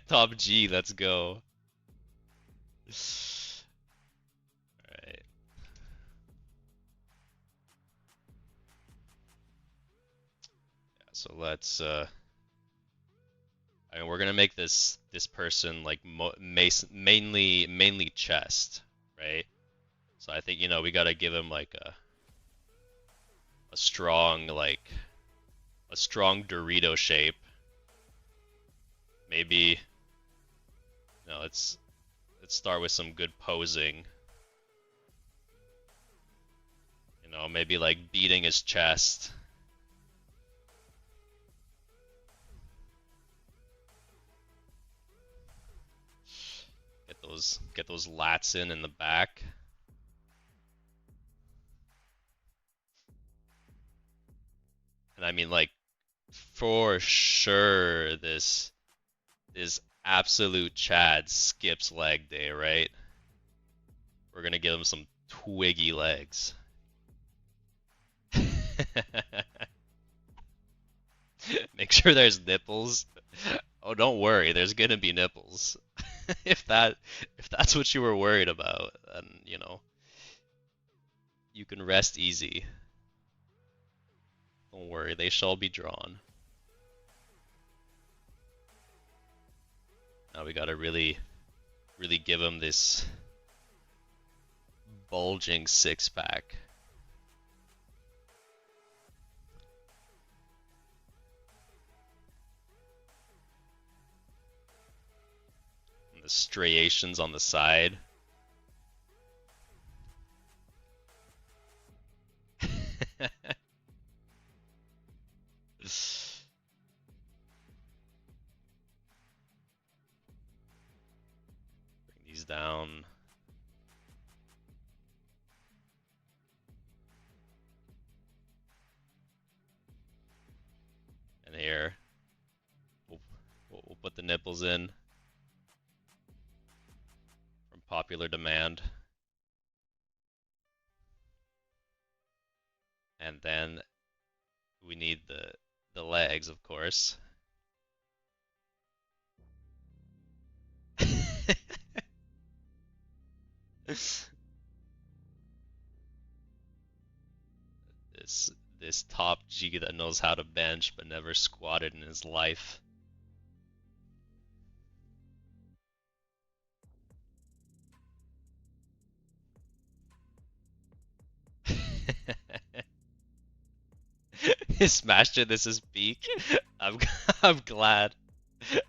Top G, let's go. Alright. Yeah, so let's I mean, we're gonna make this person like mainly chest, right? So I think, you know, we gotta give him like a strong Dorito shape. Maybe no, let's start with some good posing. You know, maybe like beating his chest. Get those lats in the back. And I mean, like, for sure this absolute Chad skips leg day, right? We're gonna give him some twiggy legs. Make sure there's nipples. Oh, don't worry, there's gonna be nipples. If that's what you were worried about, then, you know, you can rest easy. Don't worry, they shall be drawn. Now we gotta really give him this bulging six-pack. striations on the side. Bring these down. And here, we'll put the nipples in from popular demand. And then we need the legs, of course. This top G that knows how to bench but never squatted in his life. Smashed it. This is peak. I'm I'm glad.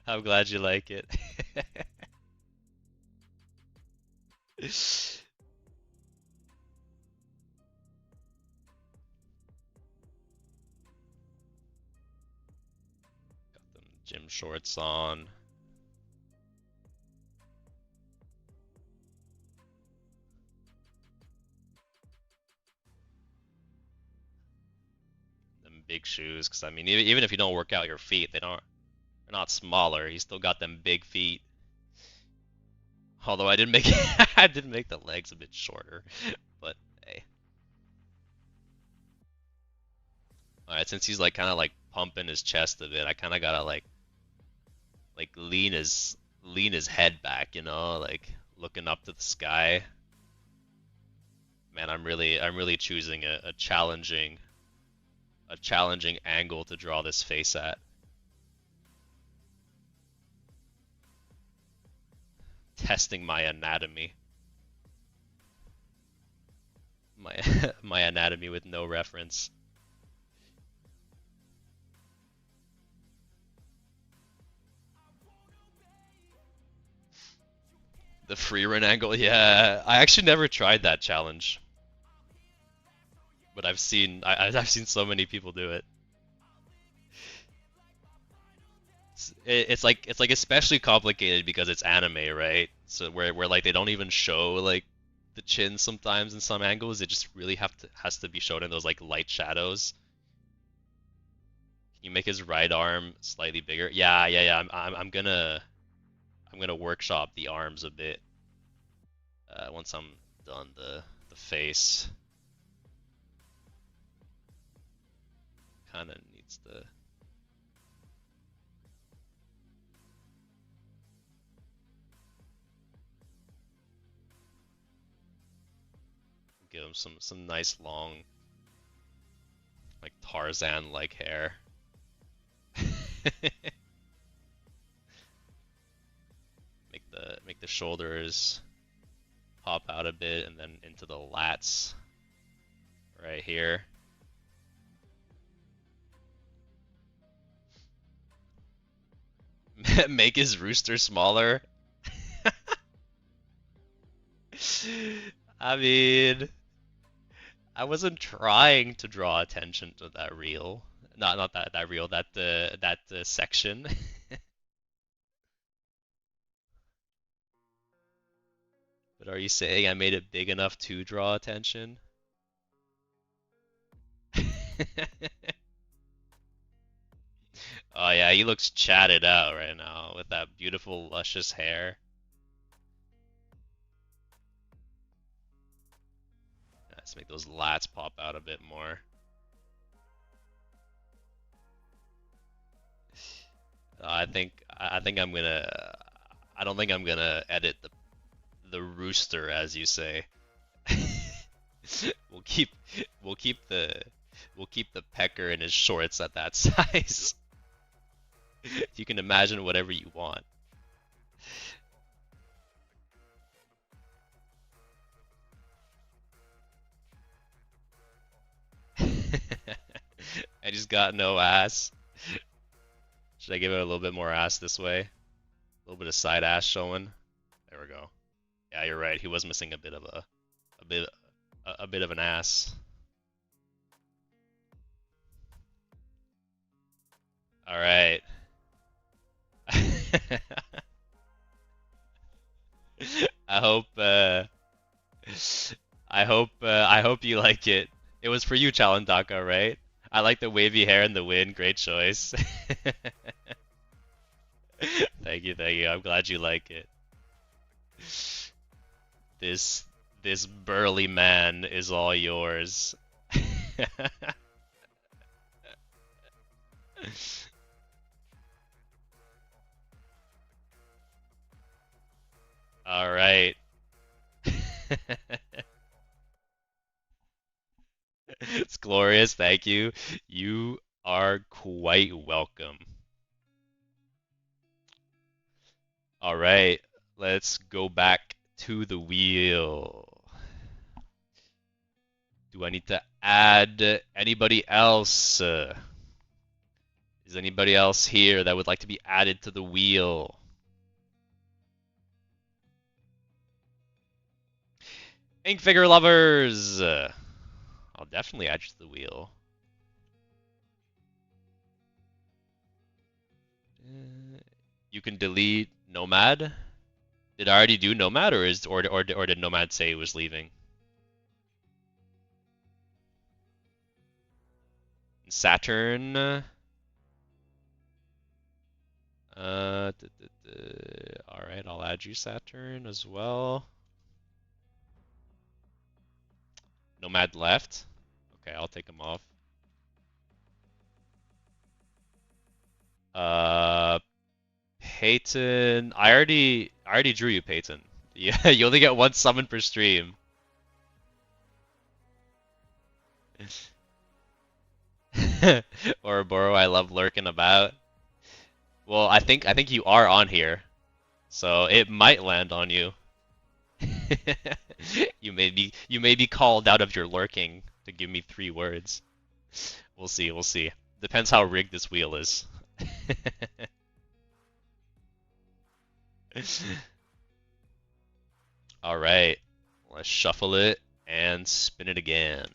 I'm glad you like it. Got them gym shorts on. Big shoes, because I mean, even if you don't work out your feet, they're not smaller. You still got them big feet. Although I did make I did make the legs a bit shorter, but hey. All right, since he's like kind of like pumping his chest a bit, I kind of gotta like lean his head back, you know, like looking up to the sky. Man, I'm really choosing a challenging angle to draw this face at. Testing my anatomy. My anatomy with no reference. The free run angle, yeah. I actually never tried that challenge. But I've seen so many people do it. It's like especially complicated because it's anime, right? So where like they don't even show like the chin sometimes in some angles. It just really has to be shown in those like light shadows. Can you make his right arm slightly bigger? Yeah. I'm gonna workshop the arms a bit once I'm done the face. Kind of needs to give him some nice long like Tarzan like hair. Make the shoulders pop out a bit and then into the lats right here. Make his rooster smaller. I mean, I wasn't trying to draw attention to that reel. Not that reel, that section. But are you saying I made it big enough to draw attention? Oh yeah, he looks chatted out right now with that beautiful luscious hair. Let's make those lats pop out a bit more. I don't think I'm gonna edit the rooster, as you say. We'll keep the pecker in his shorts at that size. You can imagine whatever you want. I just got no ass. Should I give it a little bit more ass this way? A little bit of side ass showing. There we go. Yeah, you're right. He was missing a bit of a bit of an ass. All right. I hope I hope you like it. It was for you, Chalandaka, right? I like the wavy hair and the wind. Great choice. Thank you, thank you. I'm glad you like it. This burly man is all yours. All right. It's glorious. Thank you. You are quite welcome. All right. Let's go back to the wheel. Do I need to add anybody else? Is anybody else here that would like to be added to the wheel? Ink figure lovers! I'll definitely add you to the wheel. You can delete Nomad. Did I already do Nomad, or did Nomad say it was leaving? Saturn. All right, I'll add you, Saturn, as well. Nomad left. Okay, I'll take him off. Peyton. I already drew you, Peyton. Yeah, you only get one summon per stream. Ouroboros, I love lurking about. Well, I think you are on here, so it might land on you. You may be called out of your lurking to give me 3 words. We'll see, we'll see. Depends how rigged this wheel is. All right, let's shuffle it and spin it again.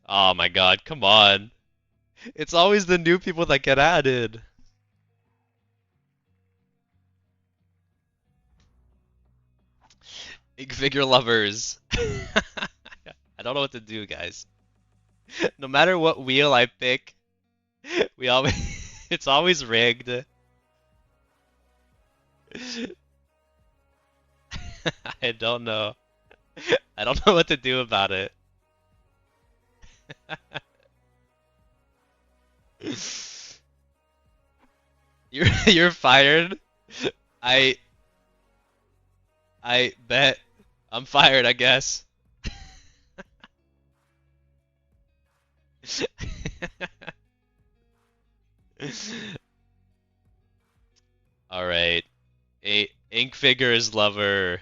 Oh my god, come on. It's always the new people that get added. Big figure lovers. I don't know what to do, guys. No matter what wheel I pick, we always it's always rigged. I don't know. I don't know what to do about it. You're fired. I bet I'm fired, I guess. All right. Ink figures lover.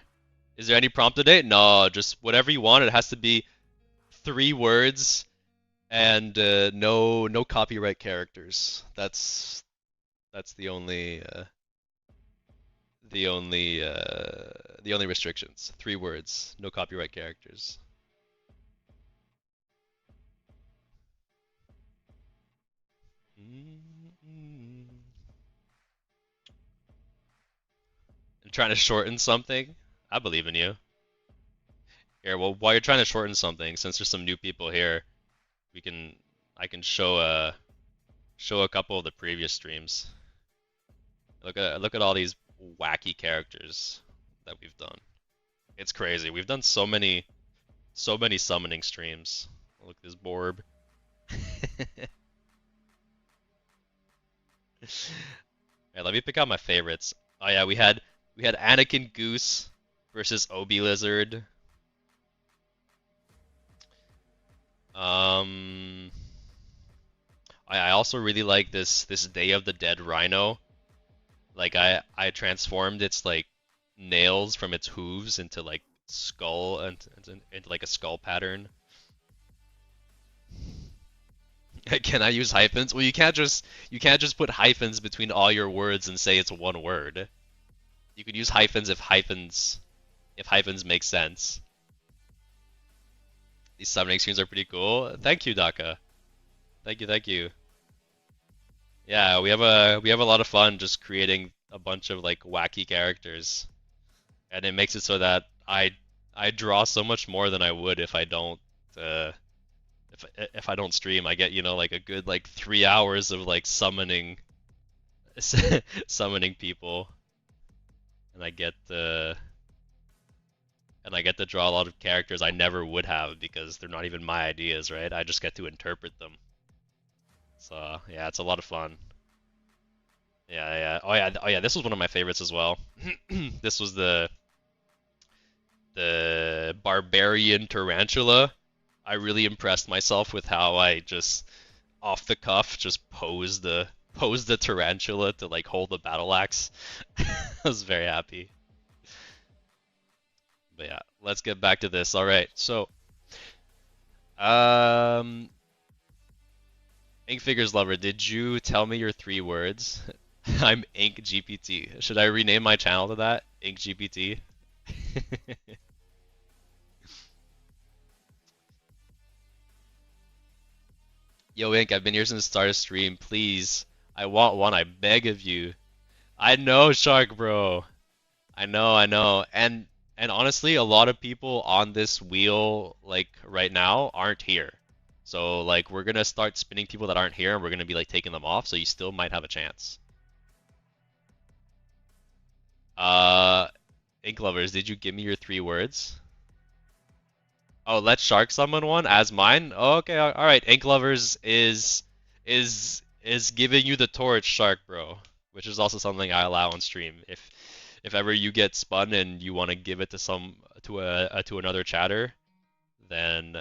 Is there any prompt today? No, just whatever you want. It has to be 3 words and no copyright characters. That's the only restrictions. 3 words, no copyright characters. I'm trying to shorten something. I believe in you. Here, well, while you're trying to shorten something, since there's some new people here, I can show a couple of the previous streams. Look at all these wacky characters that we've done. It's crazy. We've done so many summoning streams. Look at this Borb. Alright, let me pick out my favorites. Oh yeah, we had Anakin Goose versus Obi Lizard. I also really like this Day of the Dead Rhino. Like I transformed its like nails from its hooves into like skull and into like a skull pattern. Can I use hyphens? Well, you can't just put hyphens between all your words and say it's one word. You could use hyphens if hyphens make sense. These summoning screens are pretty cool. Thank you, Daka. Thank you. Yeah, we have a lot of fun just creating a bunch of like wacky characters, and it makes it so that I draw so much more than I would if I don't uh if I don't stream. I get, like a good like 3 hours of like summoning summoning people, and I get to draw a lot of characters I never would have because they're not even my ideas, right? I just get to interpret them. So yeah, it's a lot of fun. Yeah, yeah. Oh yeah, this was one of my favorites as well. This was the barbarian tarantula. I really impressed myself with how I just off the cuff just posed the tarantula to like hold the battle axe. I was very happy. But yeah, let's get back to this. All right, so Ink Figures Lover, did you tell me your 3 words? I'm Ink GPT. Should I rename my channel to that? Ink GPT? Yo, Ink, I've been here since the start of stream. Please, I want one. I beg of you. I know, Shark Bro. I know. And honestly, a lot of people on this wheel, like right now, aren't here. So like we're gonna start spinning people that aren't here, and we're gonna be like taking them off. So you still might have a chance. Uh, Ink Lovers, did you give me your 3 words? Oh, let Shark summon one as mine. Oh, okay, all right. Ink Lovers is giving you the torch, Shark Bro, which is also something I allow on stream. If ever you get spun and you want to give it to another chatter, then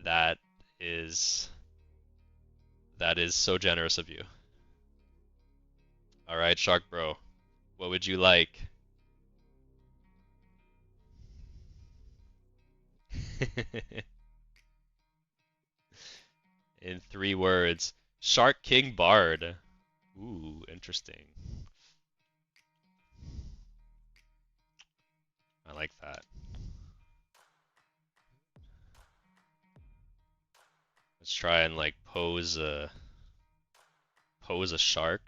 that is that is so generous of you. All right, Shark Bro, what would you like? In 3 words. Shark King Bard. Ooh, interesting. I like that. Let's try and like pose a shark.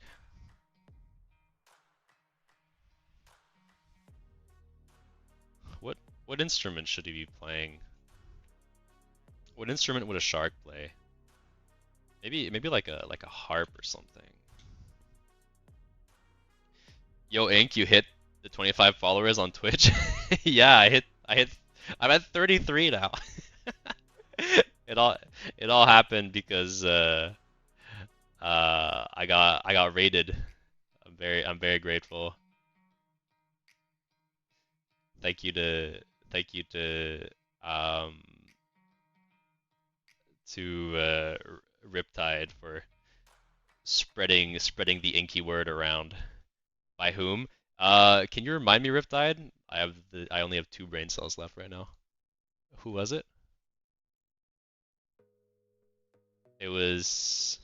What instrument should he be playing? What instrument would a shark play? Maybe like a harp or something. Yo, Ink, you hit the 25 followers on Twitch? Yeah, I'm at 33 now. It all happened because I got raided. I'm very grateful. Thank you to Riptide for spreading the inky word around. By whom? Can you remind me, Riptide? I only have 2 brain cells left right now. Who was it? It was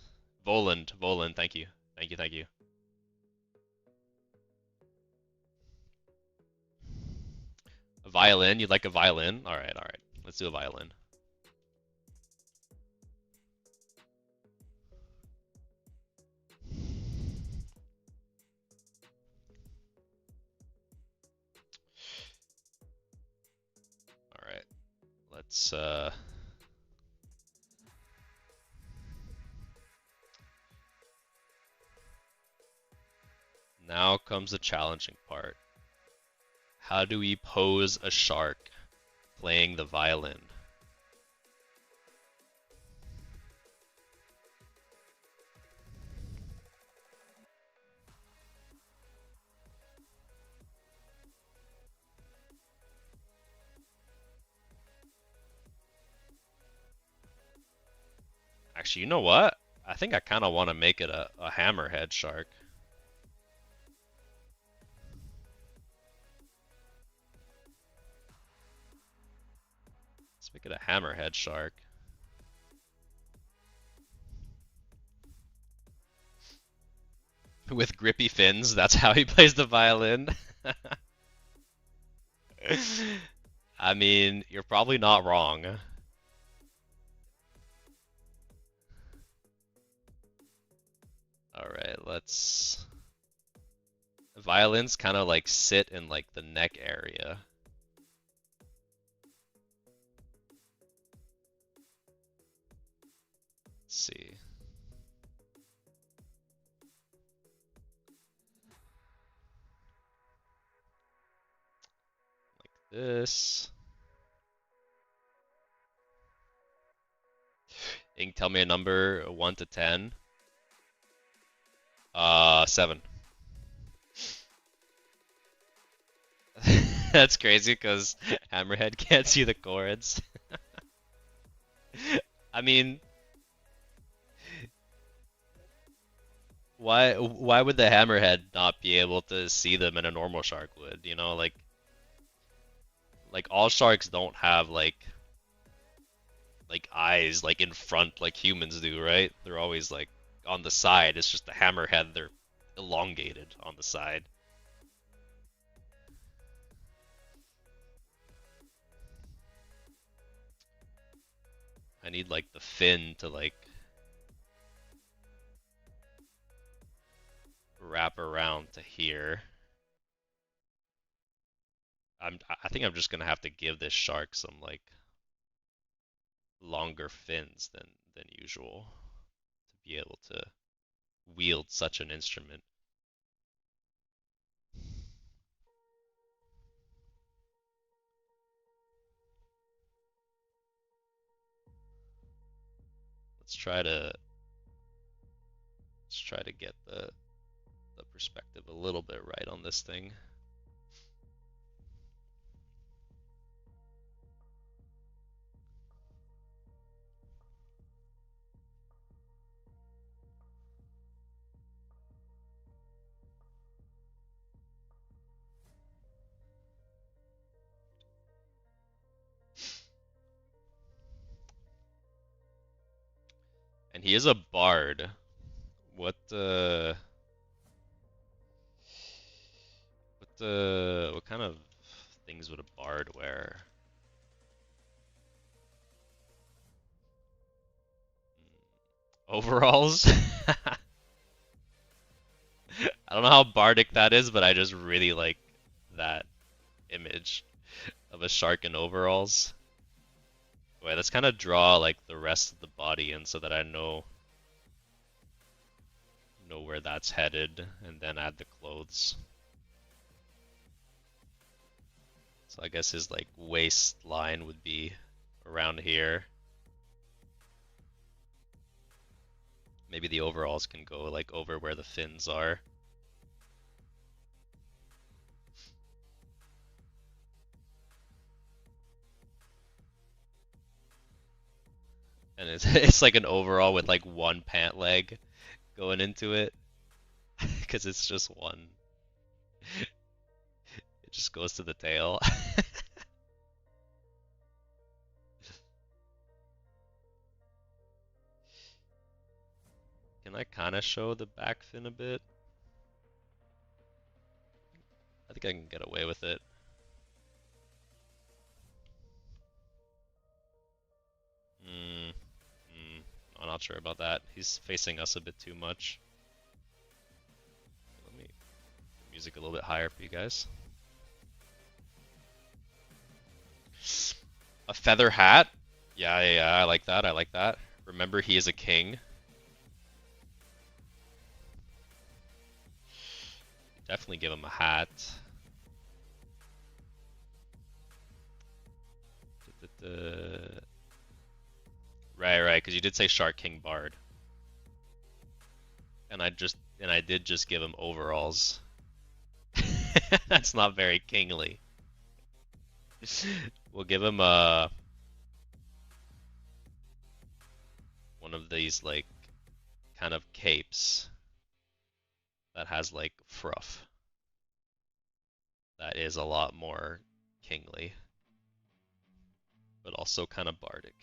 Voland. Voland, thank you. Thank you. A violin? You'd like a violin? Alright. Let's do a violin. Alright. Let's Now comes the challenging part. How do we pose a shark playing the violin? Actually, you know what? I think I kind of want to make it a hammerhead shark. Let's make it a hammerhead shark. With grippy fins, that's how he plays the violin. I mean, you're probably not wrong. Alright, let's... Violins kind of like sit in like the neck area. Let's see. Like this. Ink, tell me a number, 1 to 10. 7. That's crazy because Hammerhead can't see the chords. I mean, why would the Hammerhead not be able to see them and a normal shark would? You know, like all sharks don't have like eyes like in front like humans do, right? They're always like on the side. It's just the Hammerhead, they're elongated on the side. I need like the fin to like wrap around to here. I think I'm just gonna have to give this shark some like longer fins than usual to be able to wield such an instrument. Let's try to get the perspective a little bit right on this thing. And he is a bard. What kind of things would a bard wear? Overalls? I don't know how bardic that is, but I just really like that image of a shark in overalls. Wait, let's kind of draw like the rest of the body in so that I know where that's headed, and then add the clothes. So I guess his like waistline would be around here. Maybe the overalls can go like over where the fins are. And it's like an overall with like one pant leg going into it, because it's just one. It just goes to the tail. Can I kind of show the back fin a bit? I think I can get away with it. I'm not sure about that. He's facing us a bit too much. Let me put music a little bit higher for you guys. A feather hat? Yeah, I like that. I like that. Remember, he is a king. Definitely give him a hat. Right, because you did say Shark King Bard. And I did just give him overalls. That's not very kingly. We'll give him one of these like kind of capes that has like fruff. That is a lot more kingly, but also kind of bardic.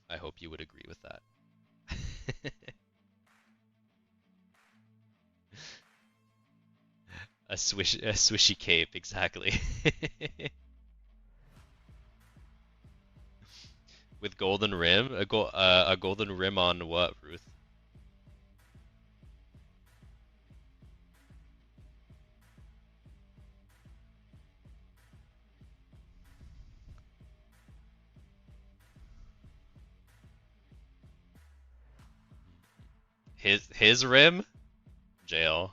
I hope you would agree with that. A swishy cape, exactly. With golden rim? A golden rim on what, Ruth? His rim? Jail.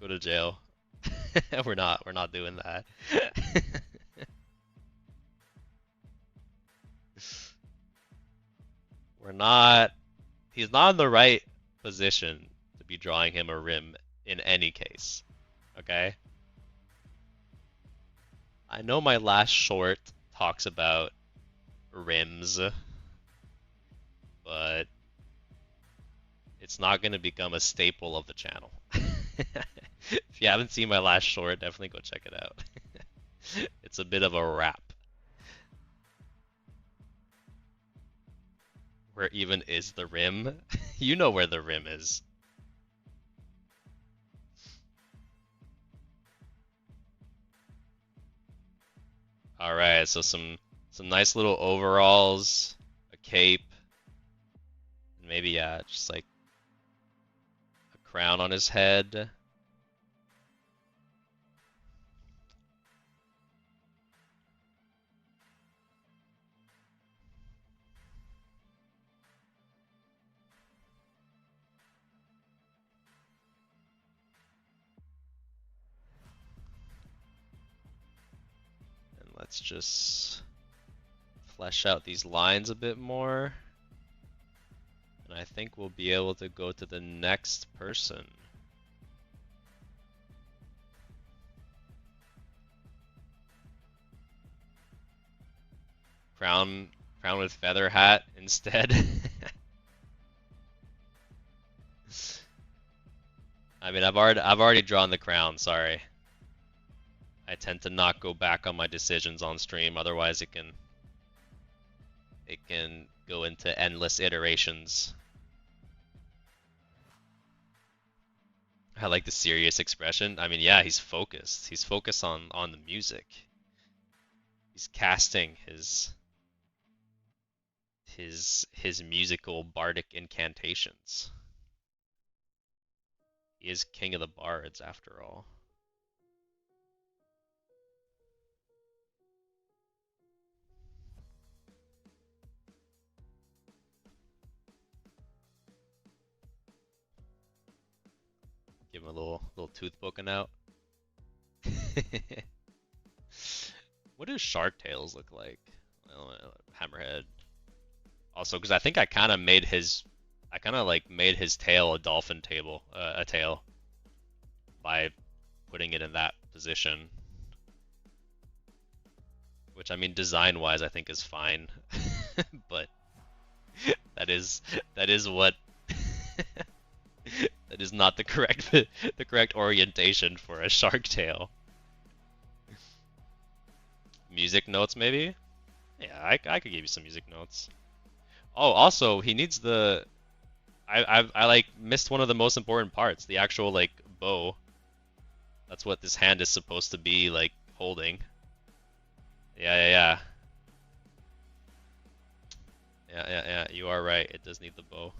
Go to jail. We're not doing that. We're not. He's not in the right position to be drawing him a rim in any case. Okay? I know my last short talks about rims, but it's not going to become a staple of the channel. If you haven't seen my last short, definitely go check it out. It's a bit of a wrap. Where even is the rim? You know where the rim is. Alright, so some nice little overalls, a cape, and maybe yeah, just like a crown on his head. Let's just flesh out these lines a bit more. And I think we'll be able to go to the next person. Crown with feather hat instead. I mean, I've already drawn the crown, sorry. I tend to not go back on my decisions on stream, otherwise it can go into endless iterations. I like the serious expression. I mean, yeah, he's focused. He's focused on the music. He's casting his musical bardic incantations. He is king of the bards after all. Give him a little tooth poking out. What do shark tails look like? Well, hammerhead. Also, because I think I kind of made his tail a dolphin tail by putting it in that position. Which, I mean, design-wise, I think is fine, but that is what that is not the correct orientation for a shark tail. Music notes, maybe? Yeah, I could give you some music notes. Oh, also, he needs the. I like missed one of the most important parts, the actual like bow. That's what this hand is supposed to be like holding. Yeah. Yeah. You are right. It does need the bow.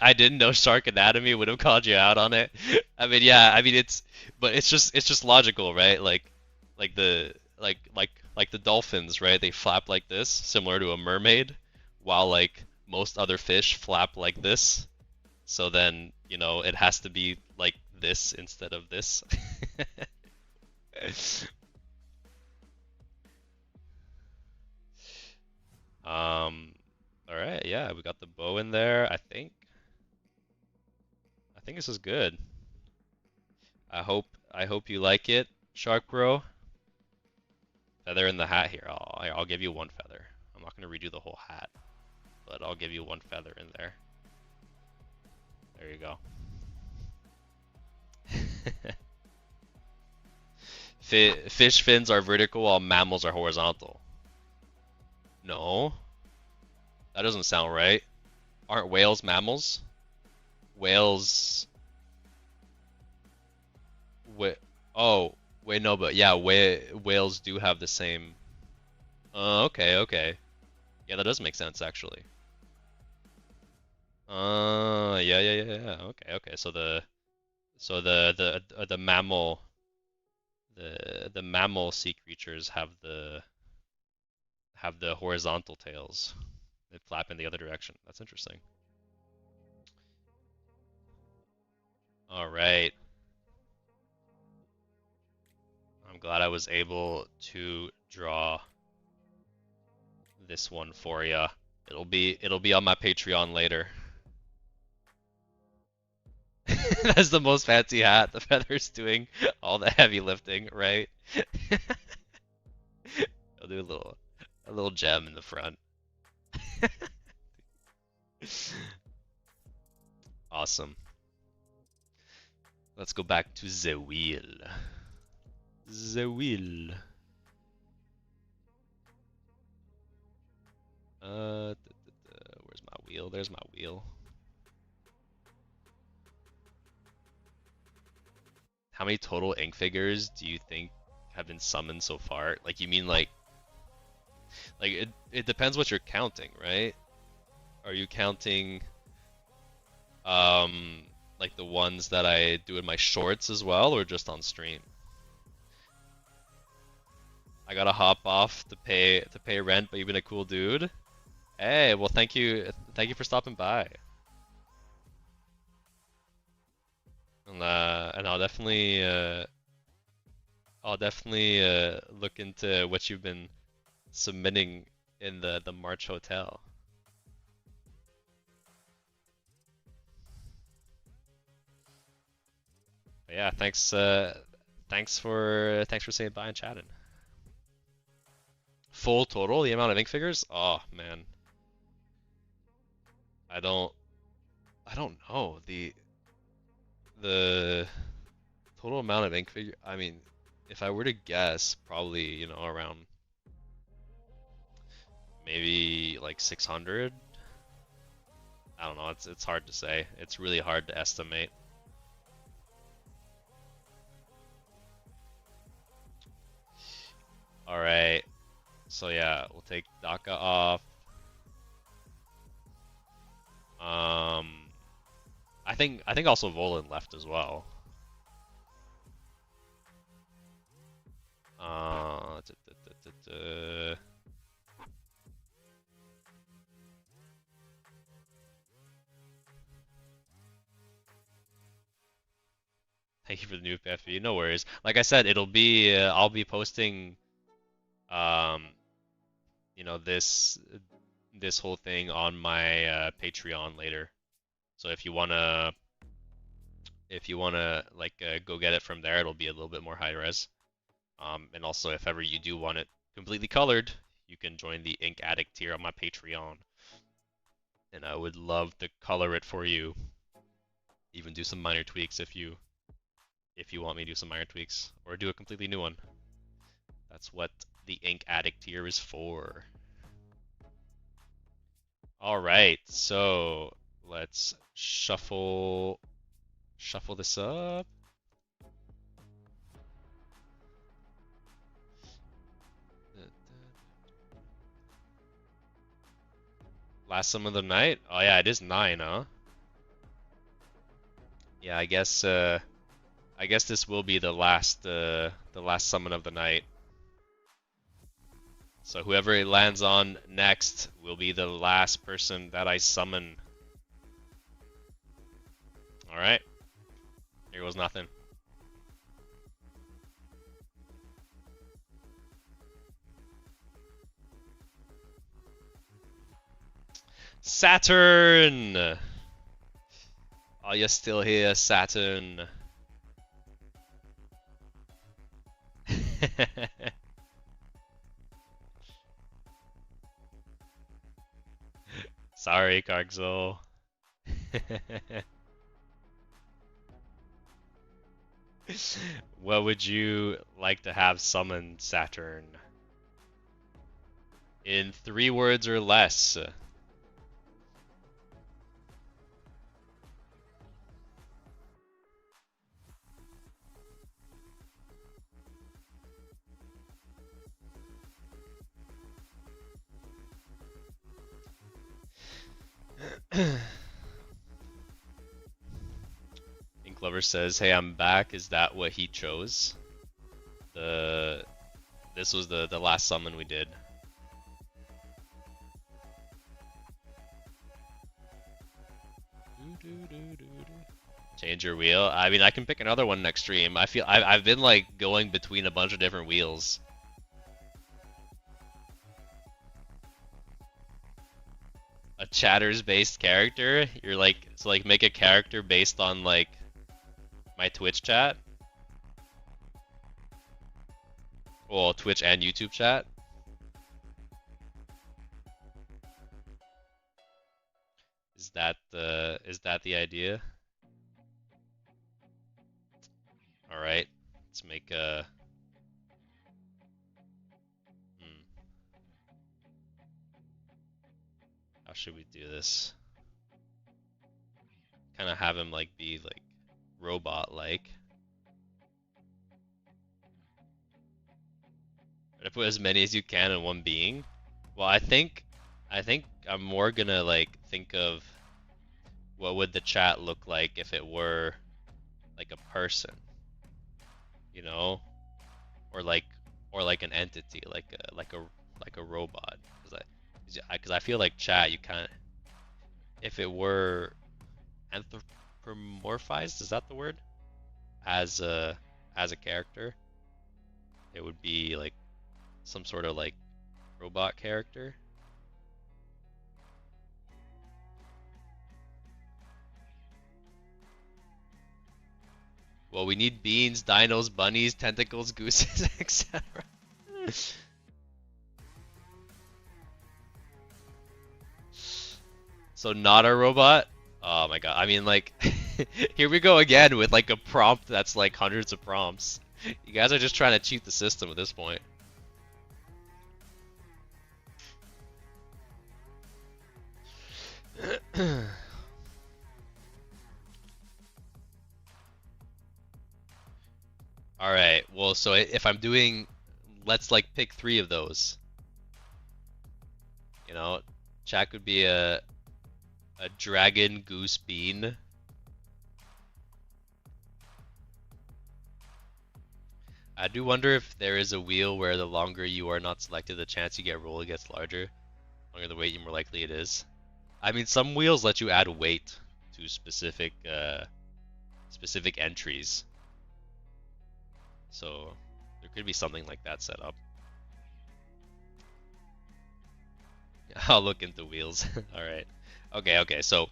I didn't know Shark Anatomy would have called you out on it. I mean, yeah. I mean, it's just logical, right? Like the dolphins, right? They flap like this, similar to a mermaid, while like most other fish flap like this. So then, you know, it has to be like this instead of this. All right, yeah, we got the bow in there. I think this is good. I hope you like it, Shark Bro. Feather in the hat here. I'll give you one feather. I'm not gonna redo the whole hat, but I'll give you one feather in there. There you go. Fish fins are vertical while mammals are horizontal. No, that doesn't sound right. Aren't whales mammals? Whales. Oh, wait, no, but yeah, whales do have the same. Okay, okay. Yeah, that does make sense actually. Yeah. Okay, okay. So the mammal, the mammal sea creatures have the horizontal tails. They flap in the other direction. That's interesting. All right. I'm glad I was able to draw this one for you. It'll be on my Patreon later. That's the most fancy hat. The feather's doing all the heavy lifting, right? I'll do a little gem in the front. Awesome. Let's go back to the wheel. The wheel. Where's my wheel? There's my wheel. How many total ink figures do you think have been summoned so far? Like, you mean like it depends what you're counting, right? Are you counting like the ones that I do in my shorts as well, or just on stream? I gotta hop off to pay rent, but you've been a cool dude. Hey, well, thank you for stopping by. And I'll definitely look into what you've been submitting in the March Hotel. But yeah, thanks for saying bye and chatting. Full total, the amount of ink figures? Oh man, I don't know the total amount of ink figure. I mean, if I were to guess, probably, you know, around maybe like 600. I don't know. It's hard to say. It's really hard to estimate. All right. So yeah, we'll take Daka off. I think also Volan left as well. Thank you for the new PFP. No worries. Like I said, it'll be I'll be posting you know, this whole thing on my Patreon later. So if you wanna like go get it from there, it'll be a little bit more high res. And also if ever you do want it completely colored, you can join the Ink Addict tier on my Patreon. And I would love to color it for you. Even do some minor tweaks if you want me to do some minor tweaks, or do a completely new one. That's what the Ink Addict tier is for. Alright, so let's shuffle this up. Last sum of the night? Oh yeah, it is 9, huh? Yeah, I guess this will be the last summon of the night. So whoever it lands on next will be the last person that I summon. Alright. Here goes nothing. Saturn! Are you still here, Saturn? Sorry, Kargzol. What would you like to have summon Saturn? In 3 words or less. Inklover says, "Hey, I'm back. Is that what he chose?" This was the last summon we did. Change your wheel. I mean, I can pick another one next stream. I've been like going between a bunch of different wheels. A chatters based character? You're like, so like make a character based on like my Twitch chat? Well, Twitch and YouTube chat? Is that the idea? All right, let's make a. How should we do this? Kind of have him like be like robot-like. Try to put as many as you can in one being. Well, I think I'm more gonna like think of what would the chat look like if it were like a person, you know, or like an entity, like a robot. Because I feel like chat, you kind of, if it were anthropomorphized, is that the word? As a character, it would be like some sort of like robot character. Well, we need beans, dinos, bunnies, tentacles, gooses, etc. So not a robot? Oh my god. I mean, like, here we go again with like a prompt that's like hundreds of prompts. You guys are just trying to cheat the system at this point. Alright, well, so if I'm doing, let's like pick 3 of those. You know, chat could be a dragon, goose, bean. I do wonder if there is a wheel where the longer you are not selected, the chance you get rolled gets larger. The longer the wait, the more likely it is. I mean, some wheels let you add weight to specific entries. So there could be something like that set up. I'll look into wheels. All right. Okay. So,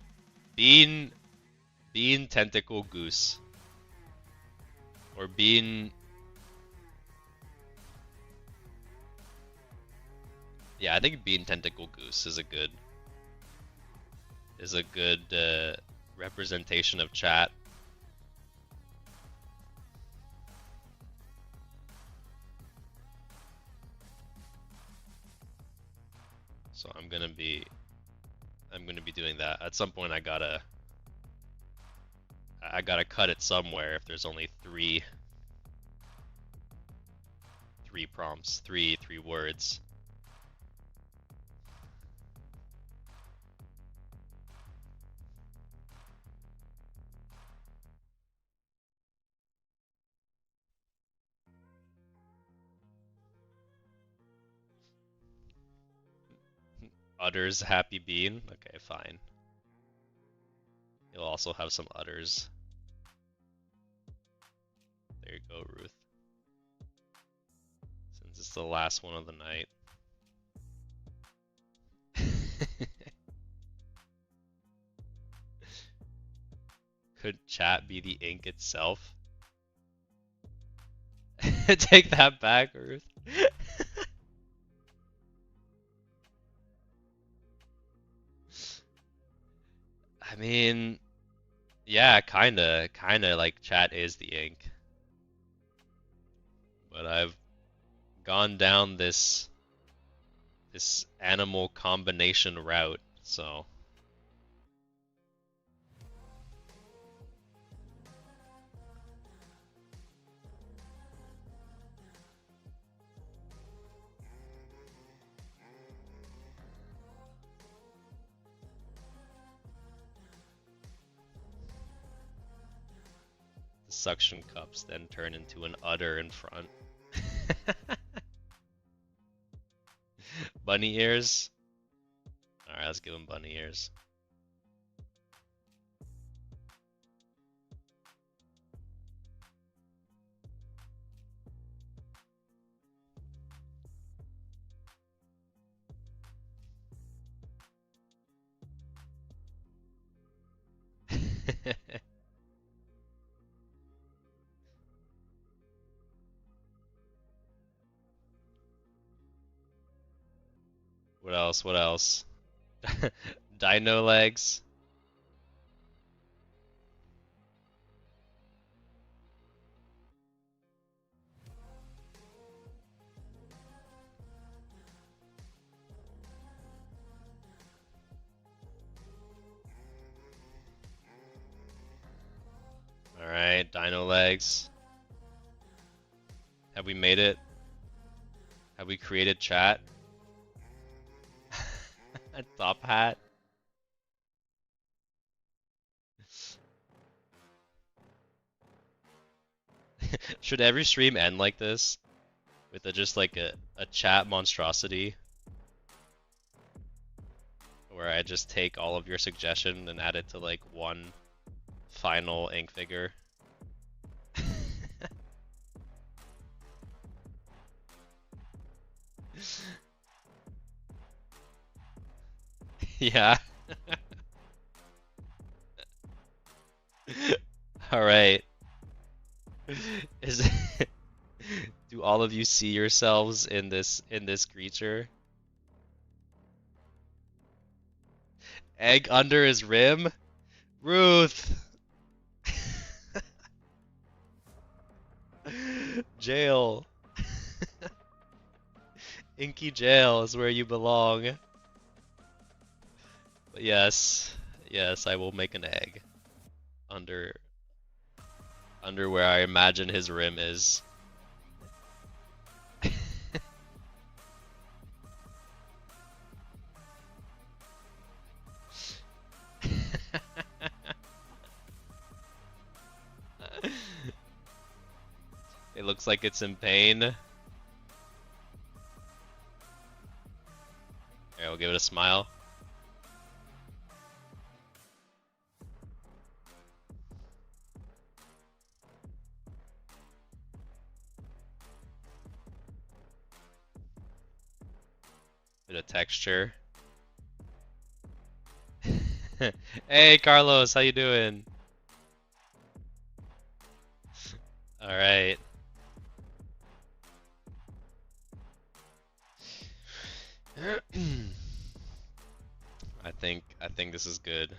bean, tentacle, goose, or bean. Yeah, I think bean, tentacle, goose is a good representation of chat. So I'm gonna be doing that. At some point I gotta cut it somewhere if there's only three prompts, three words. Udders happy bean. Okay, fine. You'll also have some udders. There you go, Ruth. Since it's the last one of the night. Could chat be the ink itself? Take that back, Ruth. I mean, yeah, kinda like chat is the ink. but I've gone down this animal combination route, so the suction cups then turn into an udder in front. Bunny ears? Alright, let's give him bunny ears. What else? What else? Dino legs. Alright, dino legs. Have we made it? Have we created chat? Top hat. Should every stream end like this? With just like a chat monstrosity? Where I just take all of your suggestion and add it to like one final ink figure? Yeah. All right. Is do all of you see yourselves in this creature? Egg under his rim? Ruth. Jail. Inky jail is where you belong. But yes, I will make an egg under where I imagine his rim is. It looks like it's in pain. Here, we'll give it a smile. Bit of texture. Hey Carlos, how you doing? All right. I think this is good.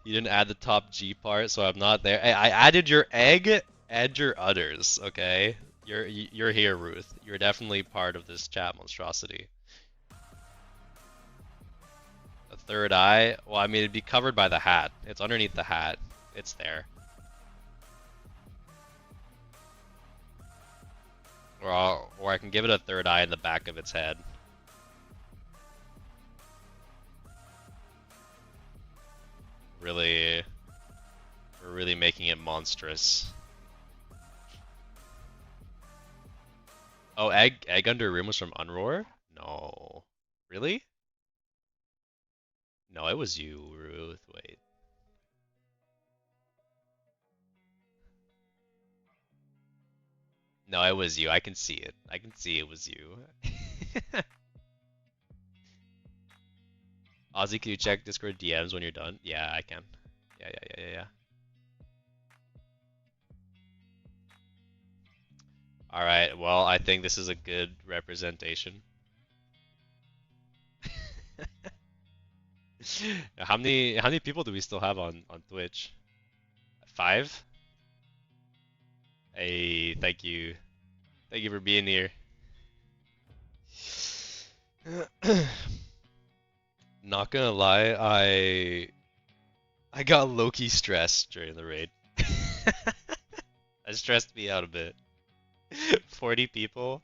You didn't add the top G part, so I'm not there. I added your egg and your udders, okay? You're here, Ruth. You're definitely part of this chat monstrosity. A third eye? Well, I mean, it'd be covered by the hat. It's underneath the hat. It's there. Or I can give it a third eye in the back of its head. We're really making it monstrous. Oh, egg under room was from Unroar? No. Really? No, it was you, Ruth. Wait. No, it was you. I can see it. I can see it was you. Ozzy, can you check Discord DMs when you're done? Yeah, I can. Yeah. Alright, well, I think this is a good representation. How many people do we still have on Twitch? 5? Hey, thank you. Thank you for being here. Not gonna lie, I got low-key stressed during the raid. That stressed me out a bit. 40 people.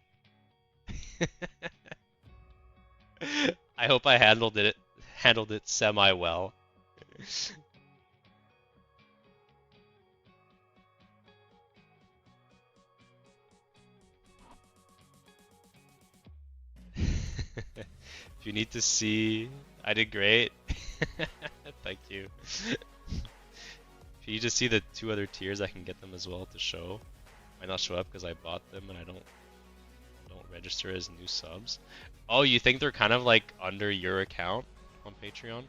I hope I handled it semi well. If you need to see, I did great. Thank you. If you need to see the 2 other tiers, I can get them as well to show. Might not show up because I bought them and I don't register as new subs. Oh, you think they're kind of like under your account on Patreon?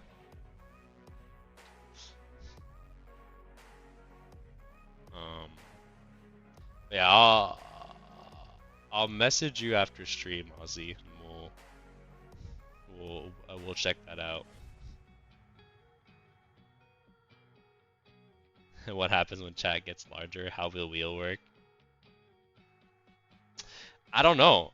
Yeah, I'll message you after stream, Ozzy, and we'll check that out. What happens when chat gets larger? How will wheel work? I don't know.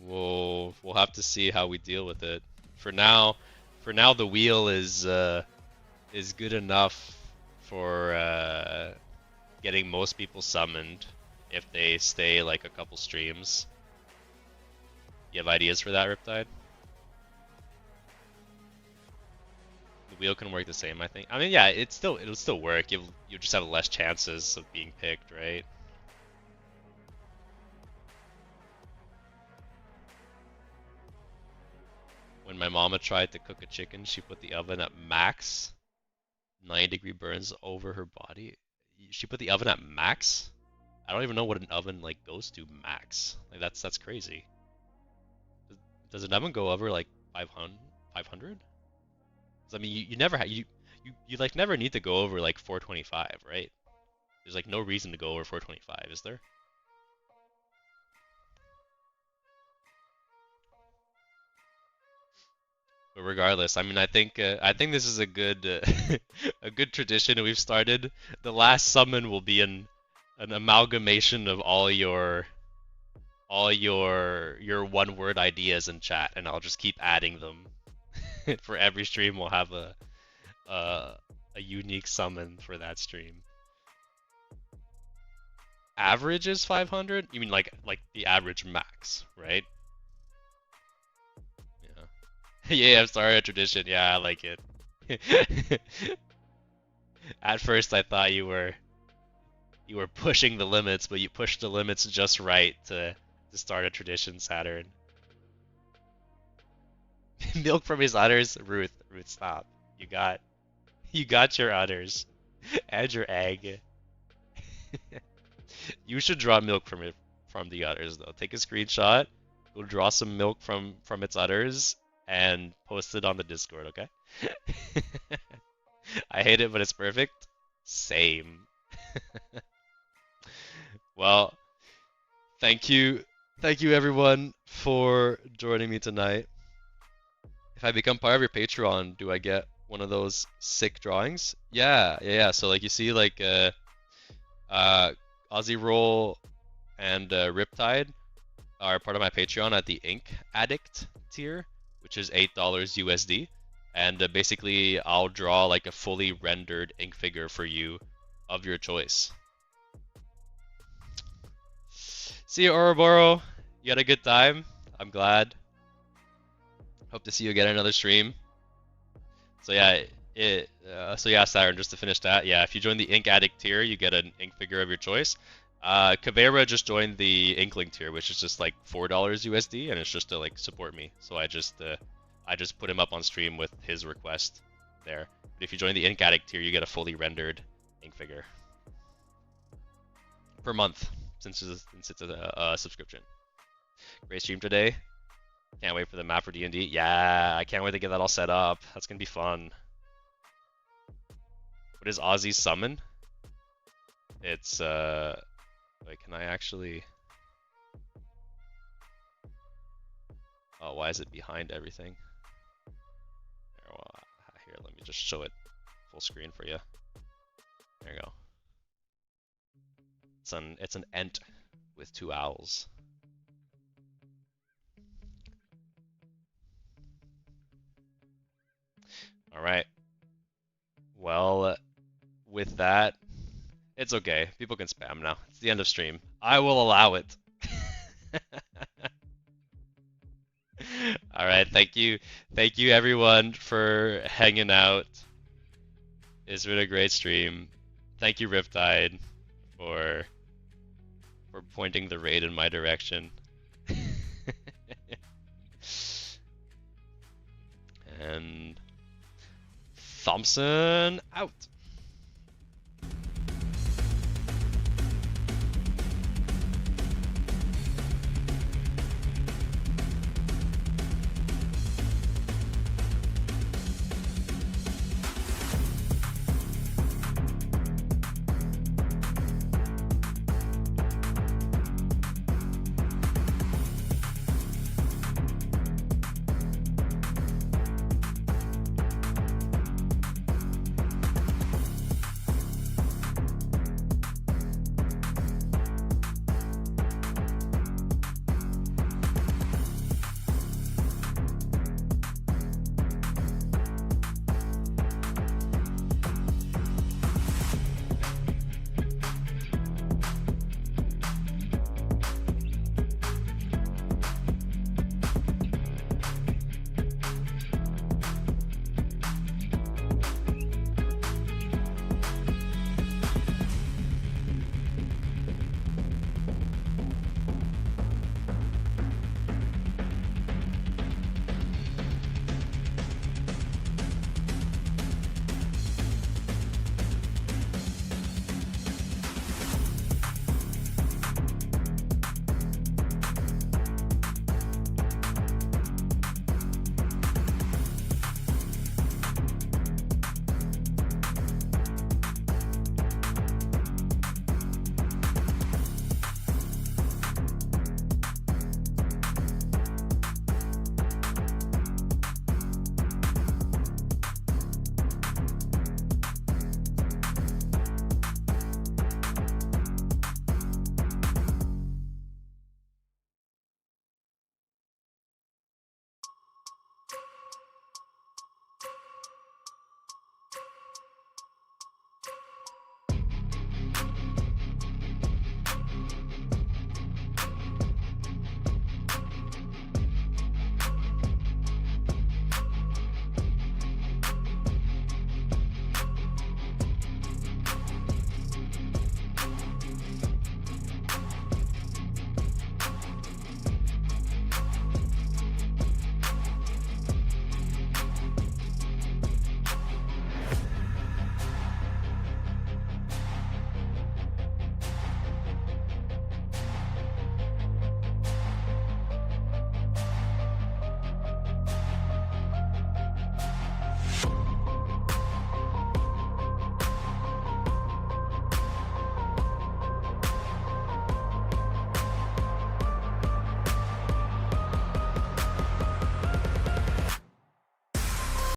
We'll have to see how we deal with it. For now, the wheel is good enough for getting most people summoned if they stay like a couple streams. You have ideas for that, Riptide? The wheel can work the same, I think. I mean, yeah, it'll still work. You'll just have less chances of being picked, right? When my mama tried to cook a chicken, she put the oven at max. 9-degree burns over her body. She put the oven at max? I don't even know what an oven like goes to max. Like that's crazy. Does an oven go over like 500? 500? I mean, you never you like never need to go over like 425, right? There's like no reason to go over 425, is there? But regardless, I mean, I think this is a good a good tradition we've started. The last summon will be an amalgamation of all your one-word ideas in chat, and I'll just keep adding them. For every stream, we'll have a unique summon for that stream. Average is 500? You mean like the average max, right? Yeah, I'm sorry, a tradition. Yeah, I like it. At first, I thought you were pushing the limits, but you pushed the limits just right to start a tradition, Saturn. Milk from his udders, Ruth, stop. You got your udders and your egg. You should draw milk from the udders though. Take a screenshot. Go draw some milk from its udders and post it on the Discord, okay? I hate it, but it's perfect. Same. Well, thank you everyone for joining me tonight. If I become part of your Patreon, do I get one of those sick drawings? Yeah. So like you see like Aussie Roll and Riptide are part of my Patreon at the Ink Addict tier, which is $8 USD, and basically I'll draw like a fully rendered ink figure for you of your choice. See you, Ouroboros. You had a good time. I'm glad. Hope to see you again in another stream. So yeah, Saturn, just to finish that, yeah, if you join the Ink Addict tier, you get an ink figure of your choice. Caveira just joined the Inkling tier, which is just like $4 USD, and it's just to like support me. So I just put him up on stream with his request there. But if you join the Ink Addict tier, you get a fully rendered ink figure per month, since it's a subscription. Great stream today. Can't wait for the map for D&D. Yeah, I can't wait to get that all set up. That's gonna be fun. What is Aussie's summon? It's Wait, can I actually... Oh, why is it behind everything? Here, here, let me just show it full screen for you. There you go. It's an ent with 2 owls. All right. Well, with that, it's okay. People can spam now. It's the end of stream. I will allow it. All right. Thank you everyone for hanging out. It's been a great stream. Thank you, Riptide, for pointing the raid in my direction. And Thompson out.